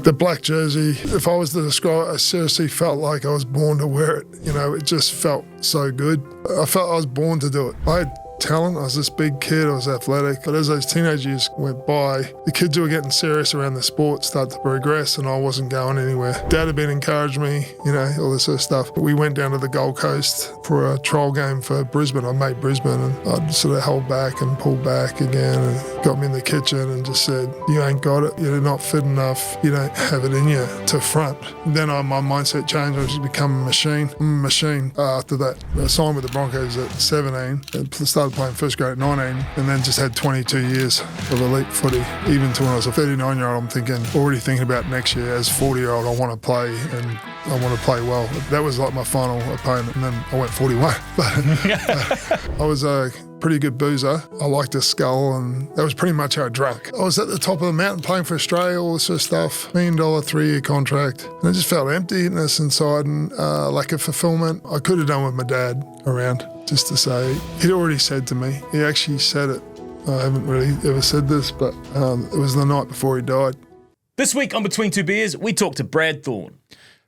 The black jersey, if I was to describe it, I seriously felt like I was born to wear it. It just felt so good. I felt I was born to do it. I had talent. I was this big kid. I was athletic. But as those teenage years went by, the kids who were getting serious around the sport started to progress, and I wasn't going anywhere. Dad had been encouraging me, all this sort of stuff. We went down to the Gold Coast for a trial game for Brisbane. I made Brisbane, and I sort of held back and pulled back again and got me in the kitchen and just said, you ain't got it. You're not fit enough. You don't have it in you to front. Then my mindset changed. I just become a machine. I'm a machine. After that, I signed with the Broncos at 17 and started playing first grade at 19, and then just had 22 years of elite footy. Even to when I was a 39-year-old, I'm already thinking about next year. As a 40-year-old, I want to play, and I want to play well. That was like my final opponent, and then I went 41. But I was a pretty good boozer. I liked to scull, and that was pretty much how I drank. I was at the top of the mountain playing for Australia, all this sort of stuff. $1 million 3-year contract. And I just felt emptiness inside and lack of fulfillment. I could have done with my dad around, just to say. He'd already said to me, he actually said it. I haven't really ever said this, but it was the night before he died. This week on Between Two Beers, we talk to Brad Thorn.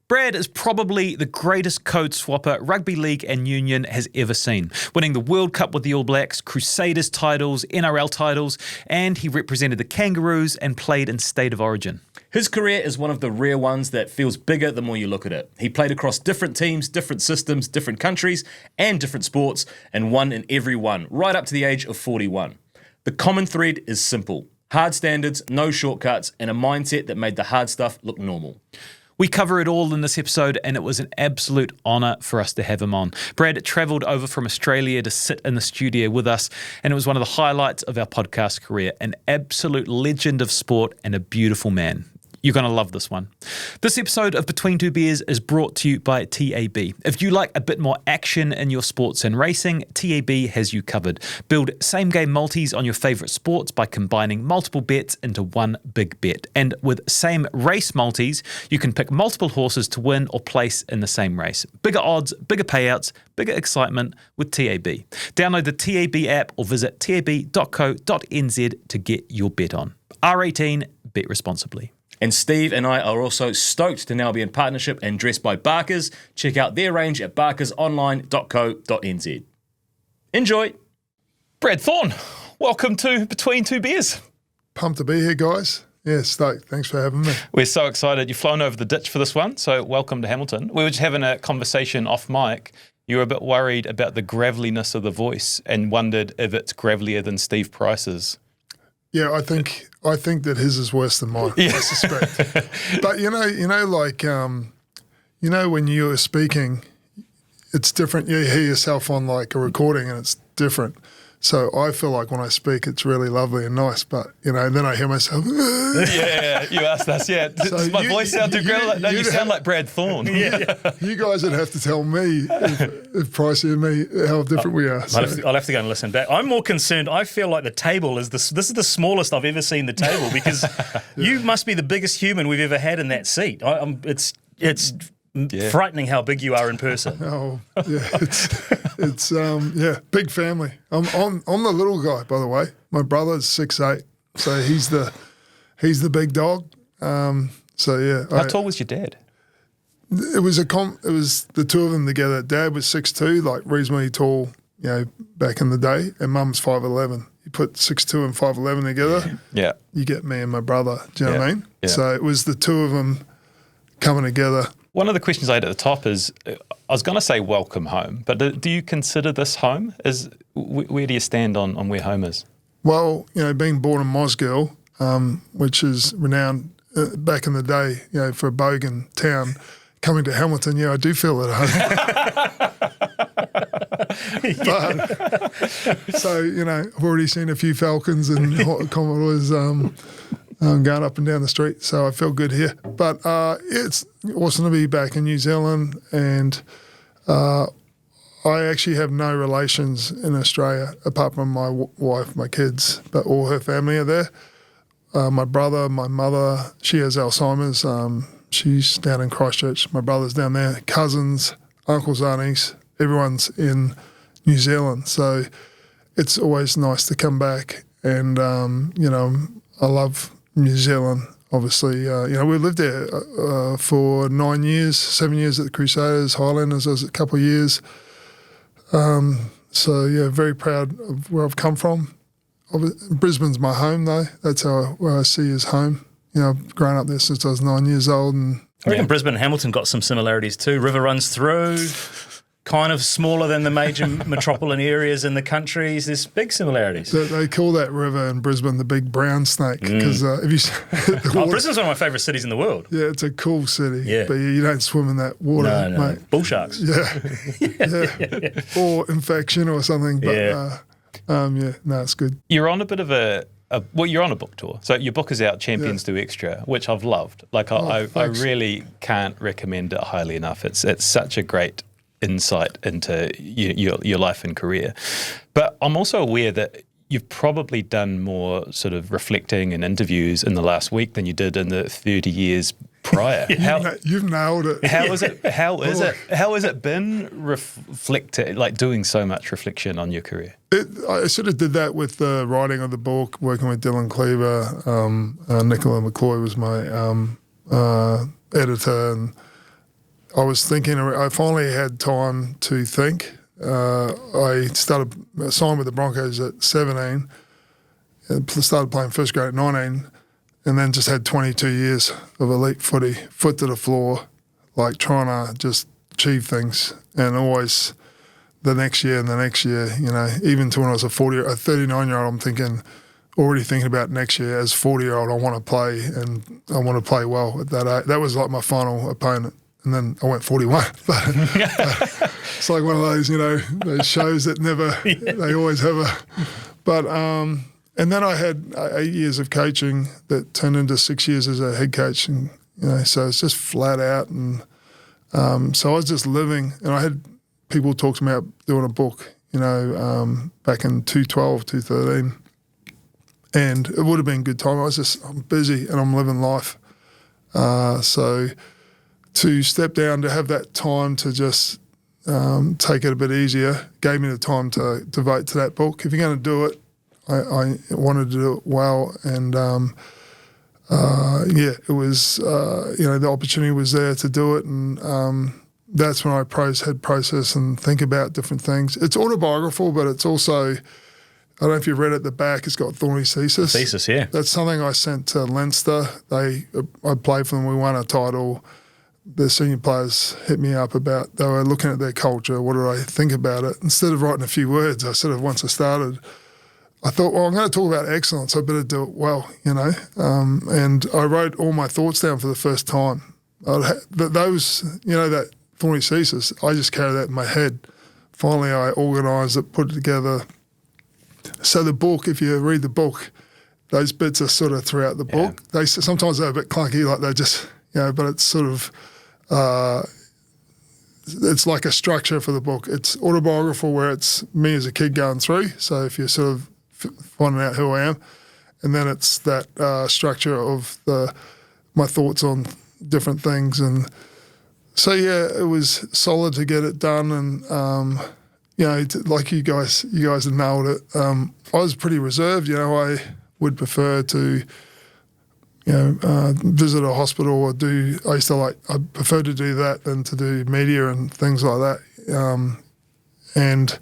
Brad is probably the greatest code swapper rugby league and union has ever seen, winning the World Cup with the All Blacks, Crusaders titles, NRL titles, and he represented the Kangaroos and played in State of Origin. His career is one of the rare ones that feels bigger the more you look at it. He played across different teams, different systems, different countries, and different sports, and won in every one, right up to the age of 41. The common thread is simple. Hard standards, no shortcuts, and a mindset that made the hard stuff look normal. We cover it all in this episode, and it was an absolute honour for us to have him on. Brad travelled over from Australia to sit in the studio with us, and it was one of the highlights of our podcast career. An absolute legend of sport and a beautiful man. You're going to love this one. This episode of Between Two Beers is brought to you by TAB. If you like a bit more action in your sports and racing, TAB has you covered. Build same-game multis on your favourite sports by combining multiple bets into one big bet. And with same race multis, you can pick multiple horses to win or place in the same race. Bigger odds, bigger payouts, bigger excitement with TAB. Download the TAB app or visit tab.co.nz to get your bet on. R18, bet responsibly. And Steve and I are also stoked to now be in partnership and dressed by Barkers. Check out their range at barkersonline.co.nz. Enjoy. Brad Thorn, welcome to Between Two Beers. Pumped to be here, guys. Yeah, stoked. Thanks for having me. We're so excited. You've flown over the ditch for this one, so welcome to Hamilton. We were just having a conversation off mic. You were a bit worried about the graveliness of the voice and wondered if it's gravelier than Steve Price's. Yeah, I think that his is worse than mine. Yeah. I suspect. But when you're speaking, it's different. You hear yourself on like a recording, and it's different. So I feel like when I speak, it's really lovely and nice. But then I hear myself. Yeah, you asked us. Yeah, does my voice sound too gravelly? No, you sound like Brad Thorn. Yeah. You guys would have to tell me if Pricey and me how different we are. So. I'll have to go and listen back. I'm more concerned. I feel like the table is this is the smallest I've ever seen the table because you must be the biggest human we've ever had in that seat. It's frightening how big you are in person. Oh, yeah, it's big family. I'm the little guy, by the way. My brother's 6'8", so he's the big dog. How tall was your dad? It was the two of them together. Dad was 6'2", like reasonably tall, back in the day, and Mum's 5'11". You put 6'2" and 5'11" together, yeah, you get me and my brother. Do you know what I mean? Yeah. So it was the two of them coming together. One of the questions I had at the top is, I was going to say welcome home, but do you consider this home? Where do you stand on where home is? Well, being born in Mosgiel, which is renowned back in the day, for a bogan town, coming to Hamilton, I do feel at home. So, I've already seen a few Falcons and Commodores going up and down the street, so I feel good here. But it's awesome to be back in New Zealand, and I actually have no relations in Australia apart from my wife, my kids, but all her family are there. My brother, my mother, she has Alzheimer's. She's down in Christchurch. My brother's down there. Cousins, uncles, aunties, everyone's in New Zealand. So it's always nice to come back, and I love New Zealand. obviously, we lived there for 9 years, 7 years at the Crusaders, Highlanders. I was a couple of years. So yeah, very proud of where I've come from. Brisbane's my home, though. That's where I see as home. I've grown up there since I was 9 years old, and I reckon Brisbane and Hamilton got some similarities too. River runs through, kind of smaller than the major metropolitan areas in the countries. There's big similarities. They call that river in Brisbane the Big Brown Snake because if you Brisbane's one of my favourite cities in the world. Yeah, it's a cool city. Yeah. But you don't swim in that water, No. mate. Bull sharks. Yeah. Or infection or something. But it's good. You're on a bit of you're on a book tour. So your book is out, Champions Do Extra, which I've loved. Like I really can't recommend it highly enough. It's such a great insight into your life and career. But I'm also aware that you've probably done more sort of reflecting and interviews in the last week than you did in the 30 years prior. You've nailed it. How has it been reflecting, like doing so much reflection on your career? I sort of did that with the writing of the book, working with Dylan Cleaver. Nicola McCoy was my editor, and I was thinking, I finally had time to think. I signed with the Broncos at 17, and started playing first grade at 19, and then just had 22 years of elite footy, foot to the floor, like trying to just achieve things, and always the next year and the next year, even to when I was a 39-year-old, I'm already thinking about next year. As a 40-year-old, I want to play, and I want to play well at that age. That was like my final opponent. And then I went 41. But it's like one of those, those shows that they always have a. But, and then I had 8 years of coaching that turned into 6 years as a head coach. And, so it's just flat out. And so I was just living, and I had people talk to me about doing a book, back in 2012, 2013. And it would have been a good time. I'm busy and I'm living life. So to step down, to have that time to just take it a bit easier, gave me the time to devote to that book. If you're going to do it, I wanted to do it well, and it was the opportunity was there to do it, and that's when I had process and think about different things. It's autobiographical, but it's also, I don't know if you've read at the back, it's got Thorny's thesis. Thesis, yeah. That's something I sent to Leinster. I played for them. We won a title. The senior players hit me up about, they were looking at their culture. What did I think about it? Instead of writing a few words, once I started, I thought, well, I'm going to talk about excellence. I better do it well, and I wrote all my thoughts down for the first time. That Thorny's thesis, I just carried that in my head. Finally, I organised it, put it together. So the book, if you read the book, those bits are sort of throughout the book. They sometimes they're a bit clunky, like they just, but it's sort of, it's like a structure for the book. It's autobiographical, where it's me as a kid going through. So if you're sort of finding out who I am, and then it's that structure of my thoughts on different things. And so it was solid to get it done. And like you guys have nailed it. I was pretty reserved. I would prefer to visit a hospital or I prefer to do that than to do media and things like that. And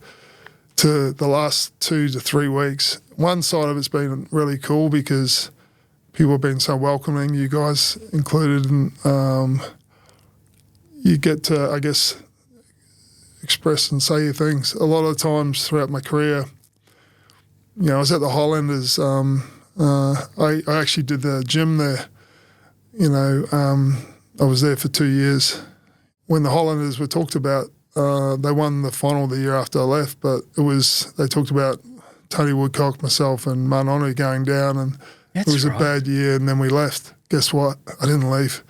to the last 2 to 3 weeks, one side of it's been really cool because people have been so welcoming, you guys included, and you get to, I guess, express and say your things. A lot of times throughout my career, I was at the Highlanders. I actually did the gym there. I was there for 2 years. When the Highlanders were talked about, they won the final the year after I left, but they talked about Tony Woodcock, myself, and Manonu going down, and it was a bad year, and then we left. Guess what? I didn't leave.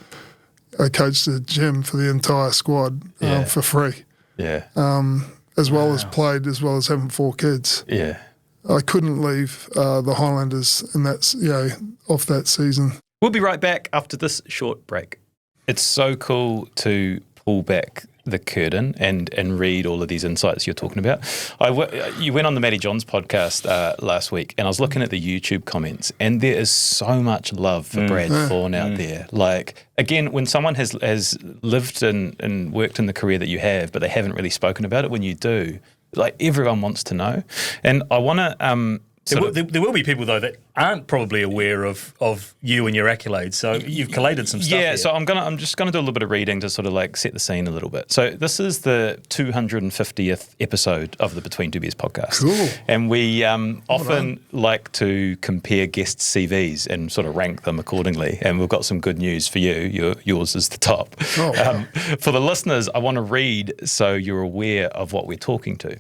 I coached the gym for the entire squad for free. Yeah. As well as played, as well as having 4 kids. Yeah. I couldn't leave the Highlanders, and that's off that season. We'll be right back after this short break. It's so cool to pull back the curtain and read all of these insights you're talking about. You went on the Matty Johns podcast last week, and I was looking at the YouTube comments, and there is so much love for Brad Thorn out there. Like, again, when someone has lived and worked in the career that you have, but they haven't really spoken about it, when you do, like, everyone wants to know. And I want to... There will be people, though, that aren't probably aware of you and your accolades. So you've collated some stuff. Yeah, here. so I'm just gonna do a little bit of reading to sort of like set the scene a little bit. So this is the 250th episode of the Between Two Beers podcast. Cool. And we often like to compare guests' CVs and sort of rank them accordingly. And we've got some good news for you. Yours is the top. Oh, wow. For the listeners, I want to read so you're aware of what we're talking to.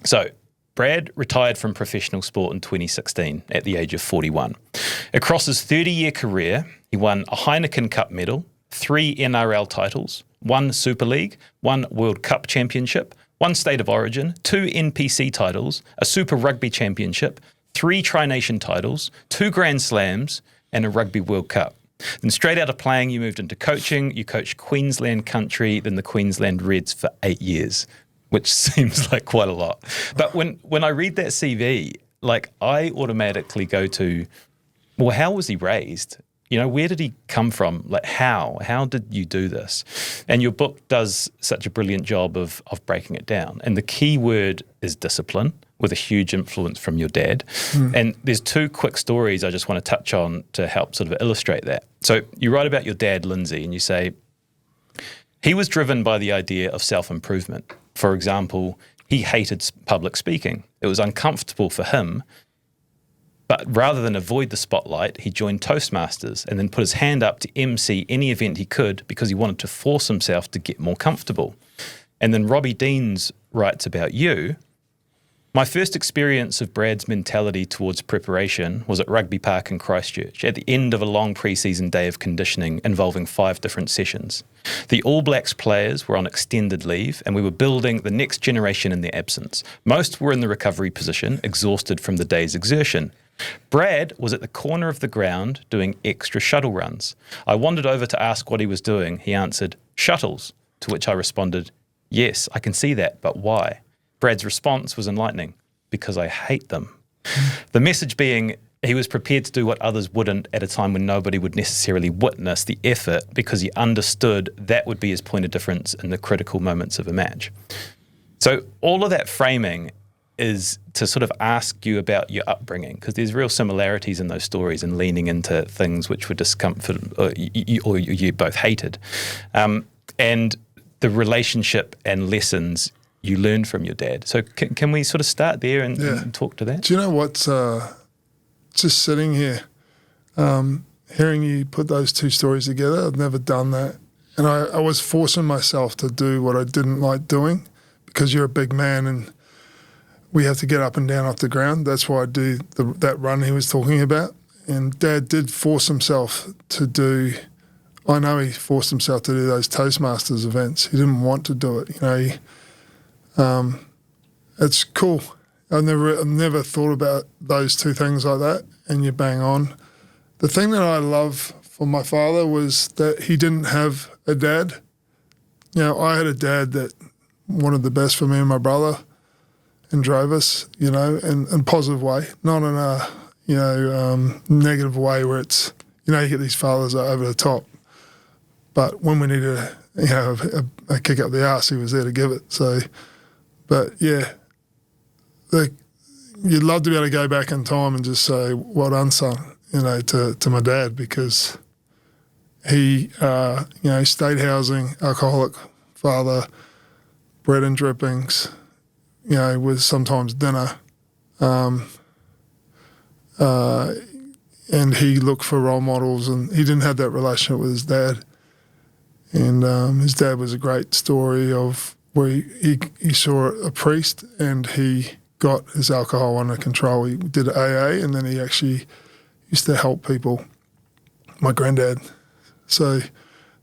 So, Brad retired from professional sport in 2016 at the age of 41. Across his 30-year career, he won a Heineken Cup medal, 3 NRL titles, 1 Super League, 1 World Cup Championship, 1 State of Origin, 2 NPC titles, a Super Rugby Championship, 3 Tri-Nation titles, 2 Grand Slams, and a Rugby World Cup. Then straight out of playing, you moved into coaching. You coached Queensland Country, then the Queensland Reds for 8 years, which seems like quite a lot. But when I read that CV, like, I automatically go to, well, how was he raised? You know, where did he come from? Like, how? How did you do this? And your book does such a brilliant job of breaking it down. And the key word is discipline, with a huge influence from your dad. And there's 2 quick stories I just want to touch on to help sort of illustrate that. So you write about your dad, Lindsay, and you say, he was driven by the idea of self-improvement. For example, he hated public speaking. It was uncomfortable for him, but rather than avoid the spotlight, he joined Toastmasters and then put his hand up to MC any event he could because he wanted to force himself to get more comfortable. And then Robbie Deans writes about you. My first experience of Brad's mentality towards preparation was at Rugby Park in Christchurch at the end of a long pre-season day of conditioning involving 5 different sessions. The All Blacks players were on extended leave and we were building the next generation in their absence. Most were in the recovery position, exhausted from the day's exertion. Brad was at the corner of the ground doing extra shuttle runs. I wandered over to ask what he was doing. He answered, "Shuttles," to which I responded, "Yes, I can see that, but why?" Brad's response was enlightening, "Because I hate them." The message being, he was prepared to do what others wouldn't at a time when nobody would necessarily witness the effort because he understood that would be his point of difference in the critical moments of a match. So all of that framing is to sort of ask you about your upbringing, because there's real similarities in those stories and leaning into things which were discomfort or you both hated. And the relationship and lessons you learned from your dad. So can we sort of start there and talk to that? Do you know what's just sitting here, hearing you put those 2 stories together? I've never done that. And I was forcing myself to do what I didn't like doing because you're a big man and we have to get up and down off the ground. That's why I do that run he was talking about. And Dad did force himself to do, I know he forced himself to do those Toastmasters events. He didn't want to do it. You know, it's cool. I've never thought about those 2 things like that, and you're bang on. The thing that I love from my father was that he didn't have a dad. You know, I had a dad that wanted the best for me and my brother and drove us, you know, in a positive way, not in a, you know, negative way where it's, you know, you get these fathers that are over the top. But when we needed a kick up the arse, he was there to give it. So, but yeah, you'd love to be able to go back in time and just say, well done, son, you know, to my dad, because he, you know, state housing, alcoholic father, bread and drippings, you know, with sometimes dinner. And he looked for role models, and he didn't have that relationship with his dad. And his dad was a great story of where he saw a priest and he got his alcohol under control. He did AA, and then he actually used to help people, my granddad. So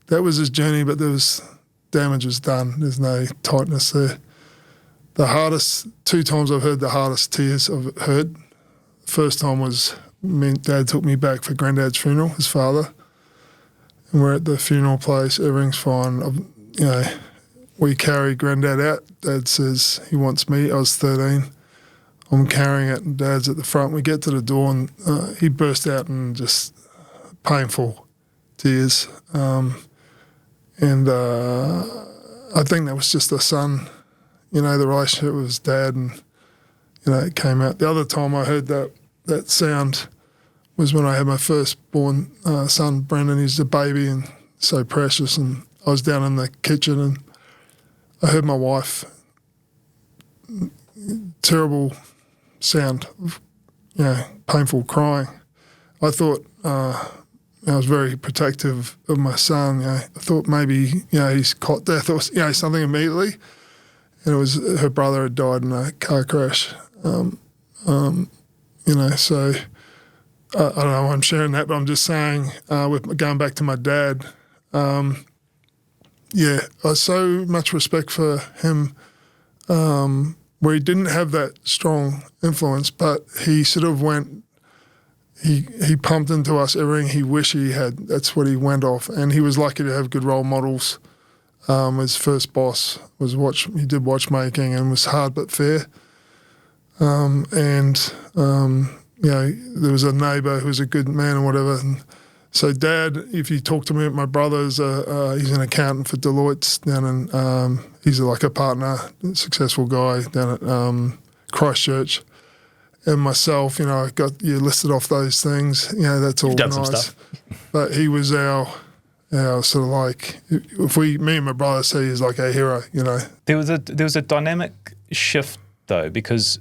that was his journey, but there was damage was done. There's no tightness there. The hardest, 2 times I've heard the hardest tears I've heard. First time was Dad took me back for Granddad's funeral, his father. And we're at the funeral place, everything's fine. You know, we carry Granddad out. Dad says he wants me. I was 13. I'm carrying it, and Dad's at the front. We get to the door, and he burst out in just painful tears. And I think that was just the son, the relationship with his dad, and, it came out. The other time I heard that sound was when I had my firstborn son, Brendan. He's a baby and so precious, and I was down in the kitchen and I heard my wife, terrible sound of, painful crying. I thought I was very protective of my son. I thought maybe he's caught death or something immediately, and it was her brother had died in a car crash. So I don't know why I'm sharing that, but I'm just saying, with going back to my dad, I have so much respect for him, where he didn't have that strong influence, but he sort of went, he pumped into us everything he wished he had. That's what he went off, and he was lucky to have good role models. His first boss he did watchmaking and was hard but fair. There was a neighbour who was a good man and whatever. And so Dad, if you talk to me, my brother's he's an accountant for Deloitte's down in, he's like a partner, successful guy down at Christchurch. And myself, I got you listed off those things. That's all You've done nice. some stuff. But he was our sort of like, me and my brother say he's like a hero. There was a dynamic shift though, because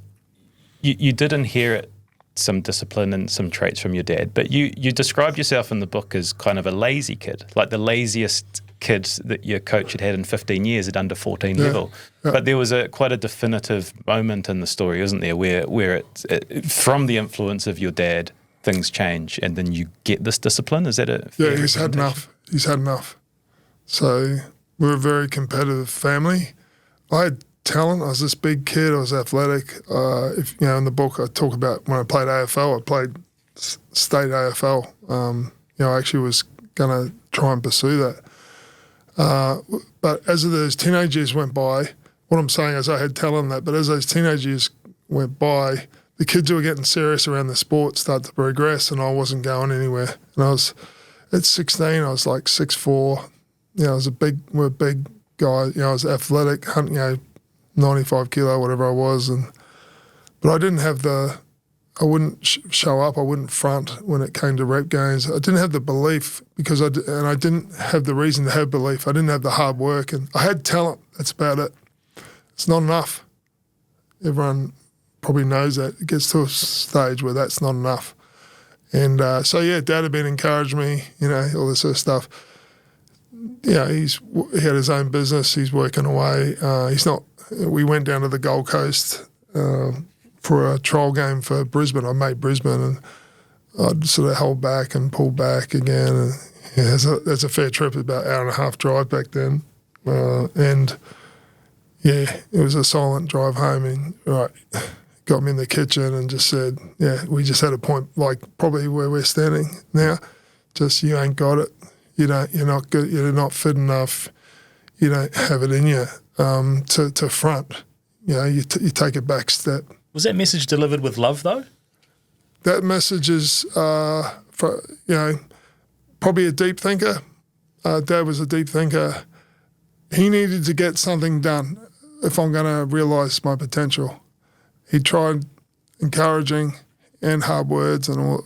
you did inherit some discipline and some traits from your dad, but you described yourself in the book as kind of a lazy kid, like the laziest kid that your coach had in 15 years at under 14 level. Yeah. But there was quite a definitive moment in the story, wasn't there, where it from the influence of your dad, things change, and then you get this discipline. Is that a fair he's had enough. He's had enough. So we're a very competitive family. I had talent. I was this big kid. I was athletic. In the book I talk about when I played AFL. I played state AFL. I actually was going to try and pursue that. But as those teenage years went by, what I'm saying is I had talent in that. But as those teenage years went by, the kids who were getting serious around the sport started to progress, and I wasn't going anywhere. And I was at 16. I was like 6'4". I was a big guy. I was athletic. 95 kilo, whatever I was, but I didn't have I wouldn't show up, I wouldn't front when it came to rep games. I didn't have the belief because I didn't have the reason to have belief. I didn't have the hard work, and I had talent. That's about it. It's not enough. Everyone probably knows that. It gets to a stage where that's not enough. And Dad had been encouraging me, all this sort of stuff. He had his own business. He's working away. We went down to the Gold Coast for a trial game for Brisbane. I made Brisbane, and I'd sort of held back and pulled back again. And that's a fair trip, about an hour and a half drive back then. It was a silent drive home. And got me in the kitchen and just said, we just had a point, like probably where we're standing now. Just, you ain't got it. You're not good. You're not fit enough. You don't have it in you. To front, you take a back step. Was that message delivered with love, though? That message is, probably a deep thinker. Dad was a deep thinker. He needed to get something done if I'm going to realise my potential. He tried encouraging and hard words and all,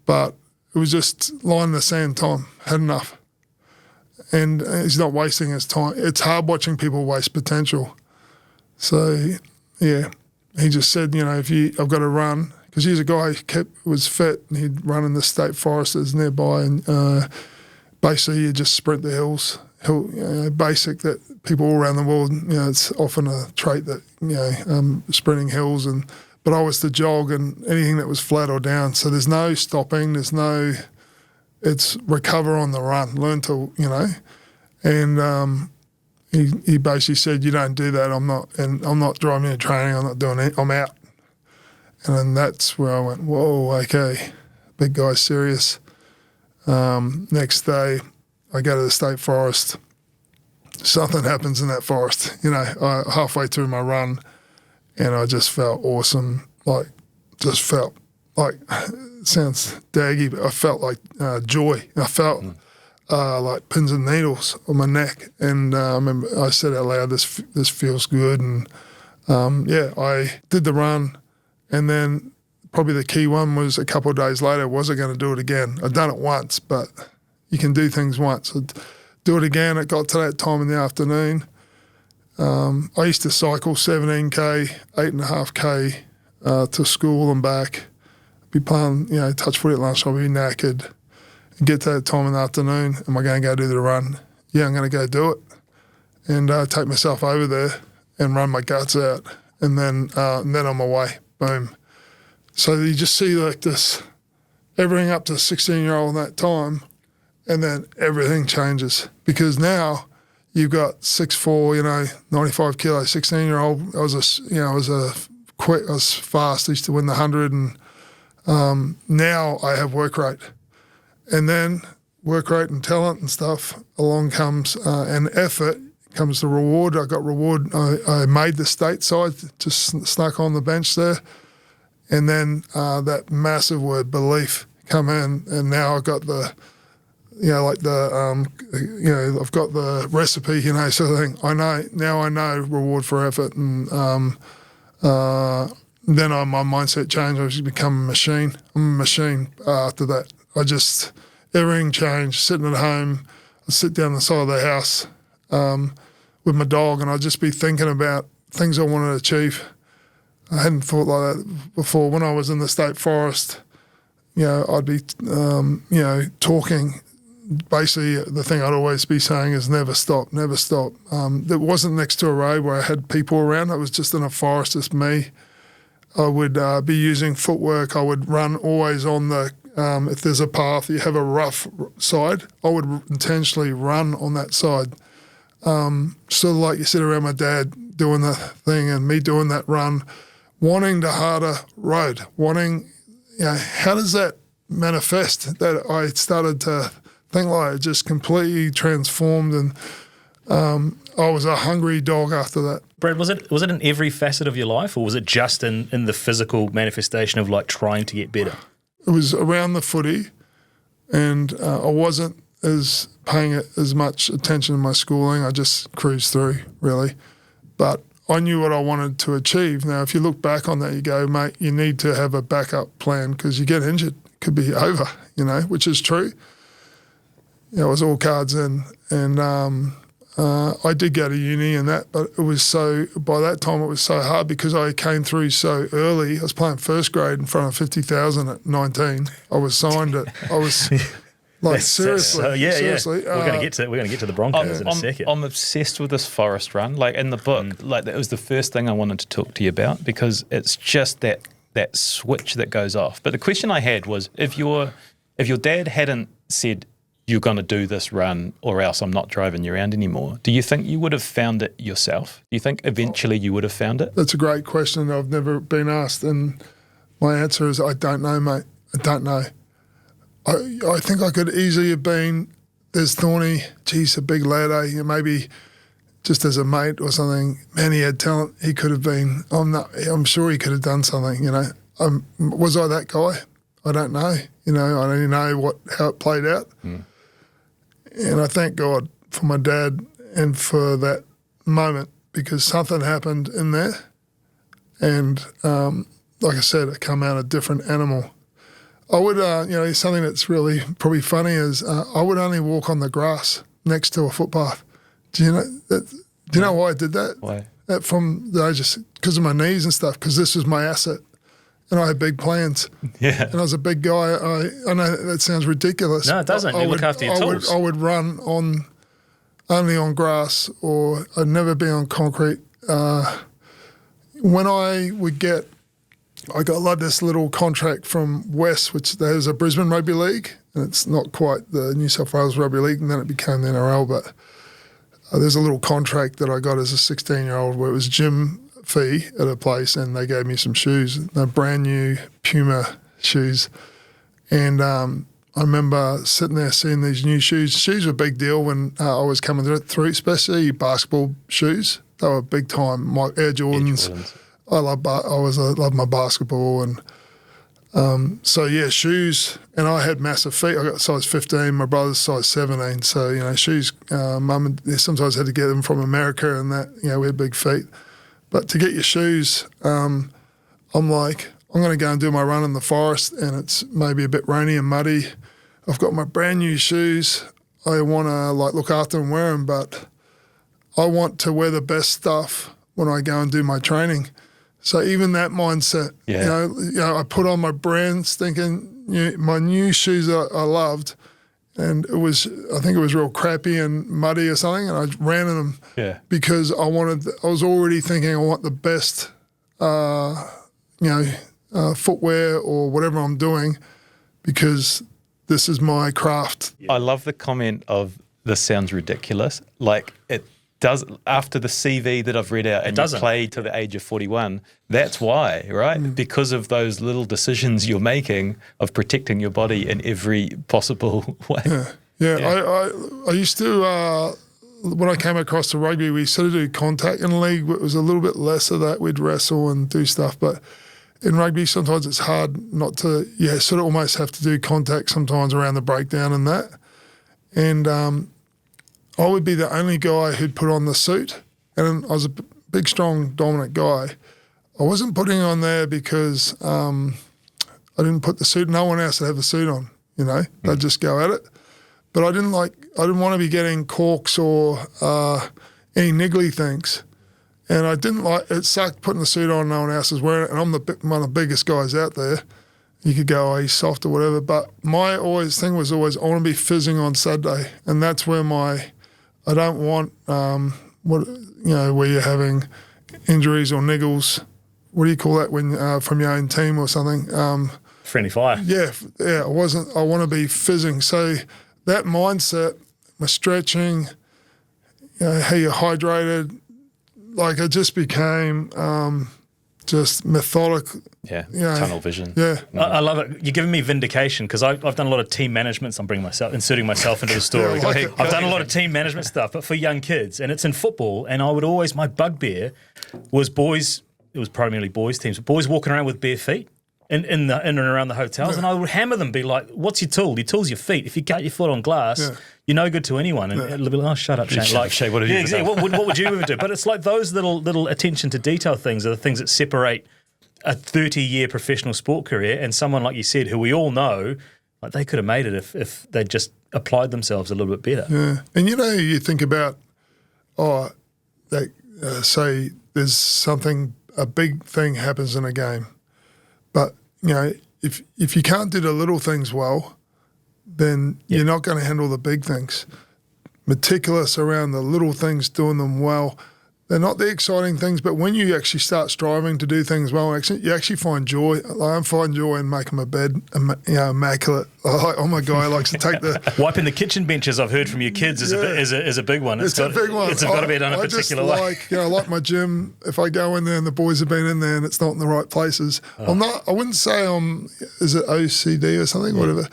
but it was just line in the sand time. Had enough. And he's not wasting his time. It's hard watching people waste potential. So, he just said, I've got to run, because he's a guy who was fit, and he'd run in the state forest that's nearby, and basically you just sprint the hills. Basic that people all around the world, it's often a trait that, sprinting hills, but I was to jog and anything that was flat or down. So there's no stopping, it's recover on the run, learn to, and he basically said, you don't do that, I'm not driving you to training, I'm not doing it, I'm out. And then that's where I went, whoa, okay, big guy's serious. Next day, I go to the state forest, something happens in that forest. Halfway through my run, and I just felt awesome. It sounds daggy, but I felt like joy. I felt like pins and needles on my neck, and I remember I said out loud, "This feels good." And I did the run, and then probably the key one was a couple of days later, was I going to do it again? I'd done it once, but you can do things once. I'd do it again. It got to that time in the afternoon. I used to cycle 17K, 8.5K to school and back. Be playing, touch footy at lunch. I'll be knackered. Get to that time in the afternoon. Am I going to go do the run? Yeah, I'm going to go do it. And take myself over there and run my guts out. And then on my way, boom. So you just see like this, everything up to 16-year-old in that time, and then everything changes because now you've got 6'4", 95 kilo, 16-year-old. I was fast. I used to win the 100, and now I have work rate, and then work rate and talent and stuff. Along comes and effort comes the reward. I got reward. I made the state side, just snuck on the bench there. And then that massive word belief come in, and now I've got the, I've got the recipe, sort of thing. I know reward for effort, and then my mindset changed. I just become a machine. I'm a machine after that. Everything changed. Sitting at home, I'd sit down the side of the house with my dog, and I'd just be thinking about things I wanted to achieve. I hadn't thought like that before. When I was in the state forest, I'd be, talking. Basically, the thing I'd always be saying is never stop, never stop. It wasn't next to a road where I had people around. It was just in a forest, just me. I would be using footwork. I would run always on the, if there's a path, you have a rough side, I would intentionally run on that side. Sort of like you sit around my dad doing the thing and me doing that run, wanting the harder road, how does that manifest? That I started to think like it just completely transformed, and I was a hungry dog after that. Brad, was it in every facet of your life, or was it just in the physical manifestation of like trying to get better? It was around the footy, and I wasn't paying as much attention to my schooling. I just cruised through, really. But I knew what I wanted to achieve. Now, if you look back on that, you go, mate, you need to have a backup plan because you get injured. It could be over, which is true. It was all cards in. And I did go to uni and that, but by that time it was so hard because I came through so early. I was playing first grade in front of 50,000 at 19. I was signed seriously. We're going to get to the Broncos in a second. I'm obsessed with this forest run. Like in the book, that was the first thing I wanted to talk to you about because it's just that switch that goes off. But the question I had was if your dad hadn't said you're going to do this run or else I'm not driving you around anymore, do you think you would have found it yourself? Do you think eventually you would have found it? That's a great question. I've never been asked, and my answer is I don't know, mate. I don't know. I think I could easily have been, there's Thorny, geez, a big lad, maybe just as a mate or something. Man, he had talent. He could have been, I'm sure he could have done something, Was I that guy? I don't know. I don't even know how it played out. And I thank God for my dad and for that moment because something happened in there. And like I said, I come out a different animal. I would, something that's really probably funny is I would only walk on the grass next to a footpath. Do you know why I did that? Why? From the age of, because of my knees and stuff, because this was my asset. And I had big plans. Yeah. And I was a big guy. I know that sounds ridiculous. No, it doesn't. You look after your tools. I would run only on grass, or I'd never be on concrete. When I got like this little contract from West, which there's a Brisbane Rugby League, and it's not quite the New South Wales Rugby League, and then it became the NRL, but there's a little contract that I got as a 16-year-old where it was gym fee at a place, and they gave me some shoes, brand new Puma shoes, and I I remember sitting there seeing these new shoes. Shoes were a big deal when I was coming through, especially basketball shoes. They were big time. My Air Jordans. I love my basketball, and shoes. And I had massive feet. I got size 15. My brother's size 17. So shoes. Mum and sometimes had to get them from America, and that we had big feet. But to get your shoes, I'm like, I'm going to go and do my run in the forest, and it's maybe a bit rainy and muddy. I've got my brand new shoes. I want to look after and wear them, but I want to wear the best stuff when I go and do my training. So even that mindset, I put on my brands thinking my new shoes that I loved, and I think it was real crappy and muddy or something, and I ran in them because I was already thinking I want the best, footwear or whatever I'm doing, because this is my craft. I love the comment of, this sounds ridiculous. Like, it does, after the CV that I've read out, and you played to the age of 41, that's why, right? Because of those little decisions you're making of protecting your body in every possible way. I used to, when I came across to rugby, we sort of do contact in the league. It was a little bit less of that. We'd wrestle and do stuff, but in rugby, sometimes it's hard not to, sort of almost have to do contact sometimes around the breakdown and that. And I would be the only guy who'd put on the suit. And I was a big, strong, dominant guy. I wasn't putting on there because I didn't put the suit. No one else would have the suit on, They'd just go at it. But I didn't want to be getting corks or any niggly things. And I didn't it sucked putting the suit on, no one else is wearing it, and I'm one of the biggest guys out there. You could go, oh, he's soft or whatever, but my thing was always, I want to be fizzing on Saturday, and that's where I don't want, where you're having injuries or niggles. What do you call that when from your own team or something? Friendly fire. Yeah, I want to be fizzing. So that mindset, my stretching, how you're hydrated, it just became just methodical. Tunnel vision. Yeah. I love it. You're giving me vindication, because I've done a lot of team management. So I'm inserting myself into the story. I've done a lot of team management stuff, but for young kids, and it's in football. And I would always, my bugbear was boys. It was primarily boys teams, but boys walking around with bare feet in and around the hotels, and I would hammer them, be like, "What's your tool? Your tool's your feet. If you cut your foot on glass, you're no good to anyone." And they'll be like, "Oh, shut up, Shane." Shane, what have you done? What would you ever do? But it's like those little attention to detail things are the things that separate a 30-year professional sport career and someone like you said, who we all know, like they could have made it if they just applied themselves a little bit better. Yeah, and you think about, say there's something, a big thing happens in a game. But, if you can't do the little things well, then you're not going to handle the big things. Meticulous around the little things, doing them well. They're not the exciting things, but when you actually start striving to do things well, you actually find joy. I find joy in making my bed, immaculate. I'm a guy who likes to take the... Wiping the kitchen benches, I've heard from your kids, is a big one. It's a big one. It's got to be done a particular way. I like my gym. If I go in there and the boys have been in there and it's not in the right places, I wouldn't say is it OCD or something, whatever.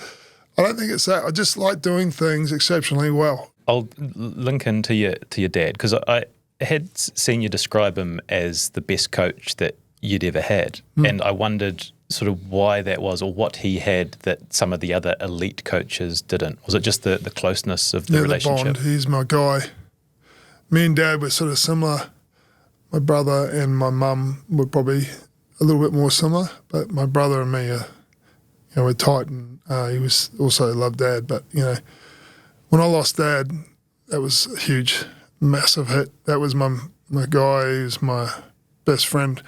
I don't think it's that. I just like doing things exceptionally well. I'll link into your dad, because I had seen you describe him as the best coach that you'd ever had. And I wondered sort of why that was, or what he had that some of the other elite coaches didn't. Was it just the closeness of the relationship? The bond. He's my guy. Me and Dad were sort of similar. My brother and my mum were probably a little bit more similar, but my brother and me we're tight, and he was also loved Dad. But, when I lost Dad, that was a huge, massive hit. That was my guy. He was my best friend.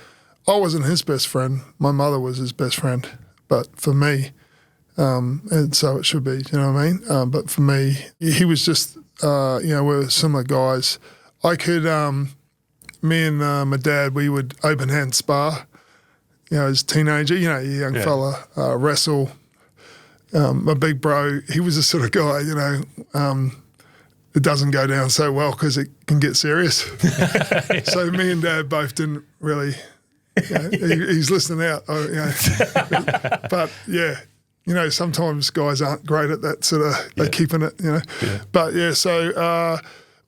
I wasn't his best friend. My mother was his best friend. But for me, and so it should be, you know what I mean? But for me, he was just, we're similar guys. I could, me and my dad, we would open hand spar, as a teenager, young fella, wrestle. My big bro, he was the sort of guy, it doesn't go down so well because it can get serious. So me and Dad both didn't really, he's listening out. But yeah, sometimes guys aren't great at that sort of keeping it, Yeah. But so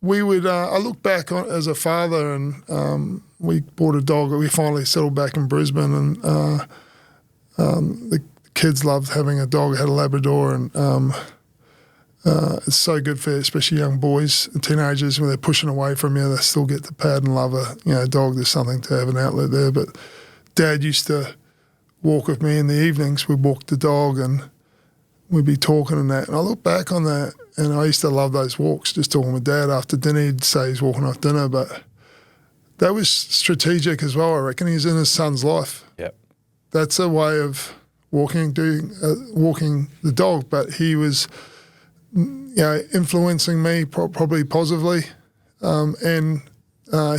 we would. I look back on as a father, and we bought a dog. We finally settled back in Brisbane, and the kids loved having a dog. I had a Labrador, and it's so good for especially young boys and teenagers when they're pushing away from you. They still get to pad and love a dog. There's something to have an outlet there. But Dad used to walk with me in the evenings. We'd walk the dog and we'd be talking and that. And I look back on that, and I used to love those walks, just talking with Dad after dinner. He'd say he's walking off dinner, but that was strategic as well, I reckon. He's in his son's life. Yep. That's a way of walking the dog, but he was influencing me probably positively, and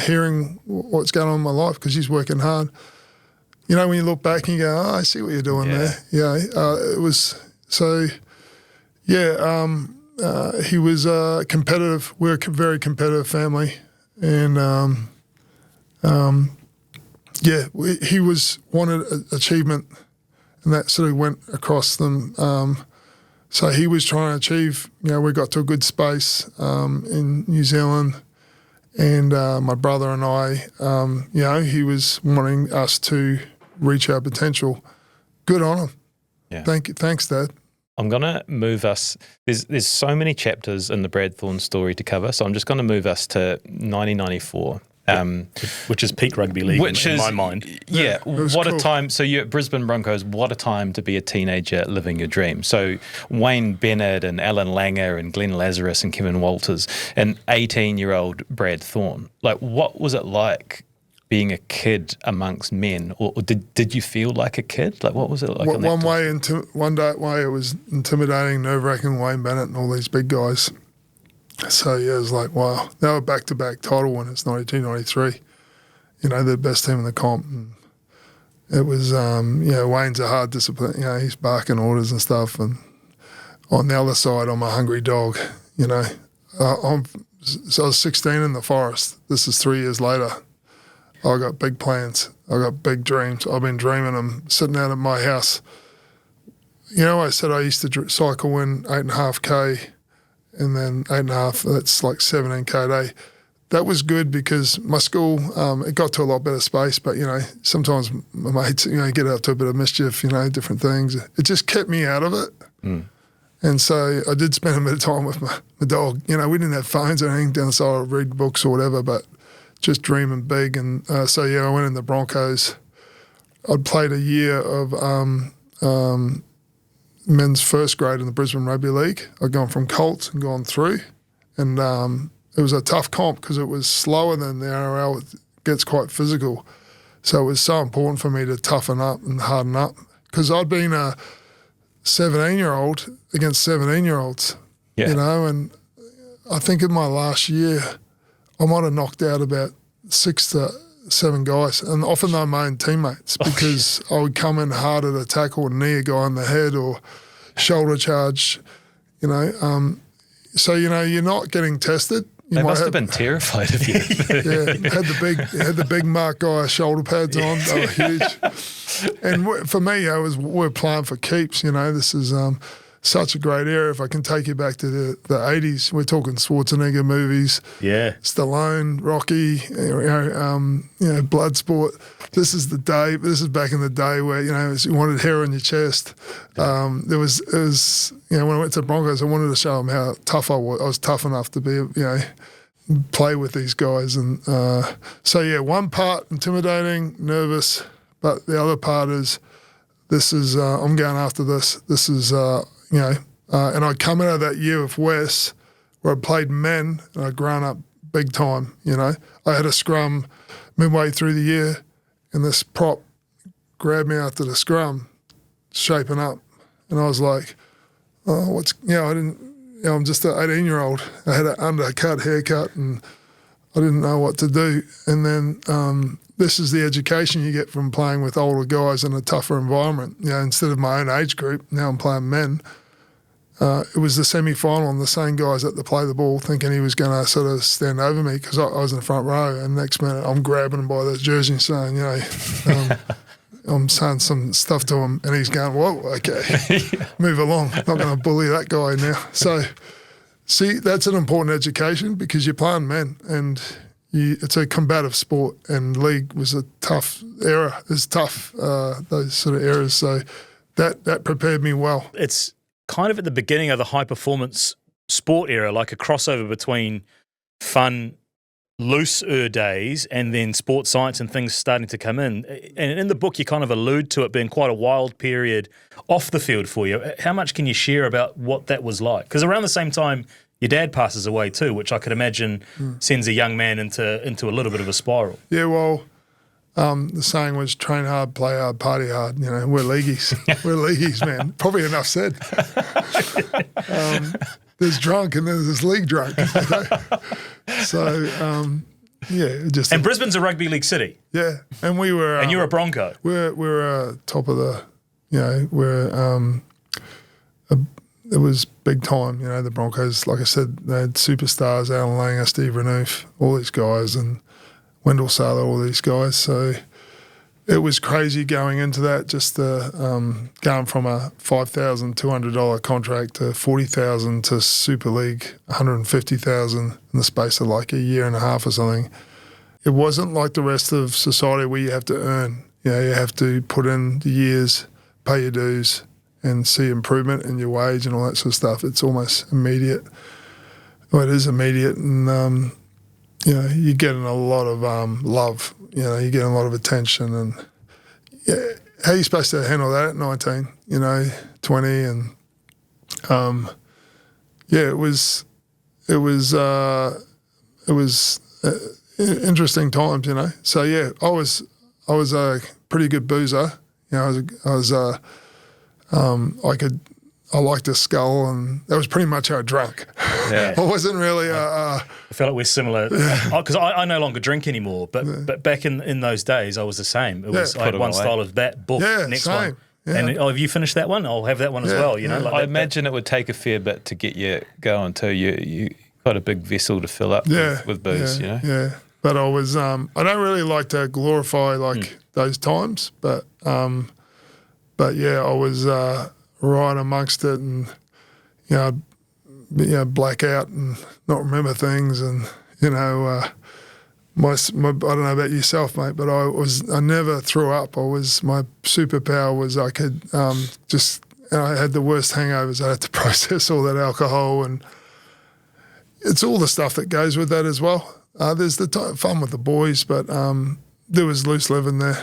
hearing what's going on in my life because he's working hard. When you look back and you go, I see what you're doing there. Yeah, it was so. Yeah, he was competitive. We're a very competitive family, and he wanted achievement, and that sort of went across them. So he was trying to achieve. We got to a good space in New Zealand, and my brother and I. He was wanting us to reach our potential. Good on him. Yeah. Thanks, Dad. I'm going to move us. There's so many chapters in the Brad Thorn story to cover, so I'm just going to move us to 1994. Which is peak rugby league in my mind. Yeah, what cool. a time. So you're at Brisbane Broncos, what a time to be a teenager living your dream. So Wayne Bennett and Alan Langer and Glenn Lazarus and Kevin Walters and 18-year-old Brad Thorn. Like, what was it like being a kid amongst men? Or did you feel like a kid? Like, what was it like? One way it was intimidating, nerve-wracking, Wayne Bennett and all these big guys. So, it was like, wow. They were back-to-back title winners, 92, 93. The best team in the comp. And it was, Wayne's a hard discipline. He's barking orders and stuff. And on the other side, I'm a hungry dog, So I was 16 in the forest. This is 3 years later. I got big plans. I got big dreams. I've been dreaming them sitting out at my house. I said I used to cycle in 8.5K. And then 8.5, that's like 17K a day. That was good because my school, it got to a lot better space, but, sometimes my mates, get up to a bit of mischief, different things. It just kept me out of it. Mm. And so I did spend a bit of time with my dog. We didn't have phones or anything down the side, I'd read books or whatever, but just dreaming big. And I went in the Broncos. I'd played a year of men's first grade in the Brisbane Rugby League. I'd gone from Colts and gone through, and it was a tough comp because it was slower than the NRL. It gets quite physical. So it was so important for me to toughen up and harden up because I'd been a 17-year-old against 17-year-olds, and I think in my last year I might have knocked out about 6 to 7 guys, and often they're my own teammates because I would come in hard at a tackle and knee a guy in the head or shoulder charge, So, you're not getting tested. They must have been terrified of you. Had the big Mark guy shoulder pads on. They were huge. And for me, we're playing for keeps. This is such a great era. If I can take you back to the 80s, we're talking Schwarzenegger movies. Yeah. Stallone, Rocky, Bloodsport. This is the day. This is back in the day where, you wanted hair on your chest. When I went to Broncos, I wanted to show them how tough I was. I was tough enough to be, play with these guys. And one part intimidating, nervous, but the other part is this is, I'm going after this. This is, and I'd come out of that year with Wes where I played men and I'd grown up big time, I had a scrum midway through the year and this prop grabbed me after the scrum, shaping up. And I was like, I'm just an 18-year-old. I had an undercut haircut and I didn't know what to do. And then this is the education you get from playing with older guys in a tougher environment. Instead of my own age group, now I'm playing men. It was the semi-final and the same guys that play the ball thinking he was going to sort of stand over me because I was in the front row, and next minute I'm grabbing him by the jersey and saying, I'm saying some stuff to him, and he's going, "Whoa, okay, move along. Not going to bully that guy now." So, see, that's an important education because you're playing men, and it's a combative sport, and league was a tough era. It's tough, those sort of eras. So that prepared me well. It's kind of at the beginning of the high performance sport era, like a crossover between fun, looser days and then sports science and things starting to come in. And in the book, you kind of allude to it being quite a wild period off the field for you. How much can you share about what that was like? Because around the same time, your dad passes away too, which I could imagine sends a young man into a little bit of a spiral. Yeah, well, the saying was train hard, play hard, party hard. You know, we're leagueies. We're leagueies, man. Probably enough said. There's drunk and then there's league drunk. You know? So, yeah, just... And Brisbane's a rugby league city. Yeah, and we were... and you're a Bronco. We're top of the... You know, we're... it was big time, you know, the Broncos. Like I said, they had superstars, Alan Langer, Steve Renouf, all these guys, and Wendell Saylor, all these guys. So it was crazy going into that, just going from a $5,200 contract to $40,000 to Super League, $150,000 in the space of like a year and a half or something. It wasn't like the rest of society where you have to earn. You know, you have to put in the years, pay your dues, and see improvement in your wage and all that sort of stuff. It's almost immediate. Well, it is immediate, and you know, you're getting a lot of love. You know, you're getting a lot of attention, and yeah, how are you supposed to handle that at 19? You know, 20, and yeah, it was interesting times. You know, so yeah, I was a pretty good boozer. You know, I liked to scull, and that was pretty much how I drank. Yeah. I wasn't really I feel like we're similar because I no longer drink anymore. But back in those days, I was the same. It was I had one style of that book, next same. one. Yeah. And have you finished that one? I'll have that one as well. You know, like I imagine it would take a fair bit to get you going too. You got a big vessel to fill up with booze. Yeah, you know. Yeah, but I was. I don't really like to glorify those times, but yeah, I was right amongst it, and you know, black out and not remember things, and you know, my I don't know about yourself, mate, but I never threw up. My superpower was I could I had the worst hangovers. I had to process all that alcohol, and it's all the stuff that goes with that as well. There's the fun with the boys, but there was loose living there.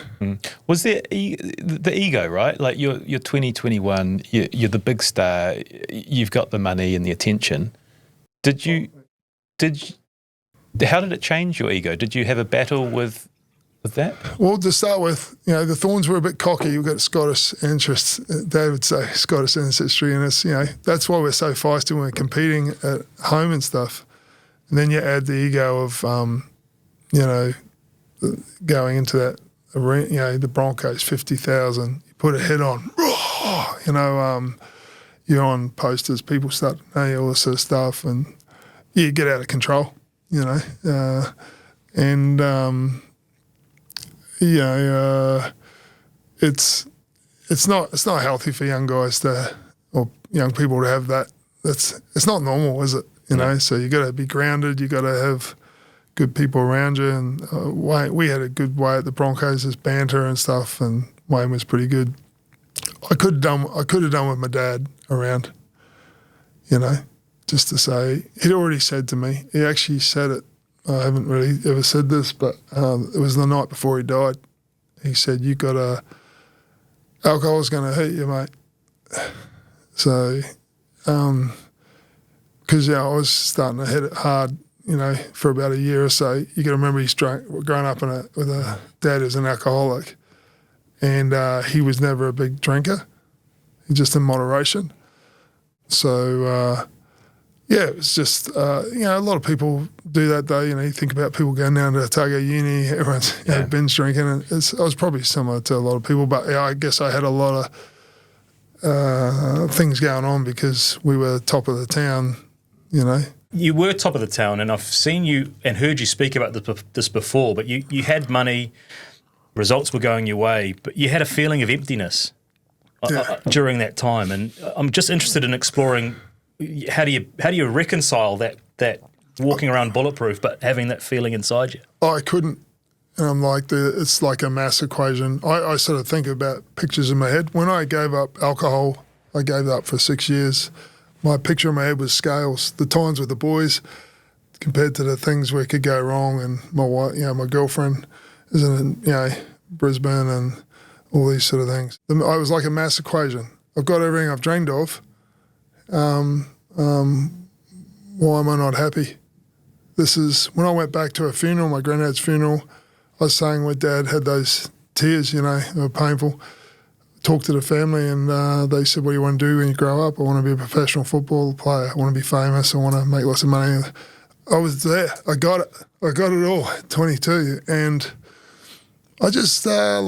Was there the ego, right? Like you're 2021, you're the big star, you've got the money and the attention. How did it change your ego? Did you have a battle with that? Well, to start with, you know, the Thorns were a bit cocky. You've got Scottish interests. They would say Scottish ancestry in us. You know, that's why we're so feisty when we're competing at home and stuff. And then you add the ego of, you know, going into that arena, you know, the Broncos, 50,000, you put a head on, you know, you're on posters, people start to know you, all this sort of stuff, and you get out of control, you know, and, you know, it's not healthy for young guys or young people to have that. It's not normal, is it? You know, so you got to be grounded, you got to have good people around you, and we had a good way at the Broncos, this banter and stuff, and Wayne was pretty good. I could have done with my dad around, you know, just to say, he'd already said to me, he actually said it, I haven't really ever said this, but it was the night before he died. He said, alcohol's going to hurt you, mate. So, because I was starting to hit it hard, you know, for about a year or so. You got to remember he's growing up with a dad who's an alcoholic, and he was never a big drinker, just in moderation. So, yeah, it was just, you know, a lot of people do that though. You know, you think about people going down to Otago Uni, everyone's you know, binge drinking, and I was probably similar to a lot of people, but yeah, I guess I had a lot of things going on because we were top of the town, you know. You were top of the town, and I've seen you and heard you speak about this before, but you had money, results were going your way, but you had a feeling of emptiness during that time. And I'm just interested in exploring how do you reconcile that walking around bulletproof but having that feeling inside you? I couldn't. And I'm like, it's like a mass equation. I sort of think about pictures in my head. When I gave up alcohol, I gave it up for 6 years. My picture in my head was scales, the times with the boys compared to the things where it could go wrong. And my wife, my girlfriend is in, Brisbane and all these sort of things. I was like a mass equation. I've got everything I've dreamed of. Why am I not happy? This is, when I went back to a funeral, my granddad's funeral, I was saying when Dad had those tears, they were painful. Talked to the family and they said, what do you want to do when you grow up? I want to be a professional football player. I want to be famous. I want to make lots of money. I was there. I got it. I got it all at 22. And I just I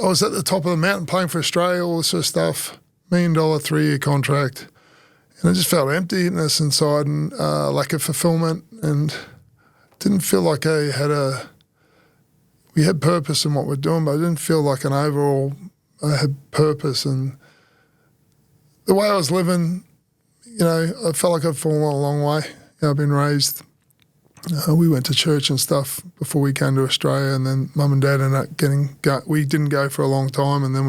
was at the top of the mountain playing for Australia, all this sort of stuff, $1 million 3-year contract. And I just felt emptiness inside and lack of fulfillment, and didn't feel like we had purpose in what we're doing, but I didn't feel like I had purpose. And the way I was living, I felt like I'd fallen a long way. I've been raised, we went to church and stuff before we came to Australia, and then Mum and Dad ended up we didn't go for a long time, and then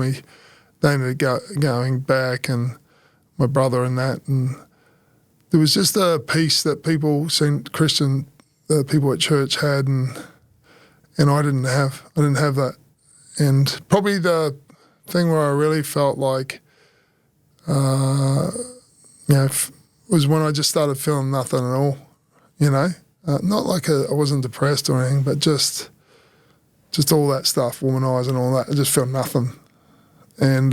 they ended up going back, and my brother and that, and there was just a peace that people Christian people at church had, and I didn't have. I didn't have that. And probably the thing where I really felt like, was when I just started feeling nothing at all. Not like I wasn't depressed or anything, but just all that stuff, womanizer and all that. I just felt nothing, and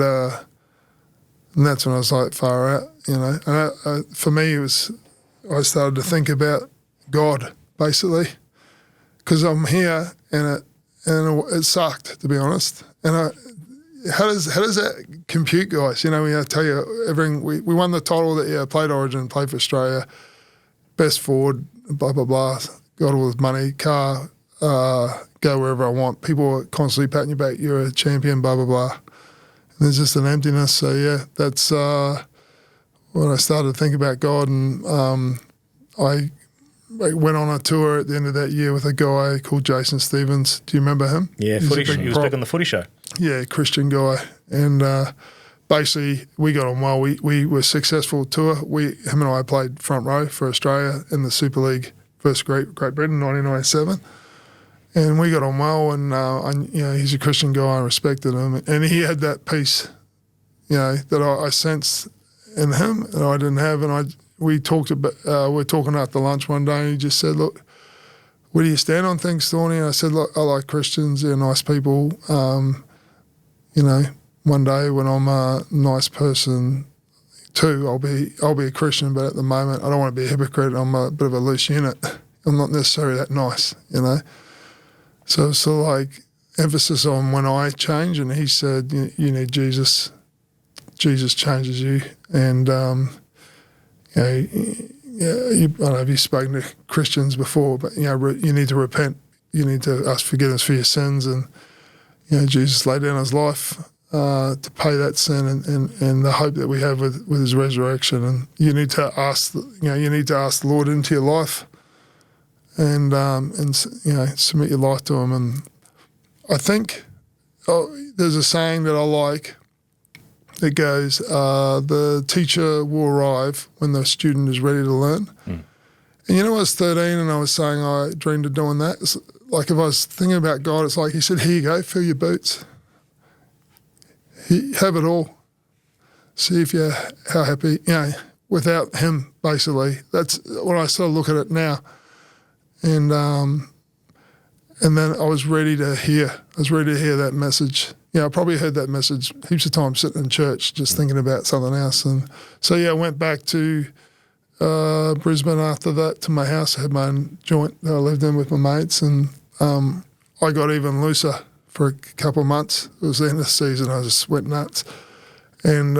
that's when I was like far out, And for me, I started to think about God, basically, because I'm here and it sucked, to be honest. And how does that compute, guys? We tell you everything. We won the title that year, played Origin, played for Australia, best forward, blah blah blah. Got all this money, car, go wherever I want. People are constantly patting you back. You're a champion, blah blah blah. There's just an emptiness. So, that's when I started to think about God. And I went on a tour at the end of that year with a guy called Jason Stevens. Do you remember him? Yeah, he was back on the footy show. Yeah, Christian guy. And basically, we got on well. We were successful tour. Him and I played front row for Australia in the Super League versus Great Britain, 1997. And we got on well, and he's a Christian guy. I respected him, and he had that peace, that I sensed in him that I didn't have. And we talked about. We're talking after lunch one day, and he just said, "Look, where do you stand on things, Thorny?" And I said, "Look, I like Christians. They're nice people. One day when I'm a nice person too, I'll be a Christian. But at the moment, I don't want to be a hypocrite. I'm a bit of a loose unit. I'm not necessarily that nice, So like emphasis on when I change, and he said, you need Jesus. Jesus changes you, and I don't know if you've spoken to Christians before, but you need to repent. You need to ask forgiveness for your sins, and Jesus laid down his life to pay that sin, and the hope that we have with his resurrection. And you need to ask the Lord into your life. And submit your life to him. And I think there's a saying that I like that goes, the teacher will arrive when the student is ready to learn. And I was 13 and I was saying I dreamed of doing that. It's like if I was thinking about God, it's like he said, here you go, fill your boots. Have it all. See if you're how happy, without him, basically. That's when I sort of look at it now. And then I was ready to hear. That message. I probably heard that message heaps of times sitting in church, just thinking about something else. And so I went back to Brisbane after that to my house. I had my own joint that I lived in with my mates, and I got even looser for a couple of months. It was the end of the season. I just went nuts, and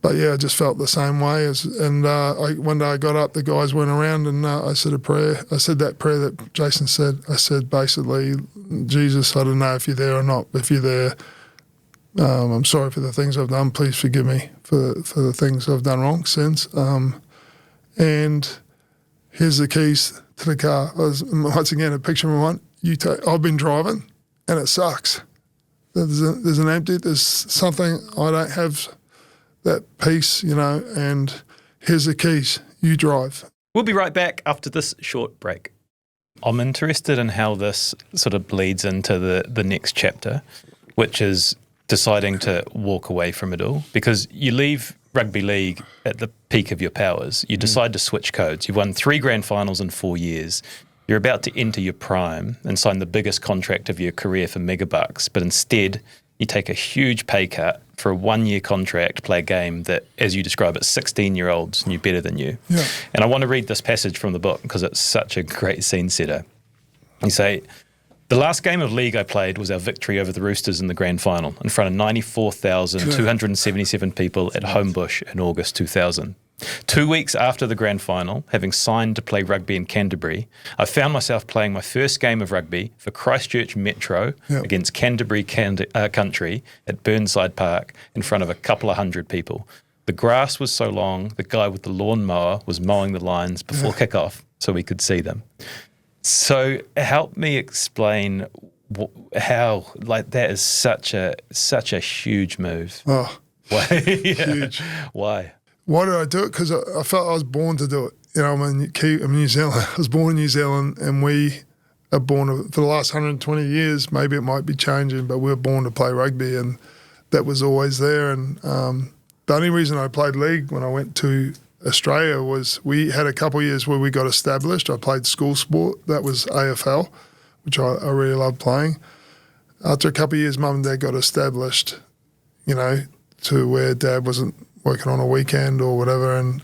But yeah, I just felt the same way. One day I got up, the guys went around, and I said a prayer. I said that prayer that Jason said. I said basically, Jesus, I don't know if you're there or not. If you're there, I'm sorry for the things I've done. Please forgive me for the things I've done wrong, sins. And here's the keys to the car. Once again, a picture of one. I've been driving, and it sucks. There's an empty. There's something I don't have. That peace, and here's the keys, you drive. We'll be right back after this short break. I'm interested in how this sort of bleeds into the next chapter, which is deciding to walk away from it all, because you leave rugby league at the peak of your powers. You decide to switch codes. You've won 3 grand finals in 4 years. You're about to enter your prime and sign the biggest contract of your career for megabucks, but instead you take a huge pay cut for a 1-year contract, play a game that, as you describe it, 16-year-olds knew better than you. Yeah. And I want to read this passage from the book because it's such a great scene setter. You say, the last game of league I played was our victory over the Roosters in the grand final in front of 94,277 people at Homebush in August 2000. 2 weeks after the grand final, having signed to play rugby in Canterbury, I found myself playing my first game of rugby for Christchurch Metro against Canterbury Country at Burnside Park in front of a couple of hundred people. The grass was so long, the guy with the lawnmower was mowing the lines before kick-off so we could see them. So help me explain how, that is such a huge move. Oh, Why? huge. Why? Why did I do it? Because I felt I was born to do it. I'm New Zealand. I was born in New Zealand, and we are born for the last 120 years. Maybe it might be changing, but we were born to play rugby, and that was always there. And the only reason I played league when I went to Australia was we had a couple of years where we got established. I played school sport. That was AFL, which I really loved playing. After a couple of years, Mum and Dad got established, to where Dad wasn't working on a weekend or whatever, and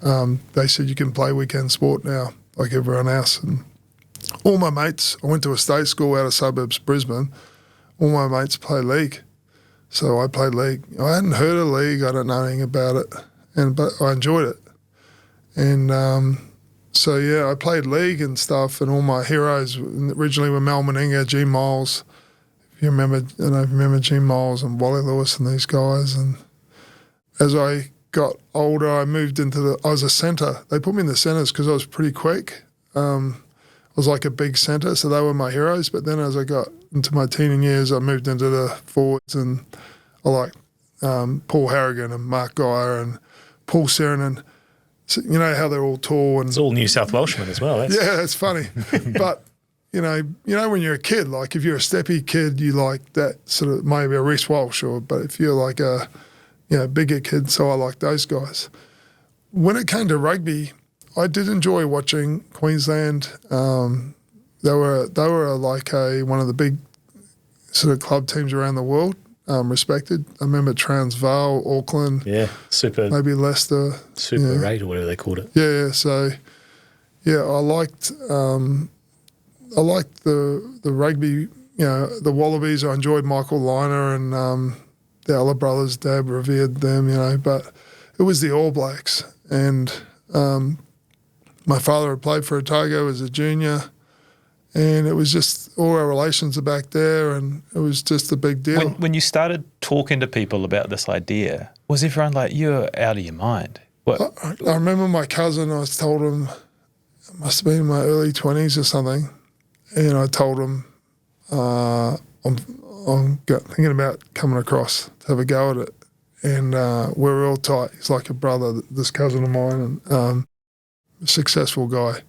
they said you can play weekend sport now like everyone else. And all my mates, I went to a state school out of suburbs Brisbane, all my mates play league. So I played league. I hadn't heard of league, I don't know anything about it, but I enjoyed it. And so I played league and stuff, and all my heroes originally were Mal Meninga, G Miles, if you remember G Miles and Wally Lewis and these guys. And as I got older, I moved I was a centre. They put me in the centres because I was pretty quick. I was like a big centre, so they were my heroes. But then as I got into my teen years, I moved into the forwards, and I liked Paul Harrigan and Mark Geyer and Paul Seranen. So, how they're all tall. And it's all New South Welshmen as well. That's funny. But, when you're a kid, like if you're a steppy kid, you like that sort of maybe a Reece Walsh, but if you're like a bigger kid, so I like those guys. When it came to rugby, I did enjoy watching Queensland. They were like one of the big sort of club teams around the world, respected. I remember Transvaal, Auckland, super, maybe Leicester, Super 8 or whatever they called it. So I liked the rugby. The Wallabies. I enjoyed Michael Liner and the Ella brothers. Dad revered them, but it was the All Blacks. And my father had played for Otago as a junior, and it was just all our relations are back there, and it was just a big deal. When you started talking to people about this idea, was everyone like, you're out of your mind? What? I remember my cousin, I told him, it must have been in my early 20s or something, and I told him, I'm thinking about coming across to have a go at it. And we're all tight. He's like a brother, this cousin of mine, and a successful guy.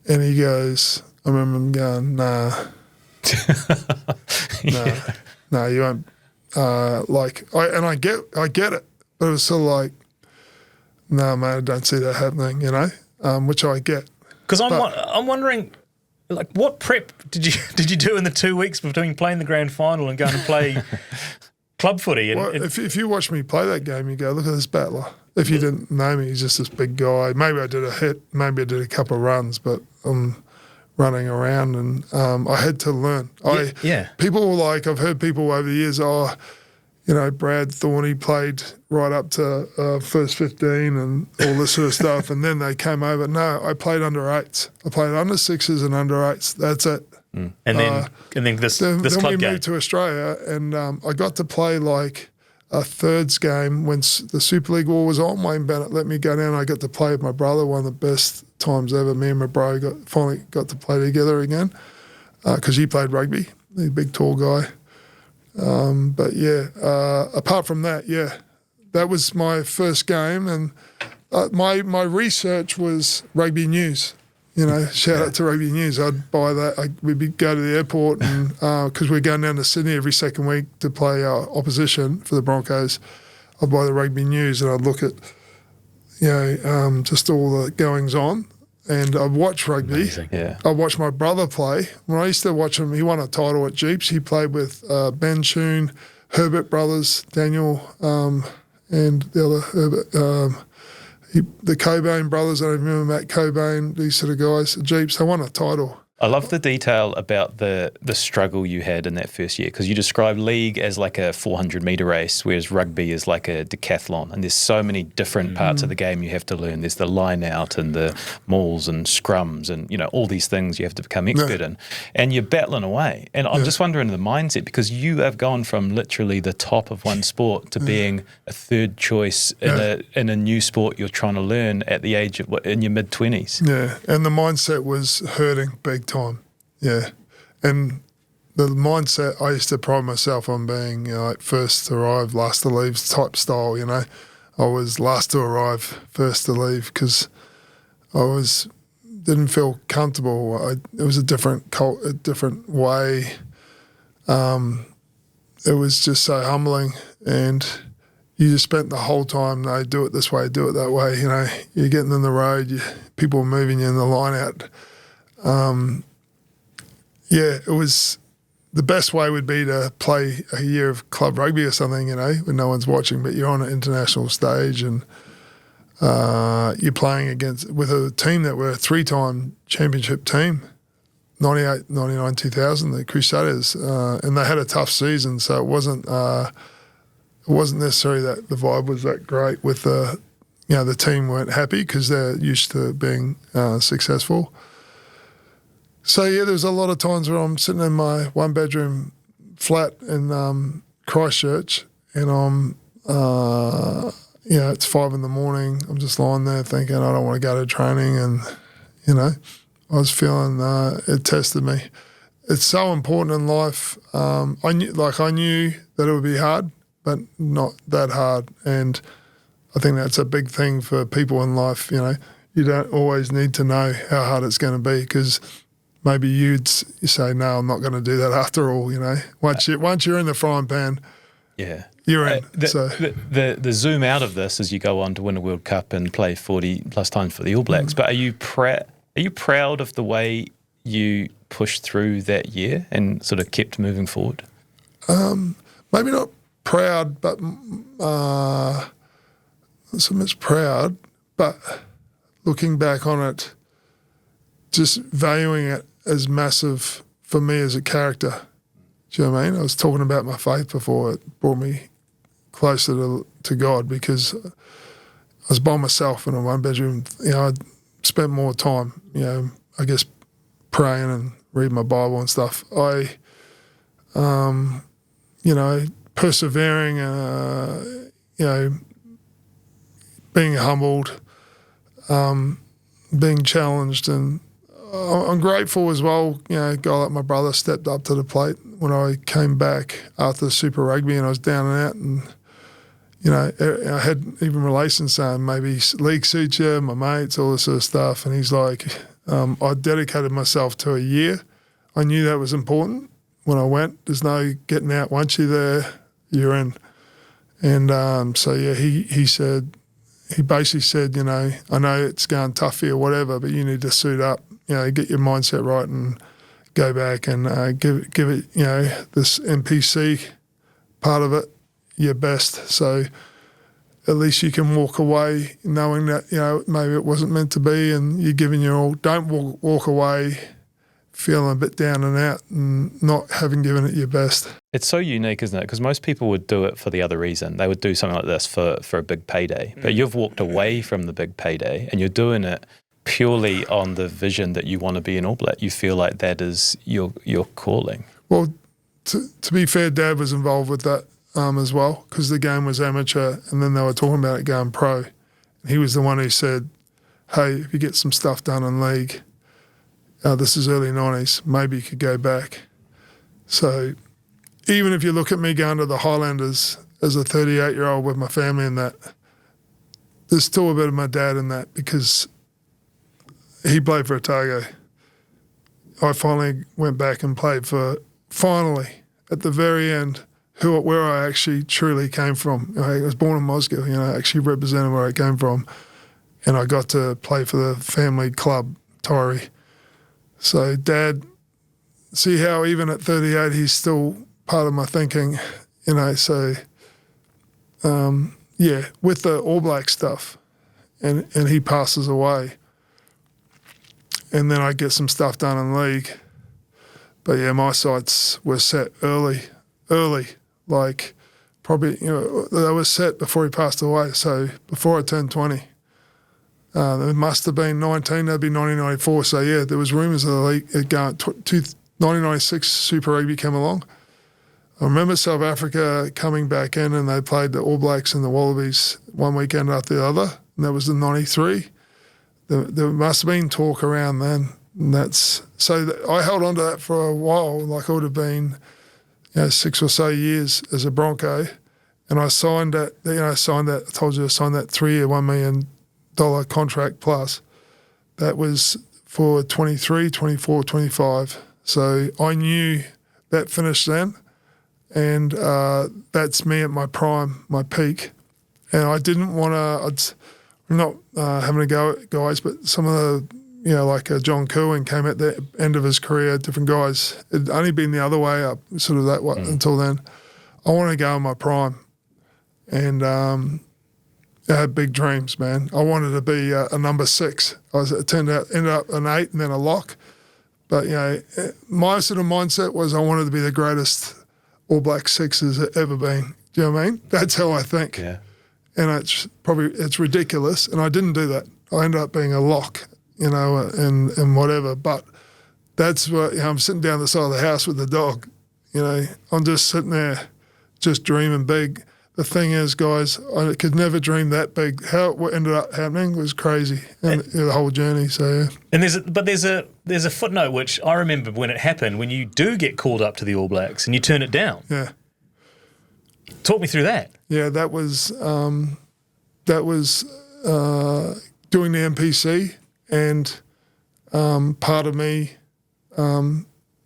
And he goes, I remember him going, nah, you won't. I get it. But it was sort of like, no, mate, I don't see that happening, which I get. Because I'm wondering, like, what prep did you do in the 2 weeks between playing the grand final and going to play club footy? If you watch me play that game, you go, look at this battler. If you didn't know me, he's just this big guy. Maybe I did a hit, maybe I did a couple of runs, but I'm running around, and I had to learn. People were like, I've heard people over the years, Brad Thorn, played right up to first 15 and all this sort of stuff. And then they came over. No, I played under 8s. I played under 6s and under 8s. That's it. And then this Then club we game. moved to Australia, and I got to play like a thirds game when the Super League War was on. Wayne Bennett let me go down. I got to play with my brother, one of the best times ever. Me and my bro finally got to play together again because he played rugby. He's a big, tall guy. But yeah, apart from that, that was my first game, and my research was Rugby News. Shout out to Rugby News. I'd buy that. We'd go to the airport, and because we're going down to Sydney every second week to play our opposition for the Broncos, I'd buy the Rugby News and I'd look at, just all the goings on. And I'd watch rugby. Amazing. Yeah. I watched my brother play. When I used to watch him, he won a title at Jeeps. He played with Ben Choon, Herbert brothers, Daniel, and the other Herbert. The Cobain brothers, I remember Matt Cobain, these sort of guys at Jeeps. They won a title. I love the detail about the struggle you had in that first year, because you described league as like a 400-metre race, whereas rugby is like a decathlon, and there's so many different parts of the game you have to learn. There's the line out and the mauls and scrums and all these things you have to become expert in, and you're battling away. And I'm just wondering the mindset, because you have gone from literally the top of one sport to being a third choice in a new sport you're trying to learn at the age of in your mid-20s. Yeah, and the mindset was hurting big time. Yeah, and the mindset, I used to pride myself on being like first to arrive, last to leave type style. I was last to arrive, first to leave, because I didn't feel comfortable. It was a different a different way. It was just so humbling, and you just spent the whole time, no, do it this way, do it that way. You're getting in the road, people are moving you in the line out. It was the best way would be to play a year of club rugby or something, when no one's watching, but you're on an international stage and you're playing with a team that were a 3-time championship team, 98, 99, 2000, the Crusaders, and they had a tough season, so it wasn't necessarily that the vibe was that great with the team weren't happy because they're used to being successful. So, there's a lot of times where I'm sitting in my one-bedroom flat in Christchurch, and I'm, it's 5 a.m. I'm just lying there thinking I don't want to go to training, and, I was feeling it tested me. It's so important in life. I knew that it would be hard, but not that hard, and I think that's a big thing for people in life. You don't always need to know how hard it's going to be, because maybe you say, no, I'm not going to do that after all, Once you're in the frying pan, you're in. The zoom out of this is you go on to win a World Cup and play 40-plus times for the All Blacks. But are you proud of the way you pushed through that year and sort of kept moving forward? Maybe not proud, but not so much proud, but looking back on it, just valuing it as massive for me as a character. Do you know what I mean? I was talking about my faith before. It brought me closer to God, because I was by myself in a one-bedroom. I spent more time, I guess, praying and reading my Bible and stuff. Persevering, being humbled, being challenged, and I'm grateful as well. A guy like my brother stepped up to the plate when I came back after Super Rugby and I was down and out, and I had even relations saying maybe league suits you, my mates, all this sort of stuff. And he's like, I dedicated myself to a year. I knew that was important when I went. There's no getting out. Once you're there, you're in. And he basically said, I know it's going tough for you, whatever, but you need to suit up, get your mindset right and go back and give it, this NPC part of it your best. So at least you can walk away knowing that, maybe it wasn't meant to be and you're giving your all. Don't walk away feeling a bit down and out and not having given it your best. It's so unique, isn't it? Because most people would do it for the other reason. They would do something like this for a big payday. But you've walked away from the big payday and you're doing it purely on the vision that you want to be an All Black. You feel like that is your calling. Well, to be fair, Dad was involved with that as well, because the game was amateur and then they were talking about it going pro. He was the one who said, hey, if you get some stuff done in league, this is early 90s, maybe you could go back. So even if you look at me going to the Highlanders as a 38-year-old with my family and that, there's still a bit of my dad in that, because he played for Otago. I finally went back and played for, finally, at the very end, where I actually truly came from. I was born in Mosgiel, actually represented where I came from. And I got to play for the family club, Tyree. So Dad, see how even at 38 he's still part of my thinking, so with the All Black stuff, and he passes away. And then I get some stuff done in league. But yeah, my sights were set early, like probably, they were set before he passed away. So before I turned 20, it must have been 19, that'd be 1994. So yeah, there was rumours of the league going, 1996 Super Rugby came along. I remember South Africa coming back in and they played the All Blacks and the Wallabies one weekend after the other, and that was in 93. There must have been talk around then. And I held on to that for a while, like I would have been 6 or so years as a Bronco. And I signed that, I told you I signed that 3-year, $1 million contract plus. That was for 23, 24, 25. So I knew that finished then. And that's me at my prime, my peak. And I didn't want to, I'm not having a go at guys, but some of the, like John Kerwin came at the end of his career, different guys. It'd only been the other way up, sort of that way until then. I want to go in my prime. And I had big dreams, man. I wanted to be a number 6. Ended up an 8 and then a lock. But, my sort of mindset was I wanted to be the greatest All Black 6 has ever been. Do you know what I mean? That's how I think. Yeah. And it's ridiculous. And I didn't do that. I ended up being a lock, and whatever. But that's what, I'm sitting down the side of the house with the dog, I'm just sitting there just dreaming big. The thing is, guys, I could never dream that big. How it ended up happening was crazy, and the whole journey. So yeah. And there's a footnote which I remember when it happened, when you do get called up to the All Blacks and you turn it down. Yeah. Talk me through that. Yeah, that was doing the NPC, and part of me, I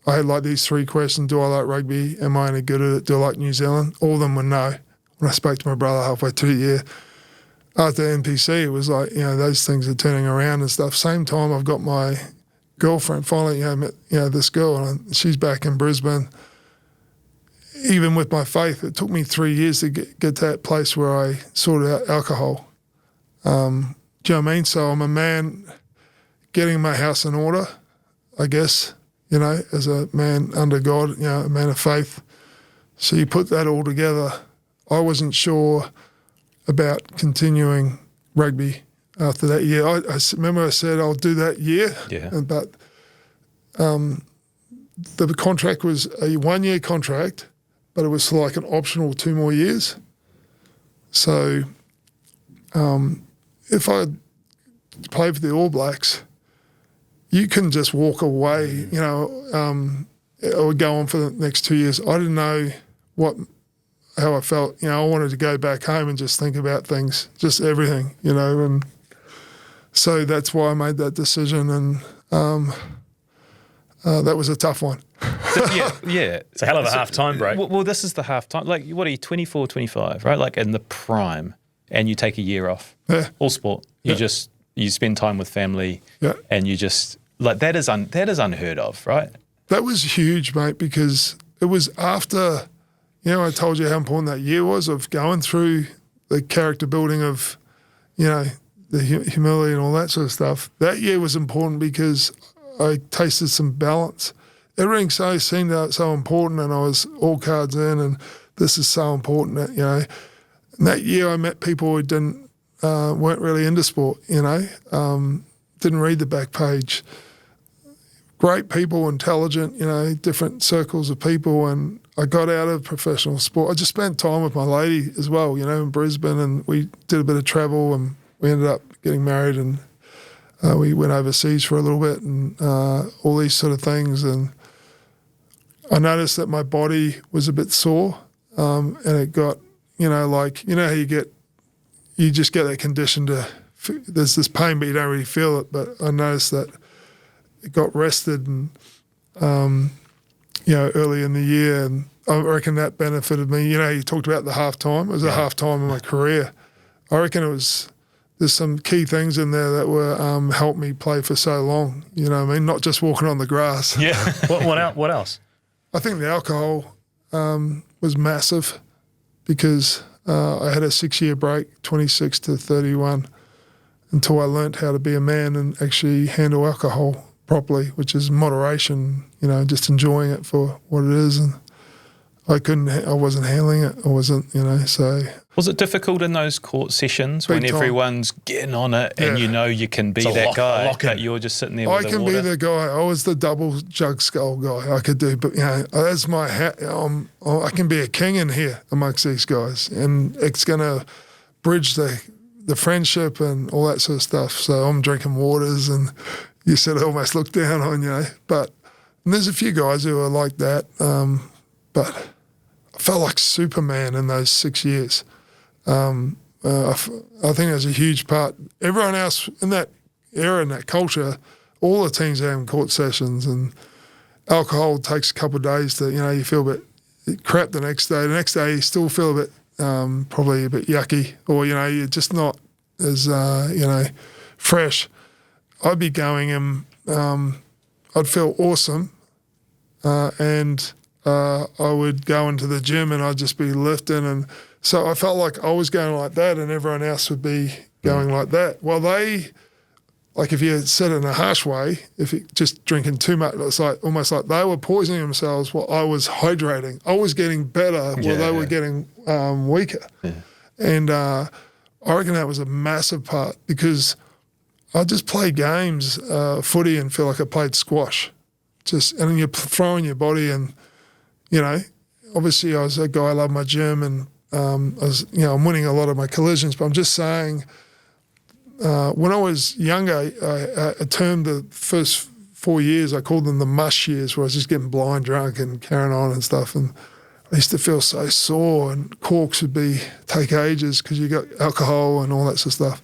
had like these 3 questions: do I like rugby? Am I any good at it? Do I like New Zealand? All of them were no. When I spoke to my brother halfway through the year, after NPC, it was like, those things are turning around and stuff. Same time, I've got my girlfriend finally, met, this girl, and she's back in Brisbane. Even with my faith, it took me 3 years to get to that place where I sorted out alcohol. Do you know what I mean? So I'm a man getting my house in order, I guess, as a man under God, a man of faith. So you put that all together. I wasn't sure about continuing rugby after that year. I remember I said I'll do that year, but the contract was a 1-year contract, but it was like an optional 2 more years. So if I played for the All Blacks, you can just walk away, or go on for the next 2 years. I didn't know how I felt. I wanted to go back home and just think about things, just everything, and so that's why I made that decision, and that was a tough one. Yeah. It's a hell of a half-time break. Well, this is the half-time. Like, what are you, 24, 25, right? Like in the prime, and you take a year off. Yeah. All sport. You spend time with family, and you just, like, that is unheard of, right? That was huge, mate, because it was after, I told you how important that year was of going through the character building of, the humility and all that sort of stuff. That year was important because I tasted some balance. Everything seemed so important, and I was all cards in, and this is so important that, you know. And that year I met people who weren't really into sport, you know, didn't read the back page. Great people, intelligent, you know, different circles of people, and I got out of professional sport. I just spent time with my lady as well, you know, in Brisbane, and we did a bit of travel, and we ended up getting married, and we went overseas for a little bit, and all these sort of things. And I noticed that my body was a bit sore, and it got, you know, like, you know how you just get that condition there's this pain, but you don't really feel it. But I noticed that it got rested, and you know, early in the year, and I reckon that benefited me. You know, you talked about the half-time. It was a half-time in my career. I reckon there's some key things in there that were helped me play for so long. You know what I mean? Not just walking on the grass. Yeah. What else? I think the alcohol was massive, because I had a 6-year break, 26 to 31, until I learnt how to be a man and actually handle alcohol properly, which is moderation, you know, just enjoying it for what it is. And I wasn't handling it. I wasn't, you know, so. Was it difficult in those court sessions when everyone's getting on it and you know you can be that guy, but you're just sitting there with the water? I can be the guy. I was the double jug skull guy. I could do, but, you know, that's my hat. I can be a king in here amongst these guys, and it's going to bridge the friendship and all that sort of stuff. So I'm drinking waters, and you sort of almost look down on, you know. And there's a few guys who are like that, but I felt like Superman in those 6 years. I think there's a huge part. Everyone else in that era, in that culture, all the teams are having court sessions, and alcohol takes a couple of days to, you know, you feel a bit crap the next day. The next day you still feel a bit, probably a bit yucky, or, you know, you're just not as, you know, fresh. I'd be going and I'd feel awesome, and I would go into the gym and I'd just be lifting, and so I felt like I was going like that, and everyone else would be going like that. Well, like if you said it in a harsh way, if you just drinking too much, it's like almost like they were poisoning themselves while I was hydrating. I was getting better while they were getting weaker. Yeah. And I reckon that was a massive part, because I just played games, footy, and feel like I played squash. And you're throwing your body, and, you know, obviously I was a guy, I love my gym, and I'm winning a lot of my collisions, but I'm just saying, when I was younger, I termed the first 4 years, I called them the mush years, where I was just getting blind drunk and carrying on and stuff. And I used to feel so sore, and corks would take ages because you got alcohol and all that sort of stuff.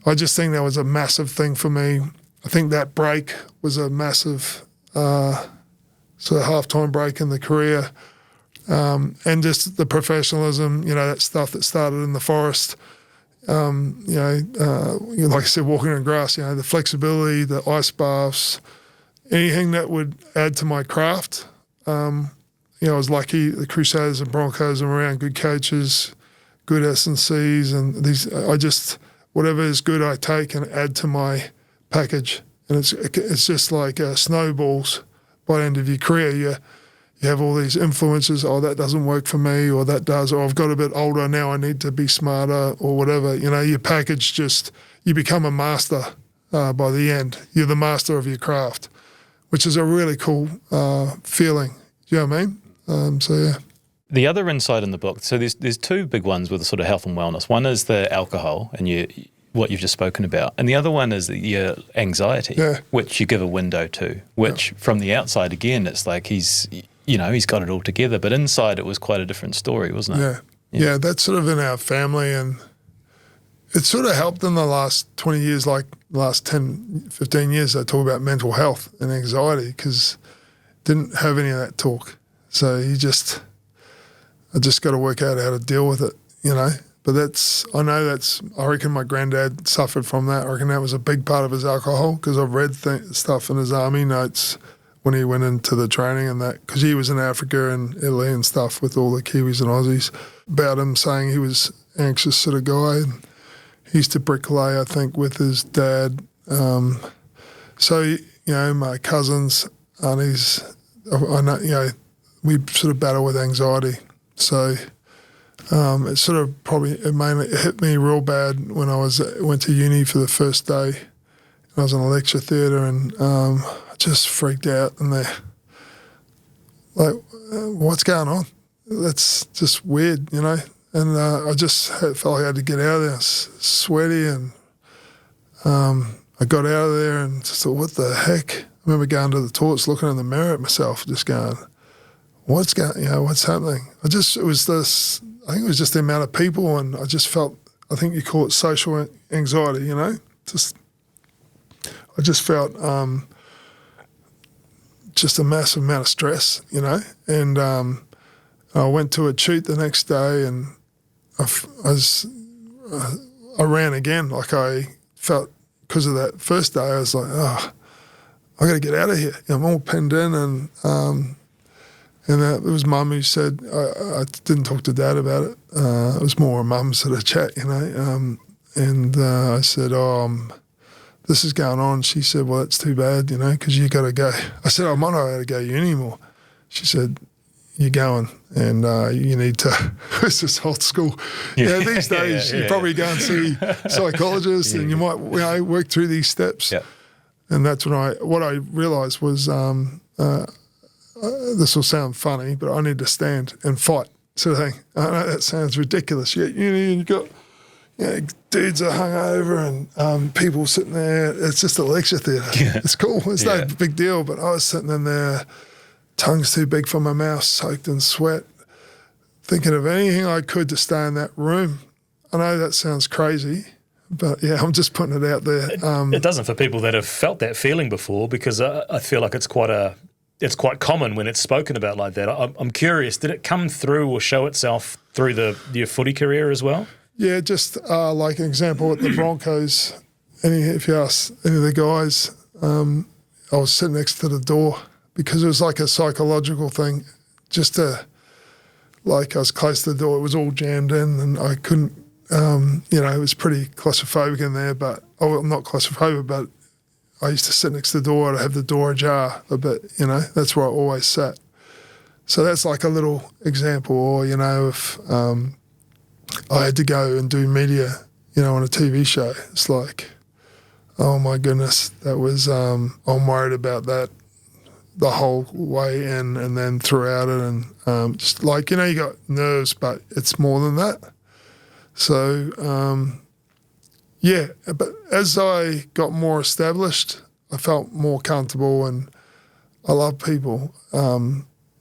I just think that was a massive thing for me. I think that break was a massive sort of halftime break in the career. And just the professionalism, you know, that stuff that started in the forest, like I said, walking in grass, you know, the flexibility, the ice baths, anything that would add to my craft. I was lucky, the Crusaders and Broncos, I'm around good coaches, good S&Cs, and whatever is good I take and add to my package. And it's just like snowballs. By the end of your career, you have all these influences, that doesn't work for me, or that does, or I've got a bit older, now I need to be smarter, or whatever. You know, your package you become a master by the end. You're the master of your craft, which is a really cool feeling. Do you know what I mean? So, yeah. The other insight in the book, so there's two big ones with sort of health and wellness. One is the alcohol and what you've just spoken about. And the other one is your anxiety, which you give a window to, which from the outside, again, it's like he's got it all together. But inside it was quite a different story, wasn't it? Yeah, that's sort of in our family. And it sort of helped in the last 20 years, like the last 10, 15 years, I talk about mental health and anxiety, because didn't have any of that talk. So I just got to work out how to deal with it, you know. But I reckon my granddad suffered from that. I reckon that was a big part of his alcohol, because I've read stuff in his army notes when he went into the training and that, because he was in Africa and Italy and stuff with all the Kiwis and Aussies, about him saying he was anxious sort of guy. And he used to bricklay, I think, with his dad. So, you know, my cousins, aunties, I know, you know, we sort of battle with anxiety. So it sort of it hit me real bad when I went to uni for the first day. I was in a lecture theatre and I just freaked out and they're like, what's going on? That's just weird, you know? And I just felt like I had to get out of there. I was sweaty and I got out of there and just thought, what the heck? I remember going to the toilets, looking in the mirror at myself, just going, what's happening? I think it was just the amount of people and I just felt, I think you call it social anxiety, you know? I just felt just a massive amount of stress, you know? And I went to a shoot the next day and I ran again. Like I felt, because of that first day, I was like, oh, I got to get out of here. I'm all pinned in and it was Mum who said, I didn't talk to Dad about it. It was more a Mum sort of chat, you know. I said, this is going on. She said, well, that's too bad, you know, because you got to go. I said, I might not have to go uni anymore. She said, you're going and you need to, it's just old school. Yeah, these days you probably go and see psychologists and you might work through these steps. Yeah. And that's what I realised was this will sound funny, but I need to stand and fight sort of thing. I know that sounds ridiculous. You've got dudes are hungover and people sitting there. It's just a lecture theatre. Yeah. It's cool. It's no big deal. But I was sitting in there, tongue's too big for my mouth, soaked in sweat, thinking of anything I could to stay in that room. I know that sounds crazy, but yeah, I'm just putting it out there. It doesn't for people that have felt that feeling before, because I feel like it's quite common when it's spoken about like that. I'm curious, did it come through or show itself through your footy career as well? Yeah, just like an example at the Broncos, if you ask any of the guys, I was sitting next to the door because it was like a psychological thing. Just I was close to the door, it was all jammed in and I couldn't, it was pretty claustrophobic in there, but, I'm not claustrophobic, but I used to sit next to the door, I'd have the door ajar a bit, you know, that's where I always sat. So that's like a little example, or, you know, if I had to go and do media, you know, on a TV show, it's like, oh my goodness, that was, I'm worried about that the whole way in and then throughout it. And just like, you know, you got nerves, but it's more than that. So, yeah, but as I got more established, I felt more comfortable and I love people.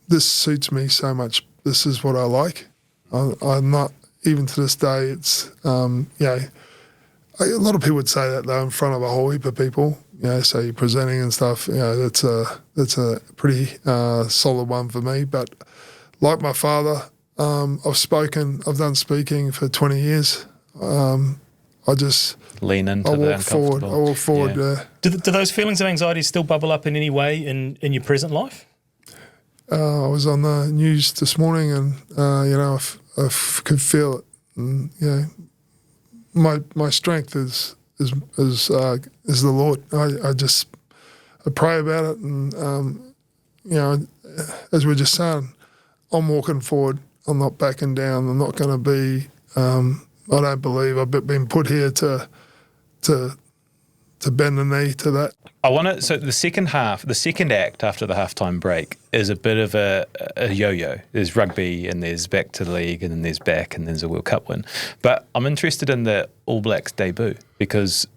This suits me so much. This is what I like. I'm not, even to this day, it's, a lot of people would say that though in front of a whole heap of people, you know, so you're presenting and stuff, you know, that's a pretty solid one for me. But like my father, I've done speaking for 20 years. I just lean into I walk forward. Yeah. Do those feelings of anxiety still bubble up in any way in your present life? I was on the news this morning and, I could feel it. And, you know, my strength is the Lord. I pray about it and, as we're just saying, I'm walking forward. I'm not backing down. I'm not going to be, I don't believe I've been put here to bend the knee to that. So the second act after the halftime break is a bit of a yo-yo. There's rugby and there's back to the league and then there's back and there's a World Cup win. But I'm interested in the All Blacks debut because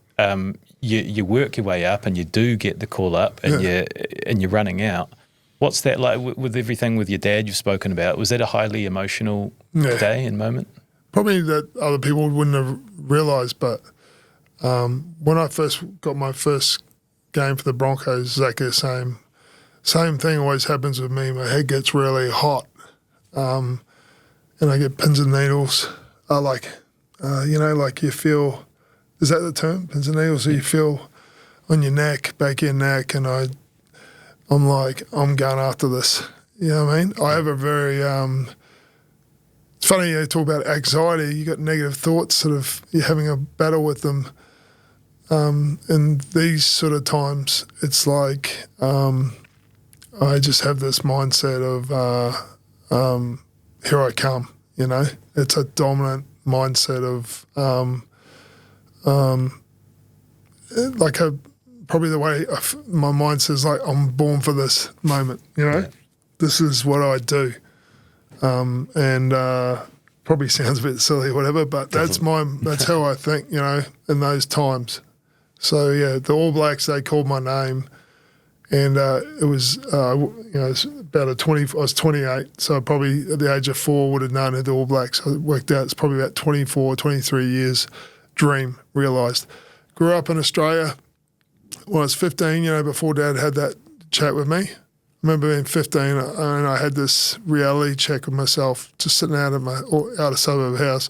you work your way up and you do get the call up and you're running out. What's that like with everything with your dad you've spoken about? Was that a highly emotional day and moment? Probably that other people wouldn't have realised, but when I first got my first game for the Broncos, exactly the same thing always happens with me. My head gets really hot, and I get pins and needles. Like you feel, is that the term, pins and needles? So you feel on your neck, back of your neck, and I'm like, I'm going after this. You know what I mean? I have a very, it's funny you talk about anxiety, you got negative thoughts, sort of, you're having a battle with them. in these sort of times, it's like I just have this mindset of here I come. You know, it's a dominant mindset of probably the way my mind says, like, I'm born for this moment. You know, this is what I do, and probably sounds a bit silly, or whatever, but that's how I think. You know, in those times. So yeah, the All Blacks, they called my name, and it was it's about 20. I was 28, so probably at the age of 4 would have known who the All Blacks. I worked out it's probably about 24, 23 years dream realised. Grew up in Australia when I was 15. You know, before Dad had that chat with me. I remember being 15 and I had this reality check with myself, just sitting out of a suburb house.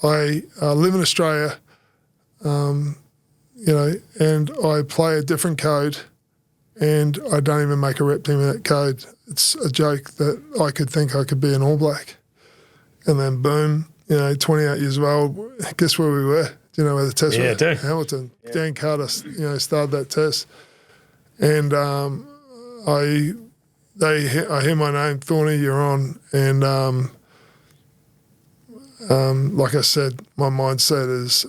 I live in Australia. You know, and I play a different code, and I don't even make a rep team in that code. It's a joke that I could think I could be an All Black. And then boom, you know, 28 years old, guess where we were? Do you know where the test was? Yeah, Hamilton. Yeah. Dan Carter, you know, started that test. And I hear my name, Thorny, you're on. And like I said, my mindset is,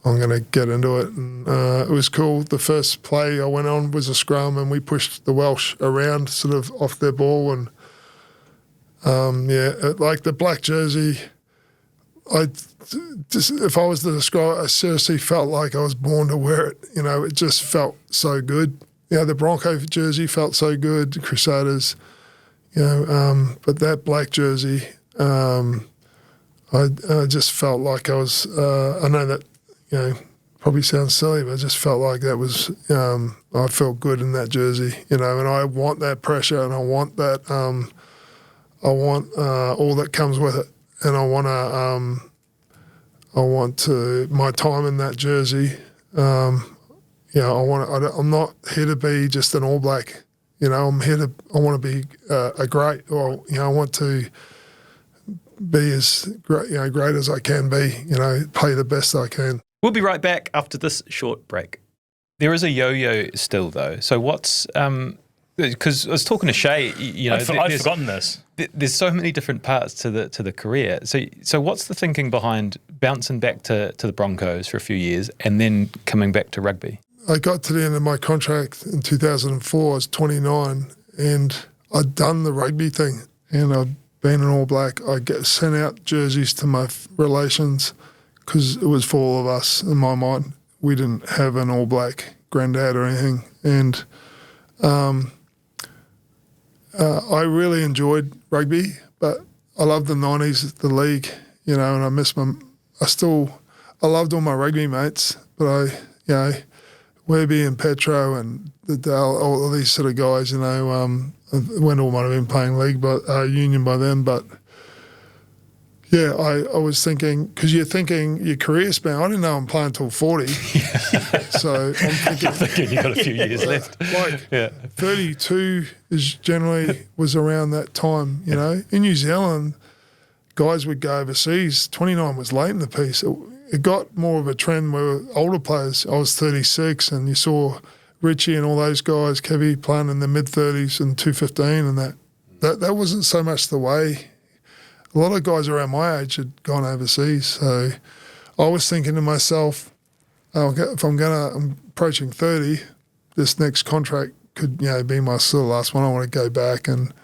I'm going to get into it. And it was cool. The first play I went on was a scrum, and we pushed the Welsh around sort of off their ball. And, like the black jersey, if I was to describe it, I seriously felt like I was born to wear it. You know, it just felt so good. You know, the Broncos jersey felt so good, the Crusaders, you know, but that black jersey, I just felt like I was, I know that, you know, probably sounds silly, but I just felt like that was, I felt good in that jersey, you know, and I want that pressure, and I want that, all that comes with it. And I want my time in that jersey, I'm not here to be just an All Black, you know, I want to be a great, or, you know, I want to be as great, great as I can be, you know, play the best I can. We'll be right back after this short break. There is a yo-yo still, though. So what's because I was talking to Shay, you know, I'd forgotten this. There's so many different parts to the career. So what's the thinking behind bouncing back to the Broncos for a few years and then coming back to rugby? I got to the end of my contract in 2004. I was 29, and I'd done the rugby thing, and I'd been an All Black. I sent out jerseys to my relations because it was for all of us in my mind. We didn't have an All Black granddad or anything, and I really enjoyed rugby, but I loved the 90s, the league, you know, and I miss I loved all my rugby mates, but Webby and Petro and all of these sort of guys, you know, Wendell might have been playing league, but union by then, but yeah, I was thinking, because you're thinking your career span, I didn't know I'm playing until 40. So I'm thinking you've got a few years left. Like 32 was around that time, you know. In New Zealand, guys would go overseas. 29 was late in the piece. It got more of a trend where older players, I was 36, and you saw Richie and all those guys, Kevy, playing in the mid-30s and 215, and that wasn't so much the way. A lot of guys around my age had gone overseas, so I was thinking to myself, if I'm approaching 30, this next contract could, you know, be my sort of last one. I want to go back. And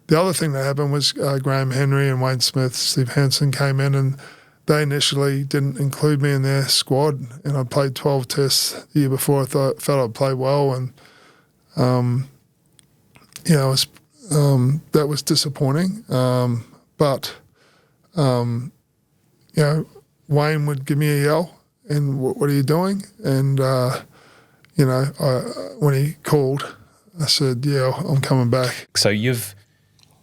the other thing that happened was Graham Henry and Wayne Smith, Steve Hansen came in, and they initially didn't include me in their squad, and I played 12 tests the year before. I felt I'd played well, and that was disappointing. But Wayne would give me a yell, and what are you doing? And when he called, I said, yeah, I'm coming back. So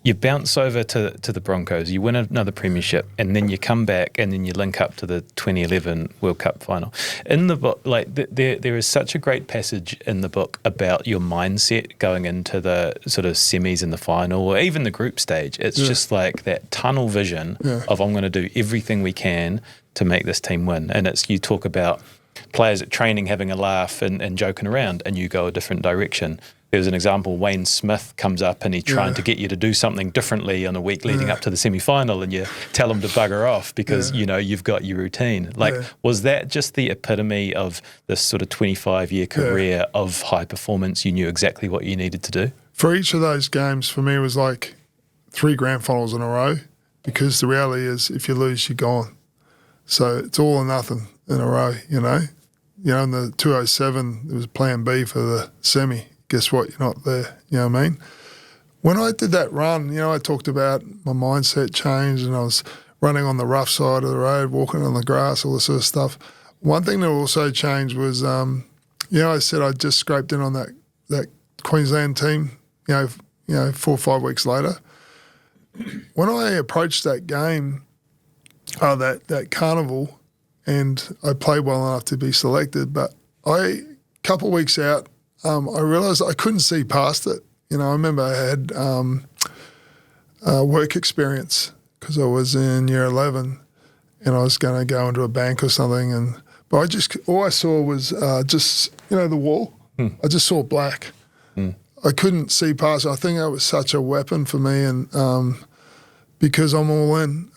you bounce over to the Broncos, you win another premiership, and then you come back, and then you link up to the 2011 World Cup final. In the book, like there is such a great passage in the book about your mindset going into the sort of semis and the final, or even the group stage. It's just like that tunnel vision of I'm going to do everything we can to make this team win. And it's, you talk about players at training having a laugh and joking around, and you go a different direction. There's an example, Wayne Smith comes up and he's trying to get you to do something differently on the week leading up to the semi-final, and you tell him to bugger off because, you know, you've got your routine. Like, was that just the epitome of this sort of 25-year career of high performance? You knew exactly what you needed to do? For each of those games, for me, it was like 3 grand finals in a row, because the reality is if you lose, you're gone. So it's all or nothing in a row, you know. You know, in the 207, it was plan B for the semi. Guess what? You're not there. You know what I mean? When I did that run, you know, I talked about my mindset changed, and I was running on the rough side of the road, walking on the grass, all this sort of stuff. One thing that also changed was, you know, I said I just scraped in on that Queensland team, you know, 4 or 5 weeks later. When I approached that game, that carnival, and I played well enough to be selected, but a couple of weeks out, I realised I couldn't see past it. You know, I remember I had work experience because I was in year 11 and I was going to go into a bank or something. But all I saw was just, you know, the wall. I just saw black. I couldn't see past it. I think that was such a weapon for me, and because I'm all in,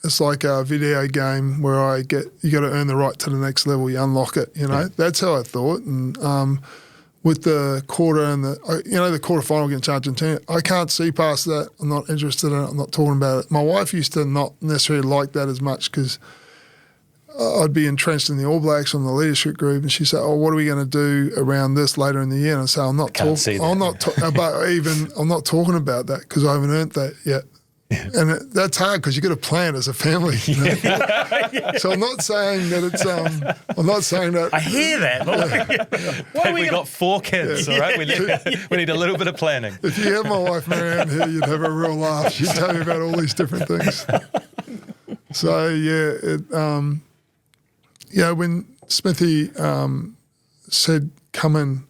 it's like a video game where you got to earn the right to the next level. You unlock it, you know. That's how I thought. And with the quarter and the quarter final against Argentina, I can't see past that. I'm not interested in it. I'm not talking about it. My wife used to not necessarily like that as much because I'd be entrenched in the All Blacks on the leadership group, and she said, "Oh, what are we going to do around this later in the year?" And I say, "I'm not talking. I'm not talking about that because I haven't earned that yet." And that's hard because you got to plan as a family. You know? So I'm not saying that it's. I'm not saying that. I hear that. Why we got 4 kids, all right? We need a little bit of planning. If you had my wife Marianne here, you'd have a real laugh. She'd tell you about all these different things. So when Smithy said, "Come and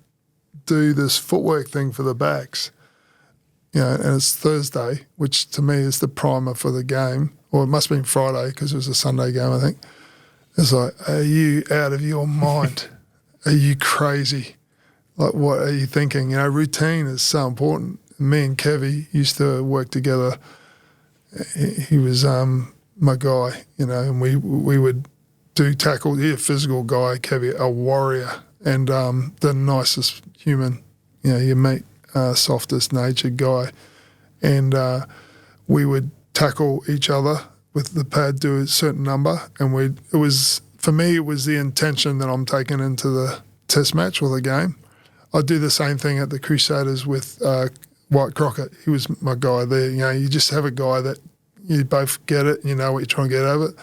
do this footwork thing for the backs," you know, and it's Thursday, which to me is the primer for the game, or it must have been Friday because it was a Sunday game, I think. It's like, are you out of your mind? Are you crazy? Like, what are you thinking? You know, routine is so important. Me and Kevy used to work together. He was my guy, you know, and we would do tackle. He's a physical guy, Kevy, a warrior, and the nicest human, you know, you meet. Softest natured guy, and we would tackle each other with the pad, do a certain number, and for me it was the intention that I'm taking into the test match or the game. I'd do the same thing at the Crusaders with White Crockett. He was my guy there. You know, you just have a guy that you both get it, you know what you're trying to get out of it,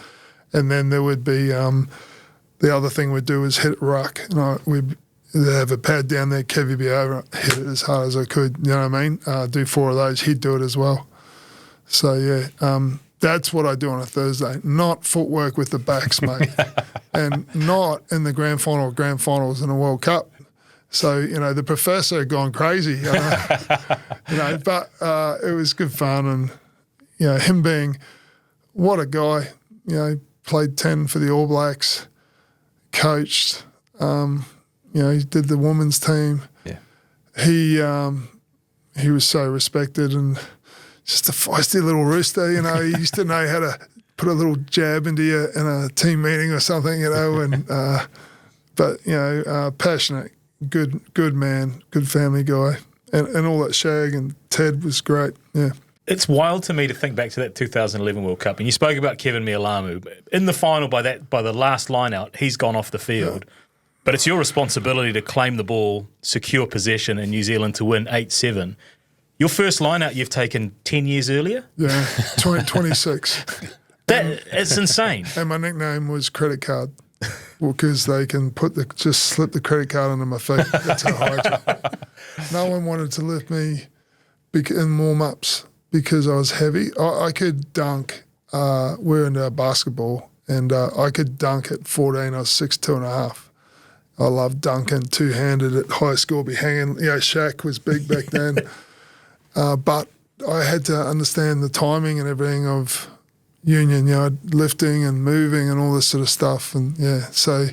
and then there would be the other thing we'd do is hit ruck. They'd have a pad down there, Kevy would be over, hit it as hard as I could, you know what I mean? Do 4 of those, he'd do it as well. So, that's what I do on a Thursday. Not footwork with the backs, mate, and not in the grand finals in the World Cup. So, you know, the professor had gone crazy, you know, but it was good fun, and, you know, him being, what a guy, you know, played 10 for the All Blacks, coached, you know, he did the women's team. Yeah. He was so respected, and just a feisty little rooster, you know. He used to know how to put a little jab into you in a team meeting or something, you know. And but you know, passionate, good man, good family guy, and all that shag, and Ted was great. Yeah. It's wild to me to think back to that 2011 World Cup, and you spoke about Kevin Mialamu in the final. By the last line out, he's gone off the field. Yeah. But it's your responsibility to claim the ball, secure possession, and New Zealand to win 8-7. Your first line-out you've taken 10 years earlier? Yeah, 26. It's insane. And my nickname was Credit Card, because they can just slip the credit card under my feet. That's how high I took. No one wanted to lift me in warm-ups because I was heavy. I could dunk. We're into basketball, and I could dunk at 14. I was 6'2.5". I loved dunking two-handed at high school, be hanging. You know, Shaq was big back then. But I had to understand the timing and everything of union, lifting and moving and all this sort of stuff. And so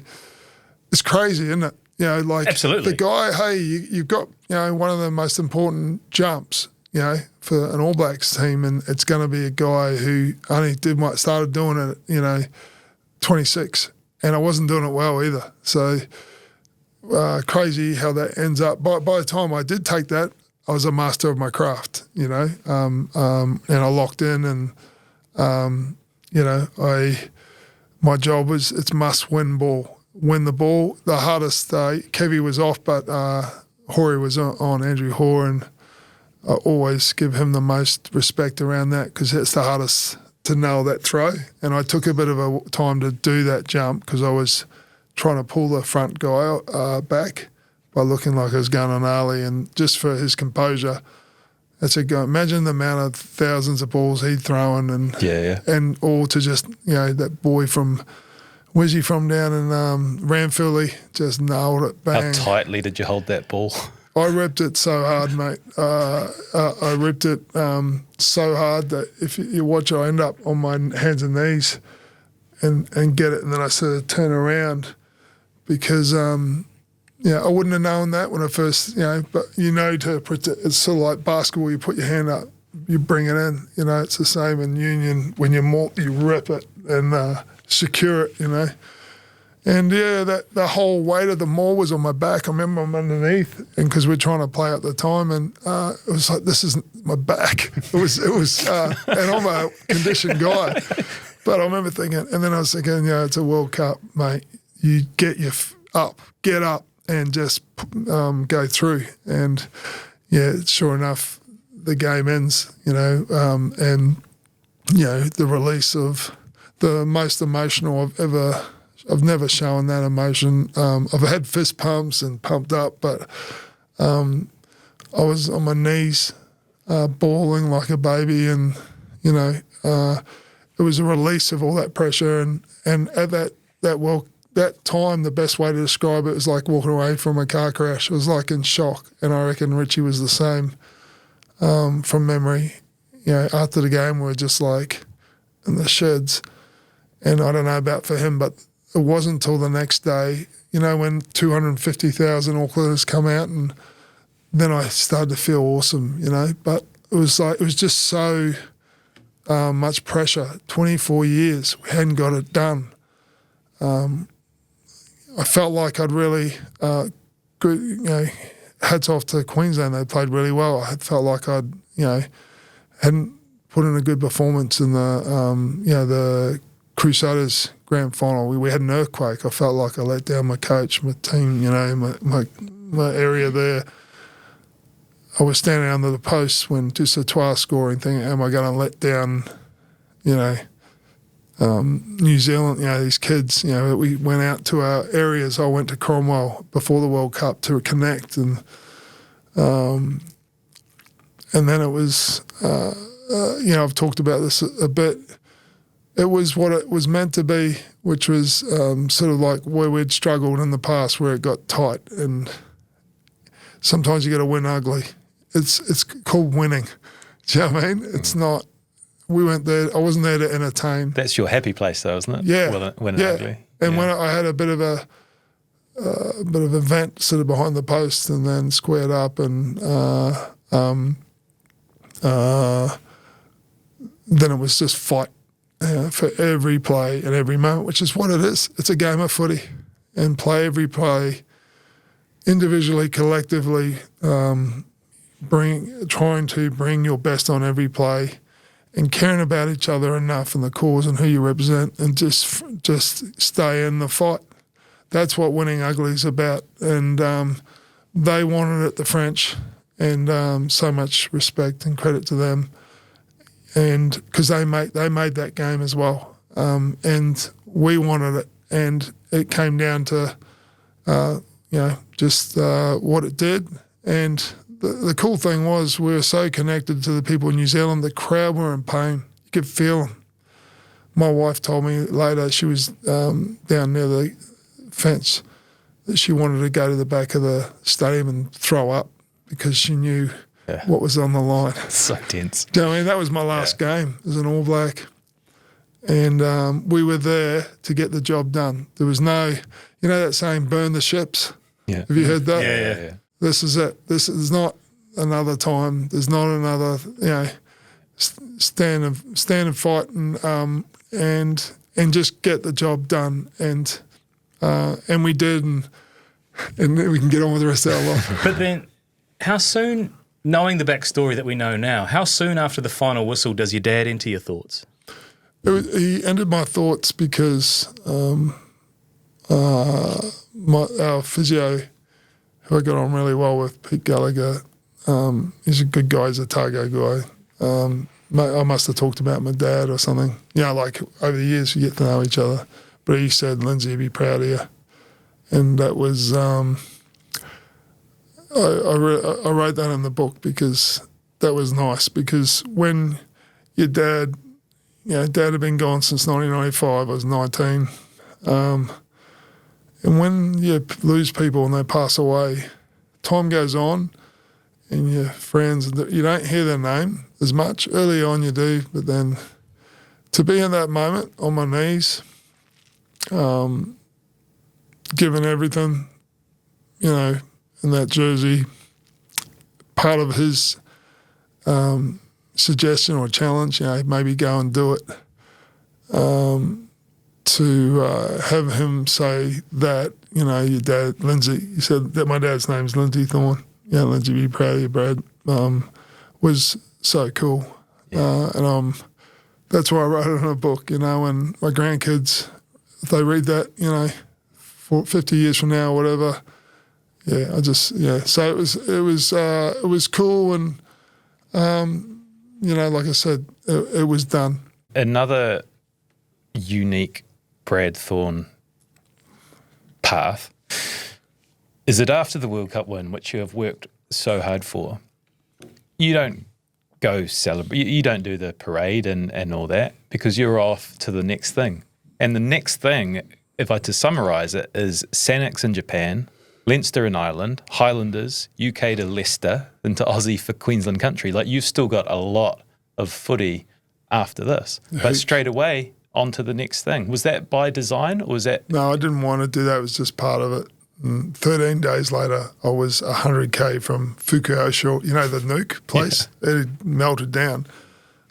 it's crazy, isn't it? Like Absolutely. the guy, hey, you've got, one of the most important jumps, for an All Blacks team, and it's going to be a guy who only started doing it at, 26, and I wasn't doing it well either. So crazy how that ends up. By the time I did take that, I was a master of my craft, and I locked in, and my job was it's must win ball. Win the ball. The hardest, Kevy was off, but Horry was on, Andrew Hoare, and I always give him the most respect around that because it's the hardest to nail that throw. And I took a bit of a time to do that jump because I was trying to pull the front guy back by looking like I was going on Ali, and just for his composure. That's a guy. Imagine the amount of thousands of balls he'd thrown, and all to just, that boy from... Where's he from down in Ranfurly? Just nailed it, bang. How tightly did you hold that ball? I ripped it so hard, mate. I ripped it so hard that if you watch, I end up on my hands and knees and get it, and then I sort of turn around because, I wouldn't have known that when I first, but to protect, it's sort of like basketball, you put your hand up, you bring it in, it's the same in union. When you malt, you rip it and secure it, And the whole weight of the maul was on my back. I remember I'm underneath, and because we're trying to play at the time, and it was like, this isn't my back. It was, and I'm a conditioned guy, but I remember thinking, and then I was thinking, it's a World Cup, mate. You get get up, and just go through. And sure enough, the game ends, and the release of the most emotional I've never shown that emotion. I've had fist pumps and pumped up, but I was on my knees, bawling like a baby, and it was a release of all that pressure. And at that time, the best way to describe it was like walking away from a car crash. It was like in shock, and I reckon Richie was the same from memory. After the game, we were just like in the sheds, and I don't know about for him, but it wasn't until the next day, when 250,000 Aucklanders come out, and then I started to feel awesome, But it was just so much pressure. 24 years, we hadn't got it done. I felt like I'd really, hats off to Queensland. They played really well. I felt like I'd, hadn't put in a good performance in the Crusaders grand final. We had an earthquake. I felt like I let down my coach, my team, my area there. I was standing under the post when Tusatoa scoring, thinking, am I going to let down, New Zealand, these kids, we went out to our areas. I went to Cromwell before the World Cup to connect, and then it was, I've talked about this a bit. It was what it was meant to be, which was sort of like where we'd struggled in the past, where it got tight, and sometimes you got to win ugly. It's called winning. Do you know what I mean? It's not. We went there. I wasn't there to entertain. That's your happy place, though, isn't it? Yeah, Winning ugly. And when I had a bit of a vent sort of behind the post, and then squared up, and then it was just fight for every play and every moment, which is what it is. It's a game of footy, and play every play individually, collectively, trying to bring your best on every play, and caring about each other enough and the cause and who you represent, and just stay in the fight. That's what winning ugly is about. And they wanted it, the French, and so much respect and credit to them. And because they made that game as well, and we wanted it, and it came down to just what it did. And the cool thing was we were so connected to the people in New Zealand. The crowd were in pain. You could feel them. My wife told me later, she was down near the fence, that she wanted to go to the back of the stadium and throw up because she knew what was on the line. So tense. Do you know what I mean? That was my last game as an All Black. And we were there to get the job done. There was no, that saying, burn the ships? Yeah. Have you heard that? Yeah. This is it. This is not another time. There's not another, stand and fight and just get the job done. And we did, and then we can get on with the rest of our life. But then, how soon, knowing the backstory that we know now, how soon after the final whistle does your dad enter your thoughts? He ended my thoughts because our physio, who I got on really well with, Pete Gallagher, he's a good guy, he's a Targo guy. I must have talked about my dad or something. Like over the years we get to know each other. But he said, Lindsay, he'd be proud of you. And that was, I wrote that in the book because that was nice. Because when your dad, Dad had been gone since 1995. I was 19. And when you lose people and they pass away, time goes on and your friends, you don't hear their name as much. Early on you do, but then to be in that moment on my knees, giving everything, in that jersey, part of his suggestion or challenge, maybe go and do it. To have him say that, your dad, Lindsay, he said that my dad's name's Lindsay Thorn. Lindsay, be proud of you, Brad, was so cool. And that's why I wrote it in a book, and my grandkids, if they read that, for 50 years from now or whatever, so it was cool, and like I said, it was done. Another unique Brad Thorn path is that after the World Cup win, which you have worked so hard for, you don't go celebrate, you don't do the parade and all that, because you're off to the next thing. And the next thing, if I to summarise it, is Sanix in Japan, Leinster in Ireland, Highlanders, UK to Leicester, and to Aussie for Queensland country. Like, you've still got a lot of footy after this. But straight away, on to the next thing. Was that by design, or was that... No, I didn't want to do that. It was just part of it. And 13 days later, I was 100K from Fukuoka, the nuke place. Yeah. It had melted down.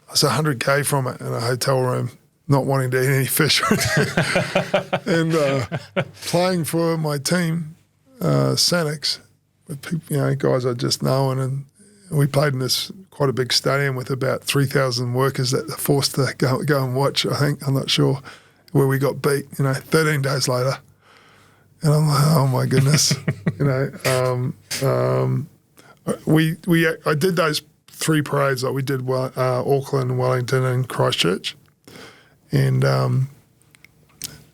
I was 100K from it in a hotel room, not wanting to eat any fish. And playing for my team, Sanix, with people, guys I just known, and we played in this quite a big stadium with about 3,000 workers that are forced to go and watch, I think, I'm not sure, where we got beat, 13 days later. And I'm like, oh my goodness, I did those 3 parades, like we did Auckland, Wellington and Christchurch. And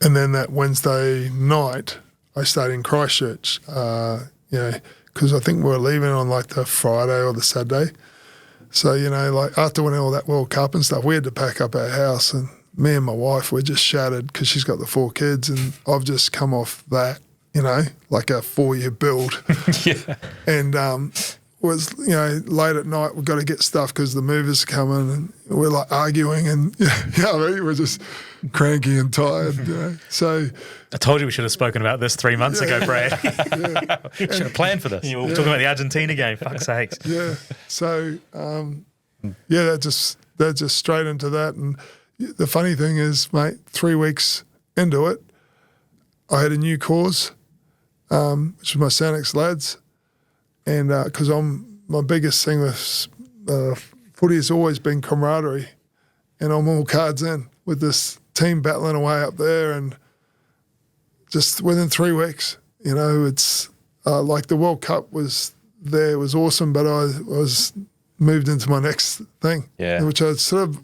then that Wednesday night, I stayed in Christchurch, because I think we were leaving on like the Friday or the Saturday. So, like after winning all that World Cup and stuff, we had to pack up our house, and me and my wife were just shattered because she's got the 4 kids, and I've just come off that, like a 4-year build. Yeah. And was, late at night, we've got to get stuff because the movers are coming, and we're like arguing, and we're just cranky and tired. So I told you we should have spoken about this 3 months ago, Brad. Should have planned for this. We were talking about the Argentina game, fuck's sakes. Yeah. So, that just straight into that. And the funny thing is, mate, 3 weeks into it, I had a new cause, which was my Sanix lads. And because my biggest thing with footy has always been camaraderie. And I'm all cards in with this team battling away up there. And just within 3 weeks, it's like the World Cup was there, it was awesome, but I was moved into my next thing. Yeah. Which I sort of,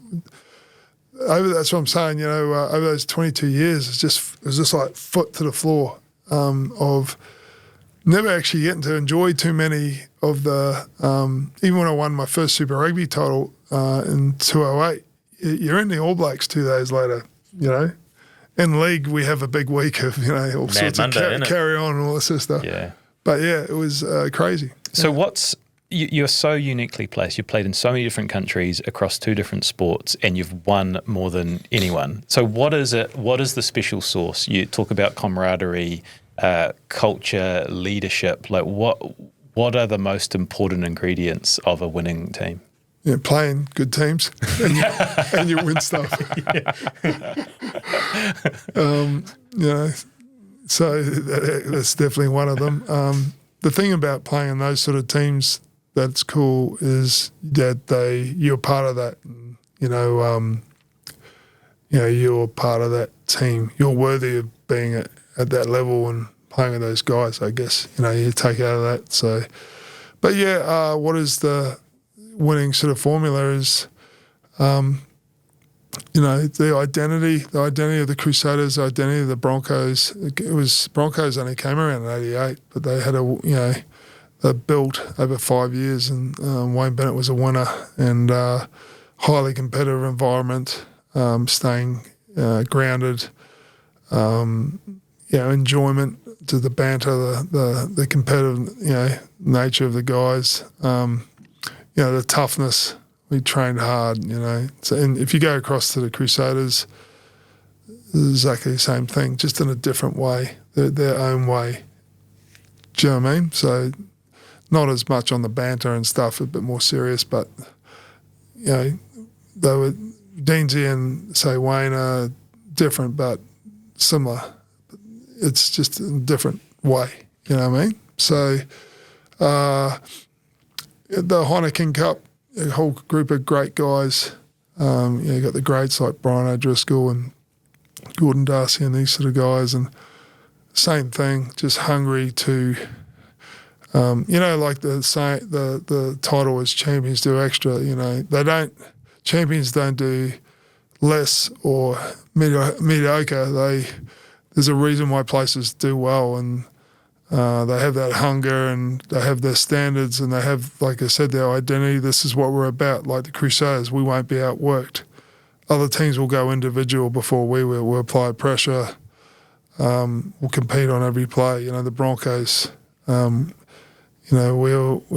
that's what I'm saying, over those 22 years, it was just like foot to the floor of never actually getting to enjoy too many of the, even when I won my first Super Rugby title in 2008, you're in the All Blacks 2 days later, In league, we have a big week of, all Mad sorts Monday, of carry on and all this sort of stuff. Yeah. But yeah, it was crazy. So what's You're so uniquely placed. You've played in so many different countries across 2 different sports, and you've won more than anyone. So what is it? What is the special sauce? You talk about camaraderie, culture, leadership. Like what are the most important ingredients of a winning team? Yeah, playing good teams and you win stuff. So that's definitely one of them. The thing about playing in those sort of teams that's cool is that you're part of that. You're part of that team. You're worthy of being at that level and playing with those guys, I guess. You take out of that. So, but yeah, what is the winning sort of formula is, the identity of the Crusaders, the identity of the Broncos. Broncos only came around in '88, but they had they built over 5 years, and Wayne Bennett was a winner, and highly competitive environment, staying grounded, enjoyment to the banter, the competitive, nature of the guys, the toughness. We trained hard, So, and if you go across to the Crusaders, it's exactly the same thing, just in a different way, their own way. Do you know what I mean? So, not as much on the banter and stuff, a bit more serious, but, they were, Deansy and, say, Wayne are different, but similar. It's just a different way, you know what I mean? So, the Heineken Cup, a whole group of great guys. You got the greats like Brian O'Driscoll and Gordon Darcy and these sort of guys, and same thing, just hungry to, like the title is champions do extra. Champions don't do less or mediocre. There's a reason why places do well, and they have that hunger, and they have their standards, and they have, like I said, their identity. This is what we're about. Like the Crusaders, we won't be outworked. Other teams will go individual before we will. We'll apply pressure. We'll compete on every play. The Broncos, we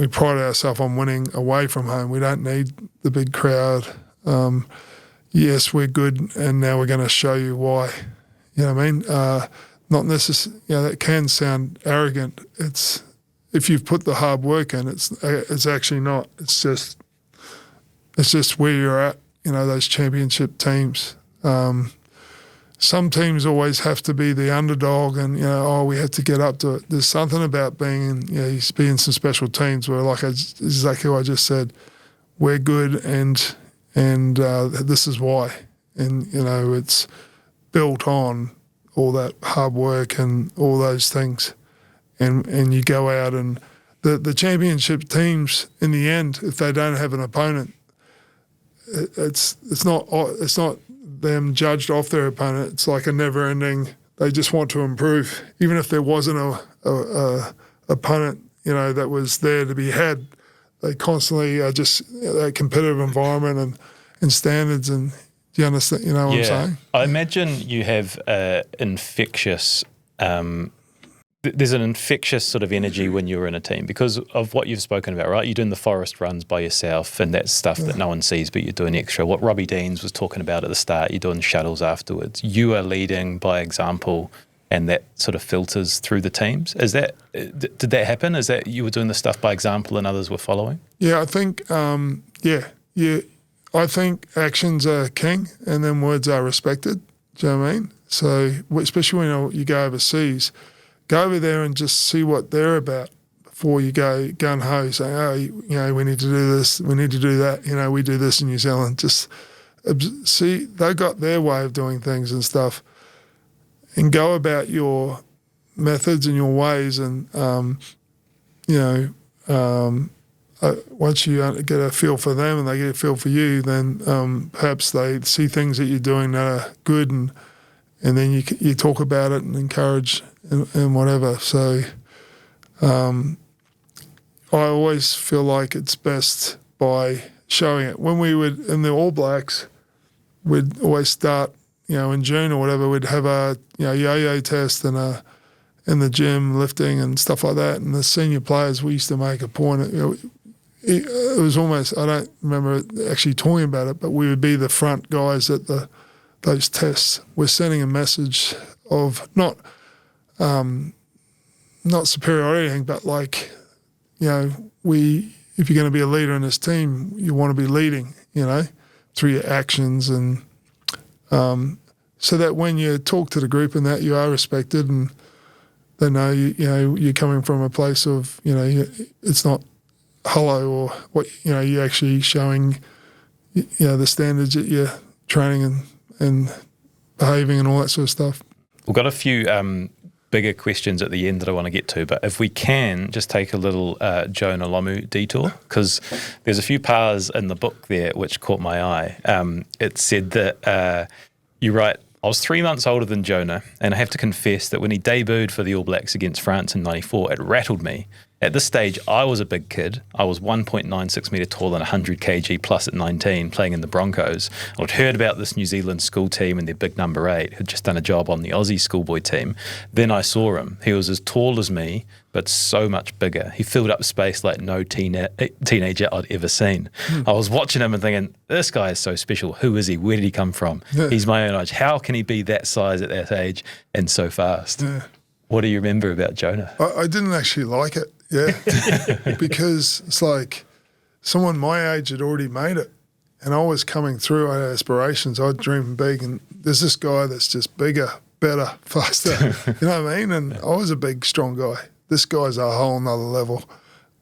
pride ourselves on winning away from home. We don't need the big crowd. Yes, we're good, and now we're going to show you why. You know what I mean? Not necessarily, that can sound arrogant. It's, if you've put the hard work in, it's actually not. It's just where you're at, those championship teams. Some teams always have to be the underdog and, we have to get up to it. There's something about being in some special teams where, like exactly what I just said, we're good and this is why. And, it's built on all that hard work and all those things, and you go out, and the championship teams in the end, if they don't have an opponent, it's not them judged off their opponent. It's like a never ending. They just want to improve, even if there wasn't a opponent that was there to be had. They constantly are just that competitive environment and standards. And do you understand? You know what I'm saying? I imagine you have infectious. There's an infectious sort of energy when you're in a team because of what you've spoken about, right? You're doing the forest runs by yourself, and that's stuff that no one sees, but you're doing extra. What Robbie Deans was talking about at the start, you're doing shuttles afterwards. You are leading by example, and that sort of filters through the teams. Did that happen? Is that you were doing the stuff by example and others were following? Yeah, I think, I think actions are king, and then words are respected. Do you know what I mean? So, especially when you go overseas, go over there and just see what they're about before you go gung-ho, saying, we need to do this, we need to do that, we do this in New Zealand. Just see, they got their way of doing things and stuff, and go about your methods and your ways, and, once you get a feel for them and they get a feel for you, then perhaps they see things that you're doing that are good, and then you talk about it and encourage and whatever. So I always feel like it's best by showing it. When we would, in the All Blacks, we'd always start, in June or whatever, we'd have a yo-yo test and in the gym lifting and stuff like that. And the senior players, we used to make a point, it was almost, I don't remember actually talking about it, but we would be the front guys at those tests. We're sending a message of not superiority or anything, but like, you know, if you're going to be a leader in this team, you want to be leading, you know, through your actions, and so that when you talk to the group and that, you are respected, and they know you're coming from a place of, you know, it's not hollow, or what, you know, you're actually showing, you know, the standards that you're training and behaving and all that sort of stuff. We've got a few bigger questions at the end that I want to get to, but if we can just take a little Jonah Lomu detour, because there's a few parts in the book there which caught my eye. It said that you write, I was 3 months older than Jonah, and I have to confess that when he debuted for the All Blacks against France in '94, it rattled me. At this stage, I was a big kid. I was 1.96 metre tall and 100 kg plus at 19, playing in the Broncos. I'd heard about this New Zealand school team and their big number 8, who'd just done a job on the Aussie schoolboy team. Then I saw him. He was as tall as me, but so much bigger. He filled up space like no teenager I'd ever seen. I was watching him and thinking, this guy is so special. Who is he? Where did he come from? Yeah. He's my own age. How can he be that size at that age and so fast? Yeah. What do you remember about Jonah? I didn't actually like it, because it's like someone my age had already made it, and I was coming through. I had aspirations. I dreamed big, and there's this guy that's just bigger, better, faster. You know what I mean? And I was a big, strong guy. This guy's a whole nother level.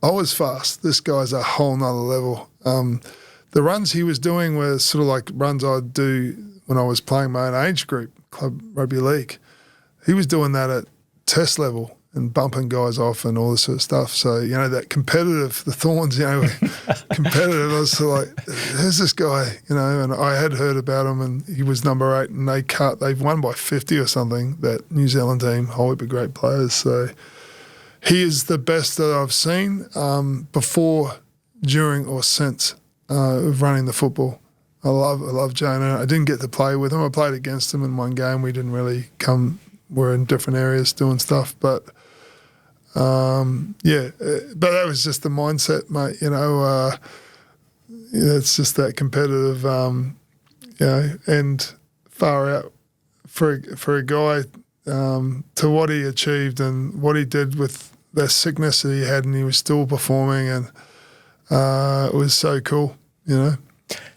I was fast. This guy's a whole nother level. The runs he was doing were sort of like runs I'd do when I was playing my own age group, club rugby league. He was doing that at test level and bumping guys off and all this sort of stuff. So, you know, that competitive, the Thorns, you know, competitive. I was sort of like, who's this guy? You know, and I had heard about him, and he was number 8, and they've won by 50 or something, that New Zealand team, whole heap of great players. So he is the best that I've seen before, during, or since of running the football. I love Jonah. I didn't get to play with him. I played against him in one game. We didn't really come. We're in different areas doing stuff, but but that was just the mindset, mate. You know, it's just that competitive, you know, and far out for a guy to what he achieved and what he did with the sickness that he had, and he was still performing, and it was so cool, you know.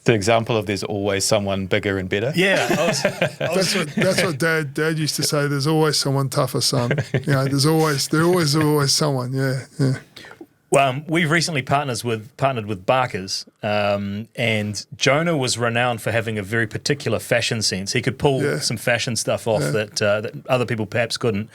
The example of there's always someone bigger and better. Yeah, That's what Dad used to say. There's always someone tougher, son. You know, there's always someone. Yeah. Well, we've recently partnered with Barkers, and Jonah was renowned for having a very particular fashion sense. He could pull some fashion stuff off that other people perhaps couldn't.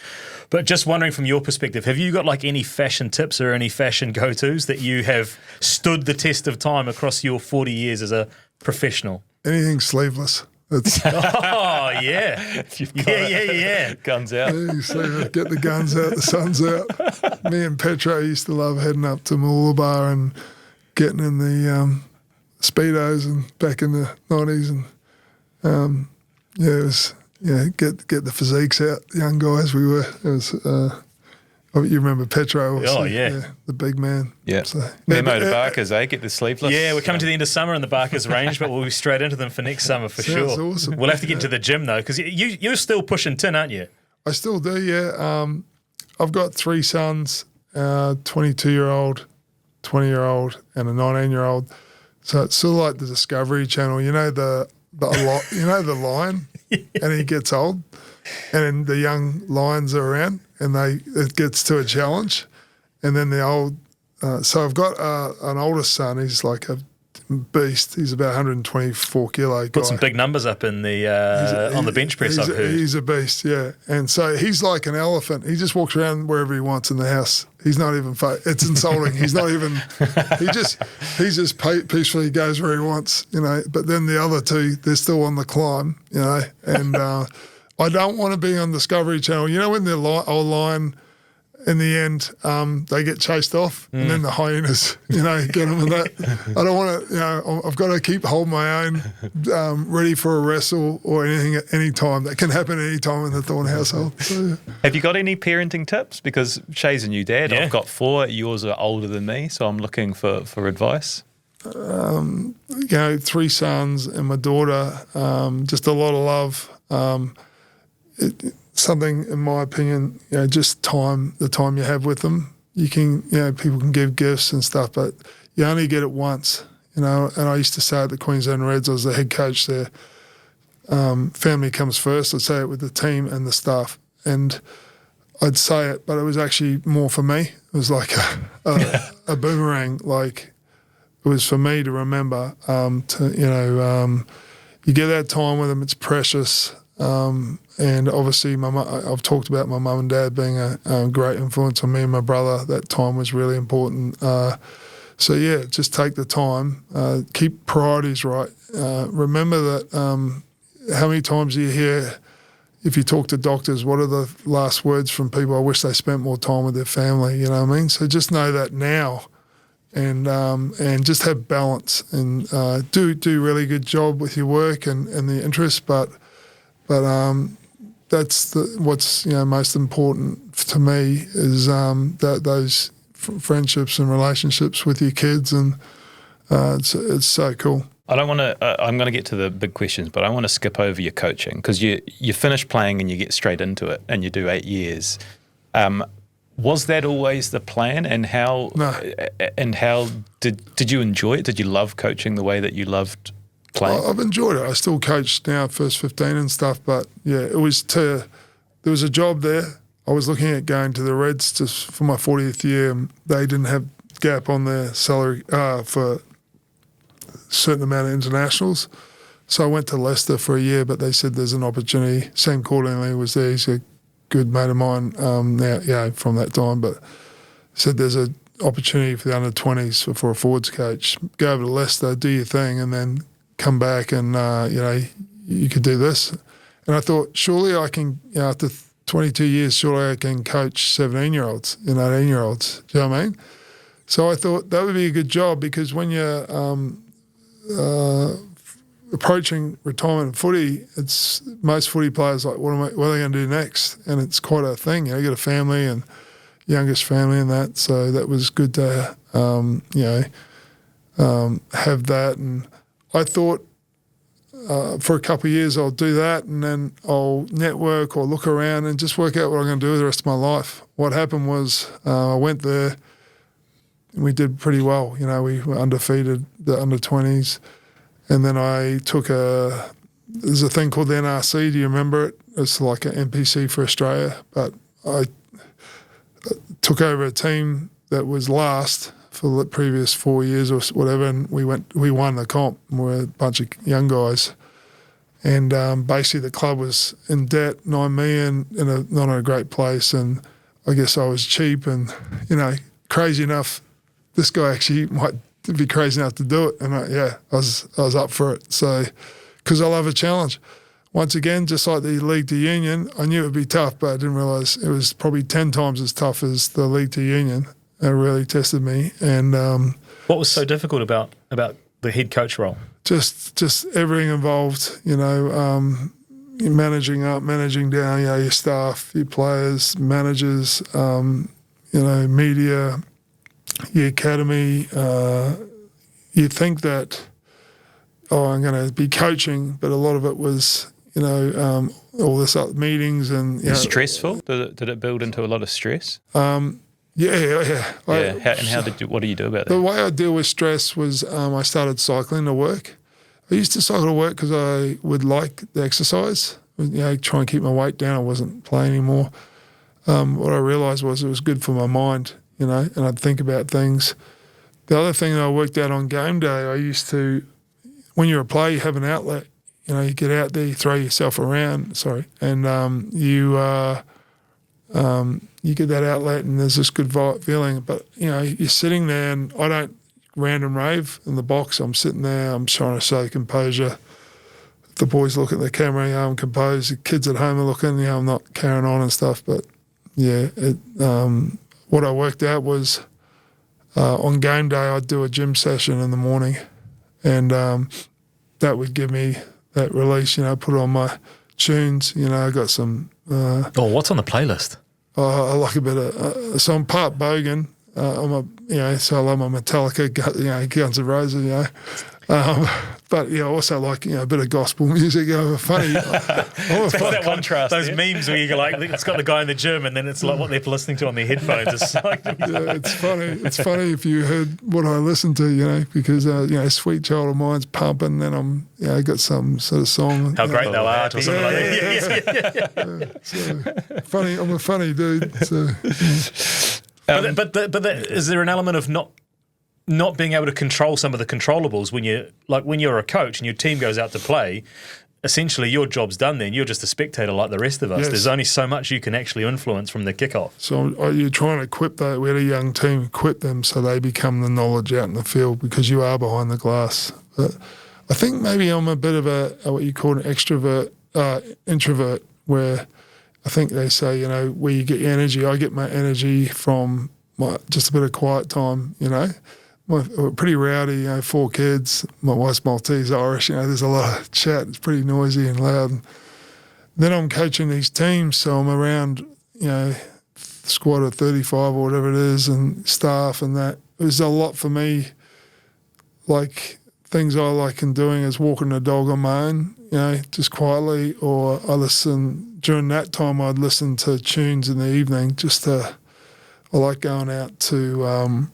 But just wondering from your perspective, have you got like any fashion tips or any fashion go-tos that you have stood the test of time across your 40 years as a professional? Anything sleeveless. It's Oh, yeah. Yeah. Guns out. get the guns out, the sun's out. Me and Petro used to love heading up to Mooloolaba and getting in the Speedos and back in the 90s. And it was, get the physiques out, young guys we were. It was, you remember Petro? Oh, yeah. The big man. Yeah. So, Memo to Barkers, get the sleeveless. Yeah, we're coming to the end of summer in the Barkers range, but we'll be straight into them for next summer for Sounds sure. awesome. We'll have to get into the gym, though, because you're still pushing tin, aren't you? I still do, yeah. I've got 3 sons, 22-year-old, 20-year-old, and a 19-year-old. So it's sort of like the Discovery Channel. You know the lion, and he gets old, and then the young lions are around, and it gets to a challenge, and then the old. So I've got an older son. He's like a beast. He's about 124 kilo guy. Put some big numbers up in the on the bench press, I've heard. He's a beast, yeah. And so he's like an elephant. He just walks around wherever he wants in the house. He's not even. It's insulting. He's not even. He just peacefully goes where he wants, you know. But then the other 2, they're still on the climb, you know. And I don't want to be on Discovery Channel. You know when the old lion in the end, they get chased off, and then the hyenas, get them in that. I don't want to, I've got to keep holding my own, ready for a wrestle or anything at any time. That can happen any time in the Thorn household. So, yeah. Have you got any parenting tips? Because Shay's a new dad. Yeah. I've got 4. Yours are older than me, so I'm looking for advice. 3 sons and my daughter, just a lot of love. Something, in my opinion, just the time you have with them. You can, people can give gifts and stuff, but you only get it once, And I used to say at the Queensland Reds, I was the head coach there, family comes first. I'd say it with the team and the staff. And I'd say it, but it was actually more for me. It was like a boomerang, like it was for me to remember, you get that time with them, it's precious. And obviously, I've talked about my mum and dad being a great influence on me and my brother. That time was really important. So, yeah, just take the time. Keep priorities right. Remember that how many times do you hear, if you talk to doctors, what are the last words from people? I wish they spent more time with their family, you know what I mean? So just know that now and just have balance and do really good job with your work and the interests, but that's what's most important to me is those friendships and relationships with your kids, and it's so cool. I don't want to. I'm going to get to the big questions, but I want to skip over your coaching because you finish playing and you get straight into it, and you do 8 years. Was that always the plan? And how? No. And how did you enjoy it? Did you love coaching the way that you loved playing? I've enjoyed it. I still coach now, first 15 and stuff, but yeah, it was there was a job there. I was looking at going to the Reds just for my 40th year. And they didn't have gap on their salary for a certain amount of internationals. So I went to Leicester for a year, but they said there's an opportunity. Sam Cordingley was there. He's a good mate of mine now, from that time, but said there's an opportunity for the under-20s for a forwards coach. Go over to Leicester, do your thing, and then come back and, you could do this. And I thought, surely I can, after 22 years, surely I can coach 17-year-olds and 18-year-olds. Do you know what I mean? So I thought that would be a good job because when you're approaching retirement in footy, it's most footy players like, what are they going to do next? And it's quite a thing. You got a family and youngest family and that. So that was good to, have that. And I thought for a couple of years I'll do that and then I'll network or look around and just work out what I'm going to do with the rest of my life. What happened was I went there and we did pretty well. We were undefeated, the under-20s. And then I took there's a thing called the NRC, do you remember it? It's like an NPC for Australia. But I took over a team that was last for the previous 4 years or whatever, and we won the comp. We're a bunch of young guys. And basically the club was in debt, $9 million, not in a great place. And I guess I was cheap and, crazy enough, this guy actually might be crazy enough to do it. And I was up for it. So, because I love a challenge. Once again, just like the league to union, I knew it would be tough, but I didn't realise it was probably 10 times as tough as the league to union. It really tested me. And what was so difficult about the head coach role? Just everything involved, managing up, managing down, your staff, your players, managers, media, your academy. You think that, I'm going to be coaching, but a lot of it was, all this up meetings and stressful. Did it build into a lot of stress? Yeah. What do you do about that? The way I deal with stress was I started cycling to work. I used to cycle to work because I would like the exercise, try and keep my weight down. I wasn't playing anymore. What I realised was it was good for my mind, and I'd think about things. The other thing that I worked out on game day, I used to, when you're a player, you have an outlet. You get out there, you throw yourself around, and you get that outlet and there's this good feeling. But, you're sitting there and I don't random rave in the box. I'm sitting there, I'm trying to show composure. The boys look at the camera, I'm composed. The kids at home are looking, I'm not carrying on and stuff. But what I worked out was on game day I'd do a gym session in the morning, and that would give me that release. Put on my tunes. I got some. What's on the playlist? I like a bit of. So I'm part Bogan. So I love my Metallica, Guns N' Roses. But I also like a bit of gospel music. Funny. that contrast. Those memes where you go it's got the guy in the gym, and then it's like what they're listening to on their headphones. It's it's funny. It's funny if you heard what I listen to, because Sweet Child of Mine's pumping, and I'm got some sort of song. How great thou art, or something like that. So funny. I'm a funny dude. So. But is there an element of not being able to control some of the controllables when you're a coach and your team goes out to play? Essentially, your job's done then. You're just a spectator like the rest of us. Yes. There's only so much you can actually influence from the kickoff. So you're trying to equip that. We had a young team, equip them so they become the knowledge out in the field, because you are behind the glass. But I think maybe I'm a bit of a what you call an extrovert, introvert, where I think they say, where you get your energy. I get my energy from just a bit of quiet time, We're pretty rowdy, 4 kids. My wife's Maltese, Irish, there's a lot of chat. It's pretty noisy and loud. And then I'm coaching these teams, so I'm around, squad of 35 or whatever it is, and staff and that. There's a lot for me, like things I like in doing is walking the dog on my own, just quietly, or I listen, during that time I'd listen to tunes in the evening, I like going out to,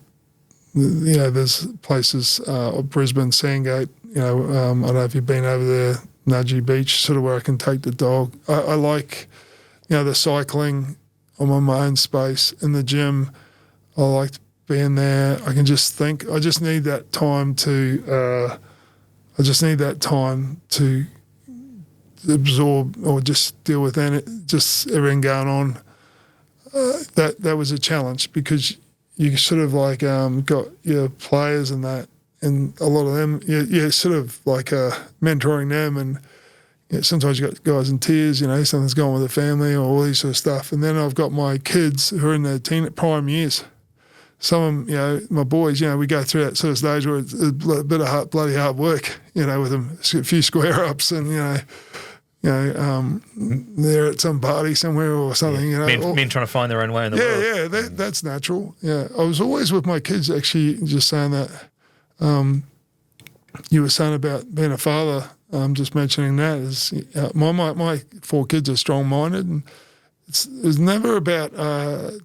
there's places, Brisbane, Sandgate, I don't know if you've been over there, Nudgee Beach, sort of where I can take the dog. I like, the cycling. I'm on my own space. In the gym, I like being there. I can just think. I just need that time to absorb or just deal with just everything going on. That was a challenge, because you sort of got your players and that, and a lot of them, you're sort of mentoring them, and sometimes you got guys in tears, something's going with the family or all these sort of stuff. And then I've got my kids who are in their prime years. Some of them, my boys, we go through that sort of stage where it's a bit of bloody hard work, with them, a few square ups, and they're at some party somewhere or something. Men trying to find their own way in the world. Yeah, that's natural. Yeah, I was always with my kids, actually, just saying that. You were saying about being a father. Just mentioning that is my 4 kids are strong-minded, and it was never about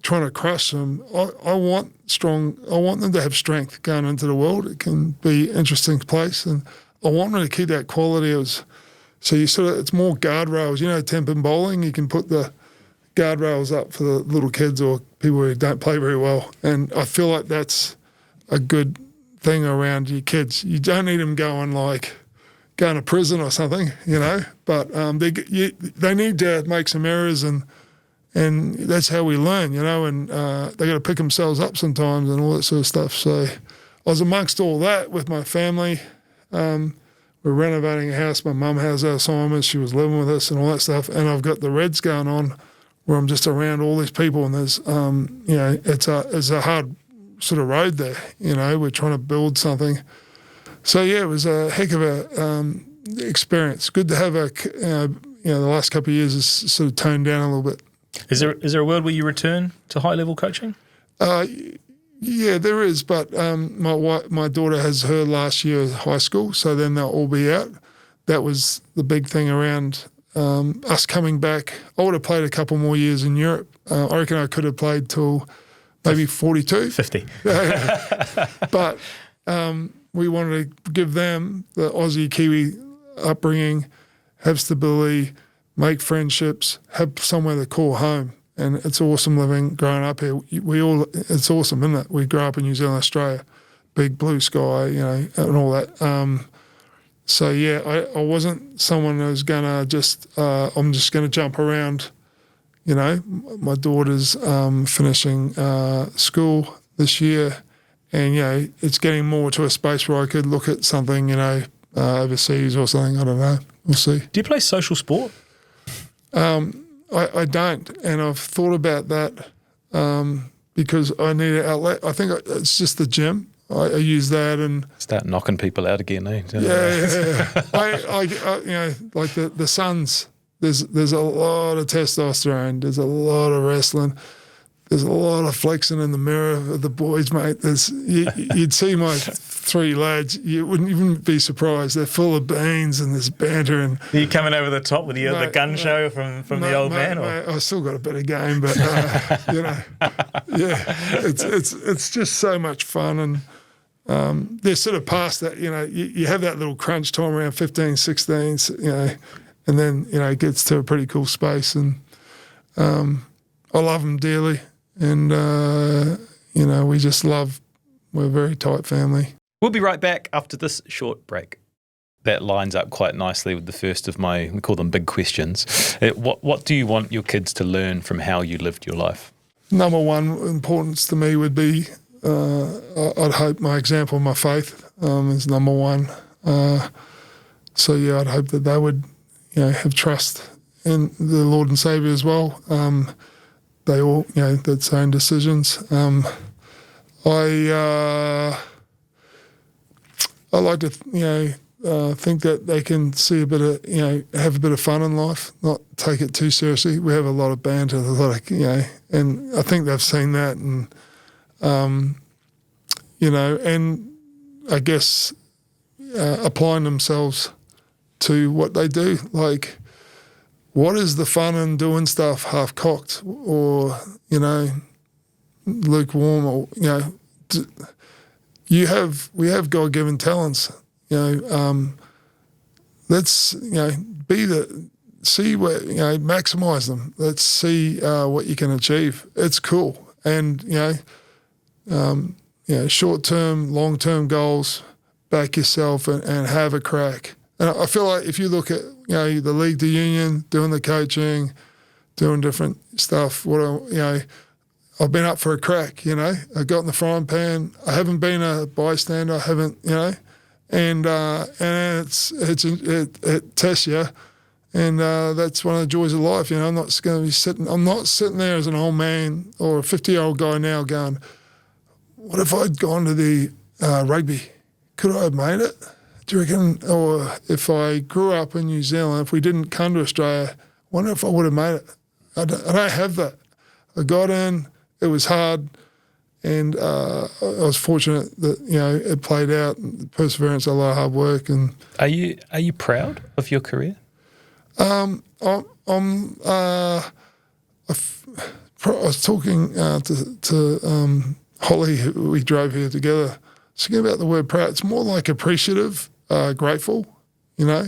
trying to crush them. I want them to have strength going into the world. It can be an interesting place, and I want them to keep that quality. So it's more guardrails. Temp bowling, you can put the guardrails up for the little kids or people who don't play very well. And I feel like that's a good thing around your kids. You don't need them going to prison or something, but they need to make some errors, and that's how we learn, and they got to pick themselves up sometimes and all that sort of stuff. So I was amongst all that with my family. We're renovating a house. My mum has Alzheimer's. She was living with us and all that stuff. And I've got the Reds going on, where I'm just around all these people. And there's, it's a hard sort of road there. We're trying to build something. So it was a heck of a experience. Good to have the last couple of years has sort of toned down a little bit. Is there a world where you return to high level coaching? Yeah, there is, but my daughter has her last year of high school, so then they'll all be out. That was the big thing around us coming back. I would have played a couple more years in Europe. I reckon I could have played till maybe 42. 50. But we wanted to give them the Aussie Kiwi upbringing, have stability, make friendships, have somewhere to call home. And it's awesome living, growing up here. It's awesome, isn't it? We grew up in New Zealand, Australia, big blue sky, and all that. I wasn't someone who was gonna I'm just gonna jump around. My daughter's finishing school this year, and it's getting more to a space where I could look at something, overseas or something. I don't know. We'll see. Do you play social sport? I don't, and I've thought about that because I need an outlet. I think it's just the gym. I use that and Start knocking people out again, eh? yeah. I you know, like the Suns. There's a lot of testosterone. There's a lot of wrestling. There's a lot of flexing in the mirror of the boys, mate. You'd see my 3 lads. You wouldn't even be surprised. They're full of beans and there's banter. And Are you coming over the top with the gun show from the old man? Or? Mate, I've still got a bit of game, but you know, yeah, it's just so much fun, and they're sort of past that. You know, you have that little crunch time around 15, 16, you know, and then you know it gets to a pretty cool space, and I love them dearly. And, you know, we're a very tight family. We'll be right back after this short break. That lines up quite nicely with the first of my, we call them big questions. What do you want your kids to learn from how you lived your life? Number one importance to me would be, I'd hope my example, my faith is number one. So, yeah, I'd hope that they would, you know, have trust in the Lord and Saviour as well. They all, you know, that's own decisions. I like to, you know, think that they can see a bit of, you know, have a bit of fun in life, not take it too seriously. We have a lot of banter, a lot of, you know, and I think they've seen that, and you know, and I guess applying themselves to what they do, like. What is the fun in doing stuff half-cocked or, you know, lukewarm or, you know, we have God-given talents, you know, let's, you know, see what, you know, maximise them. Let's see what you can achieve. It's cool. And, you know, short-term, long-term goals, back yourself and have a crack. And I feel like if you look at, you know, the league to union, doing the coaching, doing different stuff, you know, I've been up for a crack, you know. I got in the frying pan. I haven't been a bystander. I haven't, you know, and it tests you, and that's one of the joys of life, you know. I'm not sitting there as an old man or a 50-year-old guy now going, what if I'd gone to the rugby? Could I have made it? Do you reckon, or if I grew up in New Zealand, if we didn't come to Australia, I wonder if I would have made it. I don't have that. I got in, it was hard, and I was fortunate that, you know, it played out, and perseverance, a lot of hard work. And Are you proud of your career? I was talking to Holly, who we drove here together, speaking about the word proud. It's more like appreciative. Grateful, you know.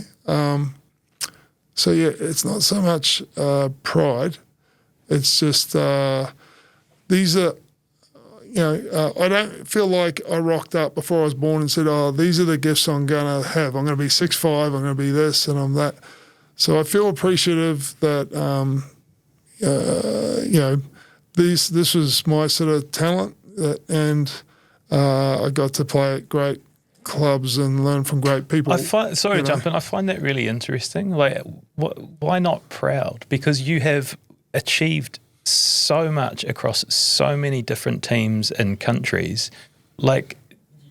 So yeah, it's not so much pride. It's just these are, you know, I don't feel like I rocked up before I was born and said, oh, these are the gifts I'm going to have. I'm going to be 6'5", I'm going to be this and I'm that. So I feel appreciative that, you know, this was my sort of talent, and I got to play at great clubs and learn from great people. Sorry to jump in. I find that really interesting. Like, why not proud? Because you have achieved so much across so many different teams and countries. Like,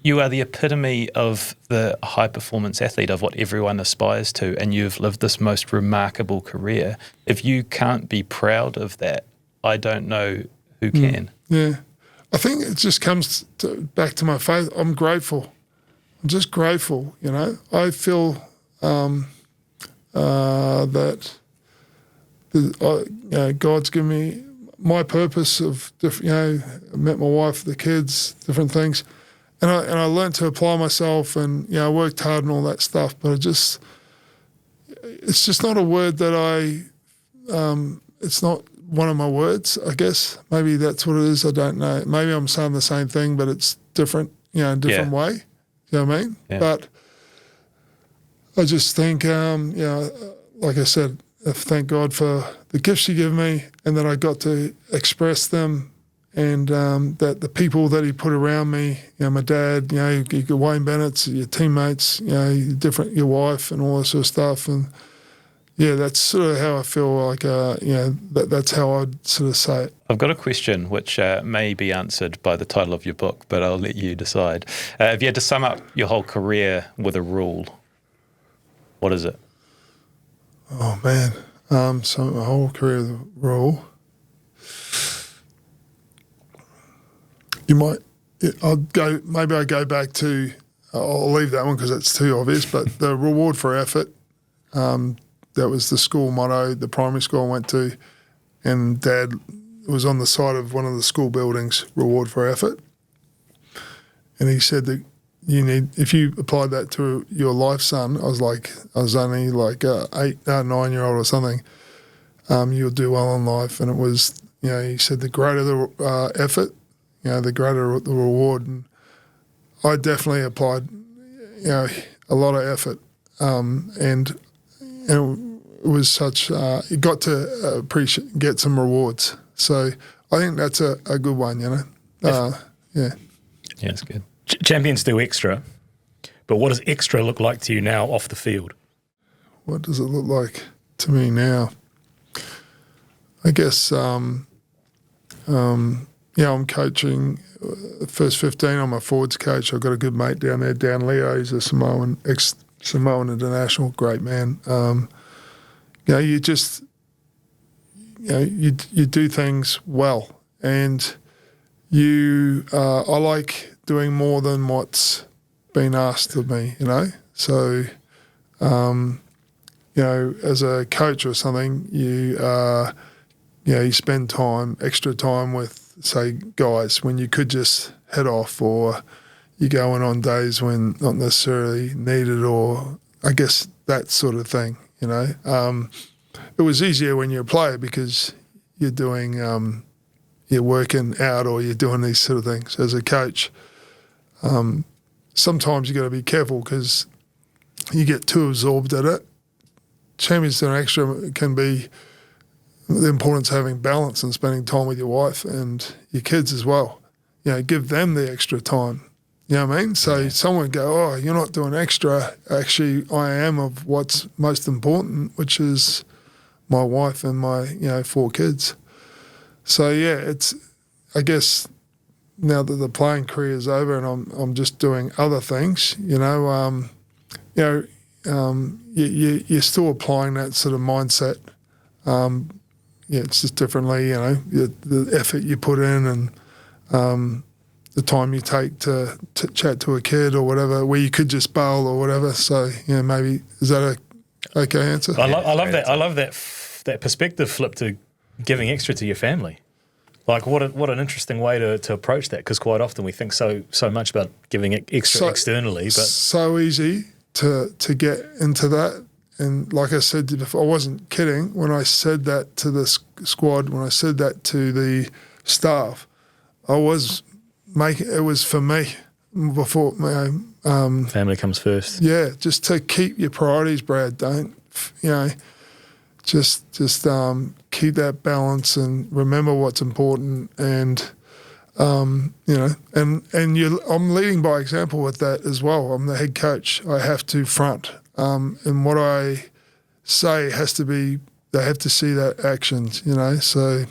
you are the epitome of the high-performance athlete, of what everyone aspires to, and you've lived this most remarkable career. If you can't be proud of that, I don't know who can. Yeah. I think it just comes back to my faith. I'm grateful. I'm just grateful, you know. I feel that you know, God's given me my purpose of different. You know, I met my wife, the kids, different things, and I learned to apply myself, and you know, I worked hard and all that stuff. But it's just not a word that it's not one of my words. I guess maybe that's what it is. I don't know. Maybe I'm saying the same thing, but it's different. You know, in a different way. You know what I mean? Yeah. But I just think, you know, like I said, thank God for the gifts He gave me, and that I got to express them, and that the people that He put around me, you know, my dad, you know, your Wayne Bennett's, your teammates, you know, your wife, and all that sort of stuff, and yeah, that's sort of how I feel like, that's how I'd sort of say it. I've got a question which may be answered by the title of your book, but I'll let you decide. If you had to sum up your whole career with a rule, what is it? Oh, man. So my whole career, the rule. Maybe I go back to, I'll leave that one because it's too obvious, but the reward for effort, that was the school motto, the primary school I went to, and Dad was on the side of one of the school buildings, reward for effort. And he said that if you applied that to your life, son, I was only like 9-year-old or something, you'll do well in life. And it was, he said the greater the effort, the greater the reward. And I definitely applied, a lot of effort. And it was such, you got to get some rewards. So I think that's a good one, Yeah. Yeah, it's good. Champions do extra, but what does extra look like to you now off the field? What does it look like to me now? I guess, I'm coaching first 15. I'm a forwards coach. I've got a good mate down there, Dan Leo. He's a Samoan, ex-Samoan international, great man. You just, you do things well, and I like doing more than what's been asked of me, So, as a coach or something, you spend extra time with, say, guys when you could just head off, or you go in on days when not necessarily needed, or I guess that sort of thing, It was easier when you're a player because you're doing, you're working out or you're doing these sort of things. As a coach, sometimes you got to be careful because you get too absorbed at it. Champions do extra can be the importance of having balance and spending time with your wife and your kids as well. Give them the extra time. You know what I mean? So someone would go, oh, you're not doing extra. Actually, I am of what's most important, which is my wife and my, 4 kids. So, it's, I guess, now that the playing career is over and I'm just doing other things, you're still applying that sort of mindset. It's just differently, the effort you put in and the time you take to chat to a kid or whatever, where you could just bail or whatever. So, maybe, is that a okay answer? I love that. I love that perspective flip to giving extra to your family. Like, what an interesting way to approach that, because quite often we think so much about giving it extra externally. But so easy to get into that. And like I said before, I wasn't kidding when I said that to the squad, when I said that to the staff. It was for me before. Family comes first. Yeah, just to keep your priorities, Brad. Don't, just keep that balance and remember what's important. And I'm leading by example with that as well. I'm the head coach. I have to front. And what I say has to be, they have to see that actions, so,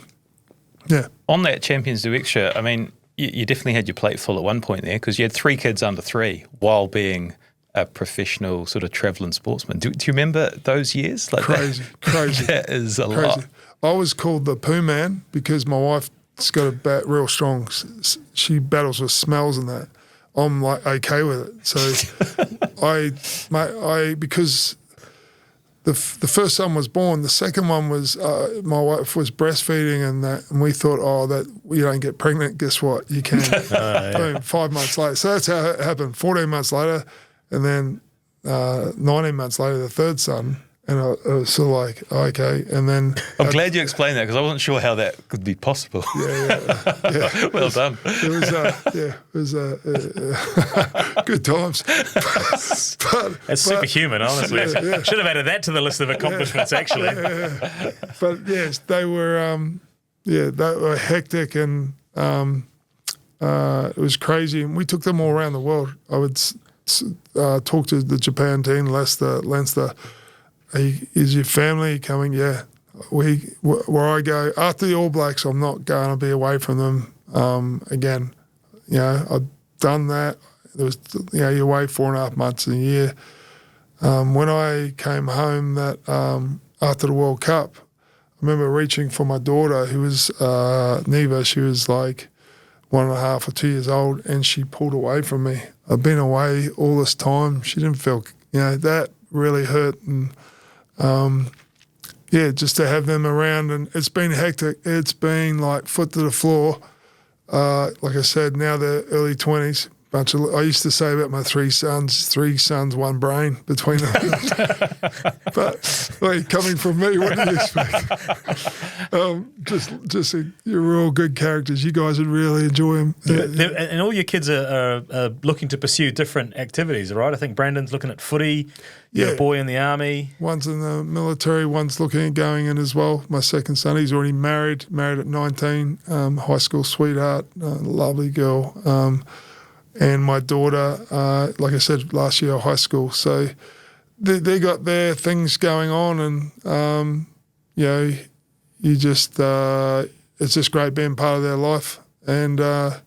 yeah. On that Champions Do Extra, I mean, you definitely had your plate full at one point there, because you had 3 kids under 3 while being a professional sort of travelling sportsman. Do you remember those years? Like crazy. That is a crazy. lot. I was called the poo man because my wife's got a real strong, she battles with smells and that. I'm like okay with it. So because the first son was born, the second one was my wife was breastfeeding and that, and we thought, that you don't get pregnant. Guess what? You can. Boom, 5 months later. So that's how it happened. 14 months later, and then 19 months later, the third son. And I was sort of like, okay. And then I'm glad you explained that, because I wasn't sure how that could be possible. Yeah. Well done. It was good times. It's superhuman, honestly. Yeah. Should have added that to the list of accomplishments, actually. Yeah. But yes, they were hectic, and it was crazy. And we took them all around the world. I would talk to the Japan team, Leinster, is your family coming? Yeah. Where I go, after the All Blacks, I'm not going to be away from them again. You know, I've done that. There was, you know, you're away 4.5 months in a year. When I came home after the World Cup, I remember reaching for my daughter, who was Neva. She was like 1.5 or 2 years old, and she pulled away from me. I've been away all this time. She didn't feel, you know, that really hurt. And yeah, just to have them around, and it's been hectic. It's been like foot to the floor. Like I said, now they're early 20s. I used to say about my 3 sons, one brain between them. But like, coming from me, what do you expect? You're all good characters. You guys would really enjoy them. And all your kids are looking to pursue different activities, right? I think Brandon's looking at footy. You got a boy in the army. One's in the military. One's looking at going in as well. My second son, he's already married at 19, high school sweetheart, lovely girl. And my daughter, like I said, last year, high school. So they got their things going on, and you know, it's just great being part of their life. And yeah,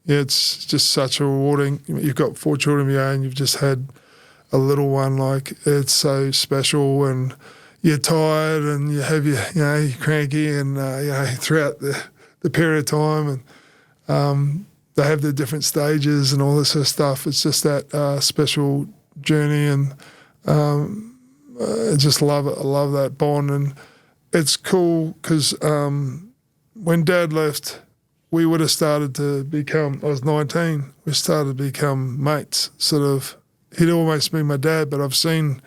it's just such a rewarding. You've got 4 children of your own. You've just had a little one. Like, it's so special, and you're tired, and you have you're cranky, and you know, throughout the period of time, and they have their different stages and all this sort of stuff. It's just that special journey, and I just love it. I love that bond, and it's cool because when Dad left, we would have started to become, I was 19, we started to become mates, sort of. He'd almost been my dad, but I've seen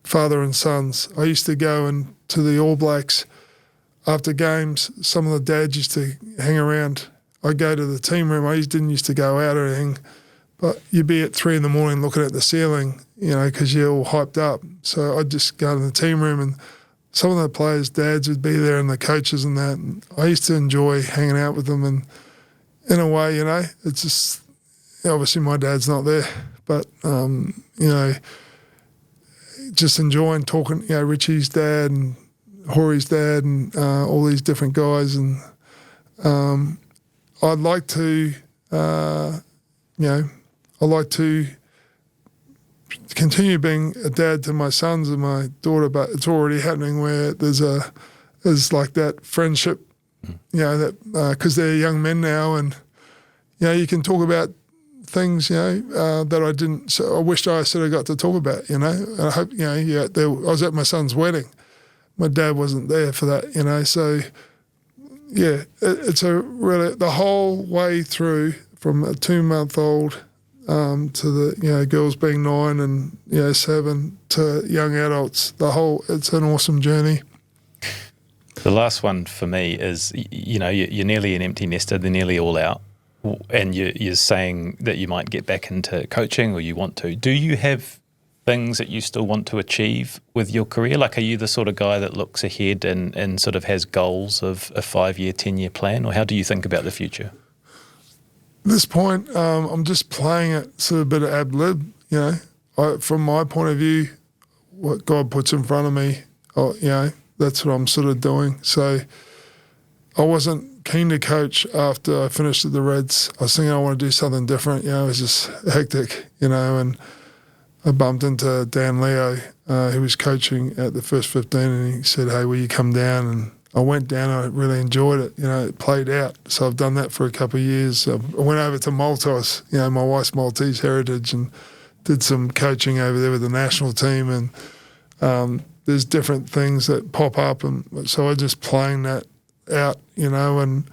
father and sons. I used to go to the All Blacks after games. Some of the dads used to hang around. I'd go to the team room. I didn't used to go out or anything, but you'd be at 3 a.m. looking at the ceiling, you know, because you're all hyped up. So I'd just go to the team room, and some of the players' dads would be there, and the coaches and that. And I used to enjoy hanging out with them, and in a way, you know, it's just, obviously my dad's not there, but, you know, just enjoying talking, you know, Richie's dad and Hori's dad and all these different guys. And I'd like to, continue being a dad to my sons and my daughter, but it's already happening where there's like that friendship, you know, that because they're young men now, and you know, you can talk about things, you know, that I didn't. So I wished I sort of got to talk about, you know. And I hope, you know, I was at my son's wedding. My dad wasn't there for that, you know, so. Yeah, it's a really, the whole way through from a 2-month-old to the, you know, girls being 9 and, you know, 7 to young adults, it's an awesome journey. The last one for me is, you know, you're nearly an empty nester, they're nearly all out, and you're saying that you might get back into coaching, or you want to. Do you have things that you still want to achieve with your career? Like, are you the sort of guy that looks ahead and sort of has goals of a 5-year, 10-year plan, or how do you think about the future? At this point, I'm just playing it sort of a bit of ad lib, you know. From my point of view, what God puts in front of me, you know, that's what I'm sort of doing. So I wasn't keen to coach after I finished at the Reds. I was thinking I want to do something different, you know. It was just hectic, you know, and I bumped into Dan Leo, who was coaching at the first 15, and he said, "Hey, will you come down?" And I went down. I really enjoyed it. You know, it played out. So I've done that for a couple of years. I went over to Malta, you know, my wife's Maltese heritage, and did some coaching over there with the national team. And there's different things that pop up, and so I just playing that out, you know. And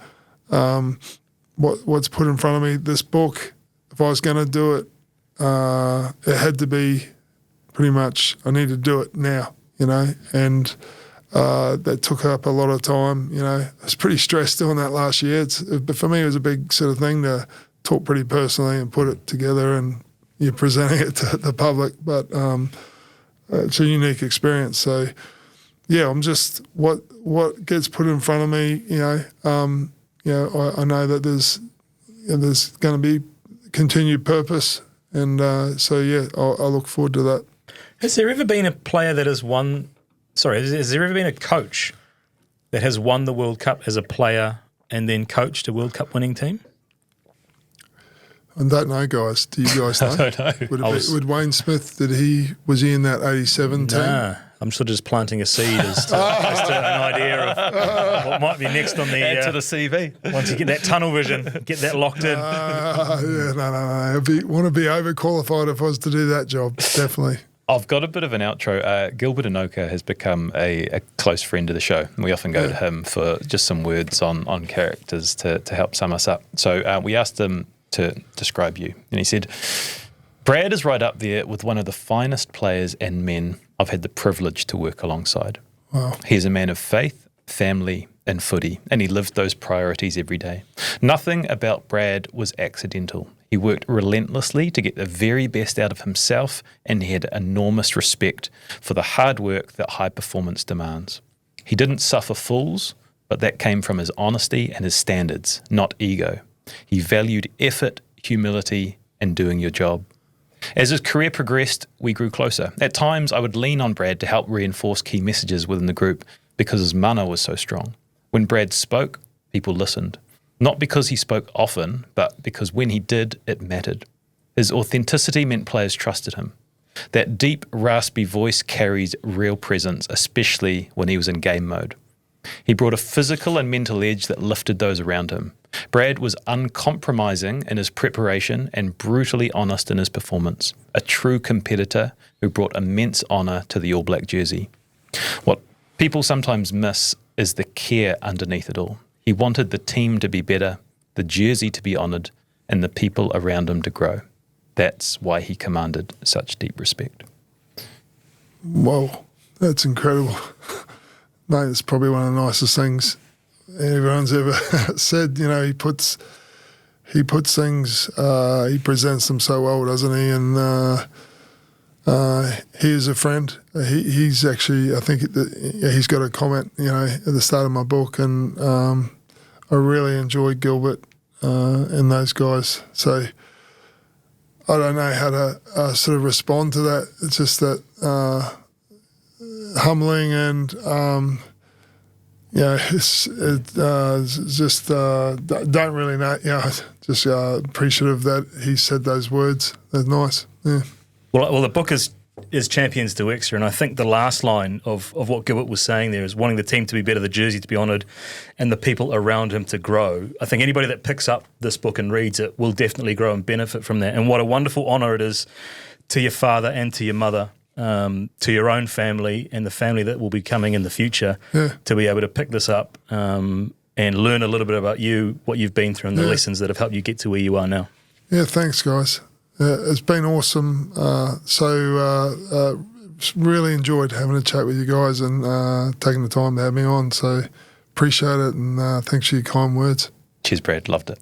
what's put in front of me, this book, if I was going to do it, it had to be pretty much, I need to do it now, you know, and that took up a lot of time, you know. I was pretty stressed doing that last year. But for me, it was a big sort of thing to talk pretty personally and put it together, and you're presenting it to the public, but it's a unique experience. So, yeah, I'm just, what gets put in front of me, you know, I know that there's going to be continued purpose. And so, yeah, I look forward to that. Has there ever been a player that has won? Sorry, has there ever been a coach that has won the World Cup as a player and then coached a World Cup winning team? I don't know, guys. Do you guys know? I don't know. Would Wayne Smith, was he in that 87 team? Nah, I'm sort of just planting a seed as to an idea of what might be next on the... Add to the CV. Once you get that tunnel vision, get that locked in. No. Want to be overqualified if I was to do that job, definitely. I've got a bit of an outro. Gilbert Anoka has become a close friend of the show. We often go to him for just some words on characters to help sum us up. So we asked him to describe you. And he said, Brad is right up there with one of the finest players and men I've had the privilege to work alongside. Wow. He's a man of faith, family and footy, and he lived those priorities every day. Nothing about Brad was accidental. He worked relentlessly to get the very best out of himself, and he had enormous respect for the hard work that high performance demands. He didn't suffer fools, but that came from his honesty and his standards, not ego. He valued effort, humility, and doing your job. As his career progressed, we grew closer. At times, I would lean on Brad to help reinforce key messages within the group because his mana was so strong. When Brad spoke, people listened. Not because he spoke often, but because when he did, it mattered. His authenticity meant players trusted him. That deep, raspy voice carries real presence, especially when he was in game mode. He brought a physical and mental edge that lifted those around him. Brad was uncompromising in his preparation and brutally honest in his performance. A true competitor who brought immense honour to the All Black jersey. What people sometimes miss is the care underneath it all. He wanted the team to be better, the jersey to be honoured, and the people around him to grow. That's why he commanded such deep respect. Whoa, that's incredible. Mate, it's probably one of the nicest things everyone's ever said. You know, he puts things, he presents them so well, doesn't he? And he is a friend. He's actually, I think he's got a comment, you know, at the start of my book, and I really enjoyed Gilbert and those guys. So I don't know how to sort of respond to that. It's just that humbling and it's just don't really know. Just appreciative that he said those words. They're nice. Yeah. Well, the book is Champions to Extra, and I think the last line of what Gilbert was saying there is wanting the team to be better, the jersey to be honoured, and the people around him to grow. I think anybody that picks up this book and reads it will definitely grow and benefit from that. And what a wonderful honour it is to your father and to your mother, to your own family and the family that will be coming in the future, to be able to pick this up and learn a little bit about you, what you've been through, and the lessons that have helped you get to where you are now. Yeah, thanks, guys. It's been awesome. Really enjoyed having a chat with you guys and taking the time to have me on. So appreciate it, and thanks for your kind words. Cheers, Brad. Loved it.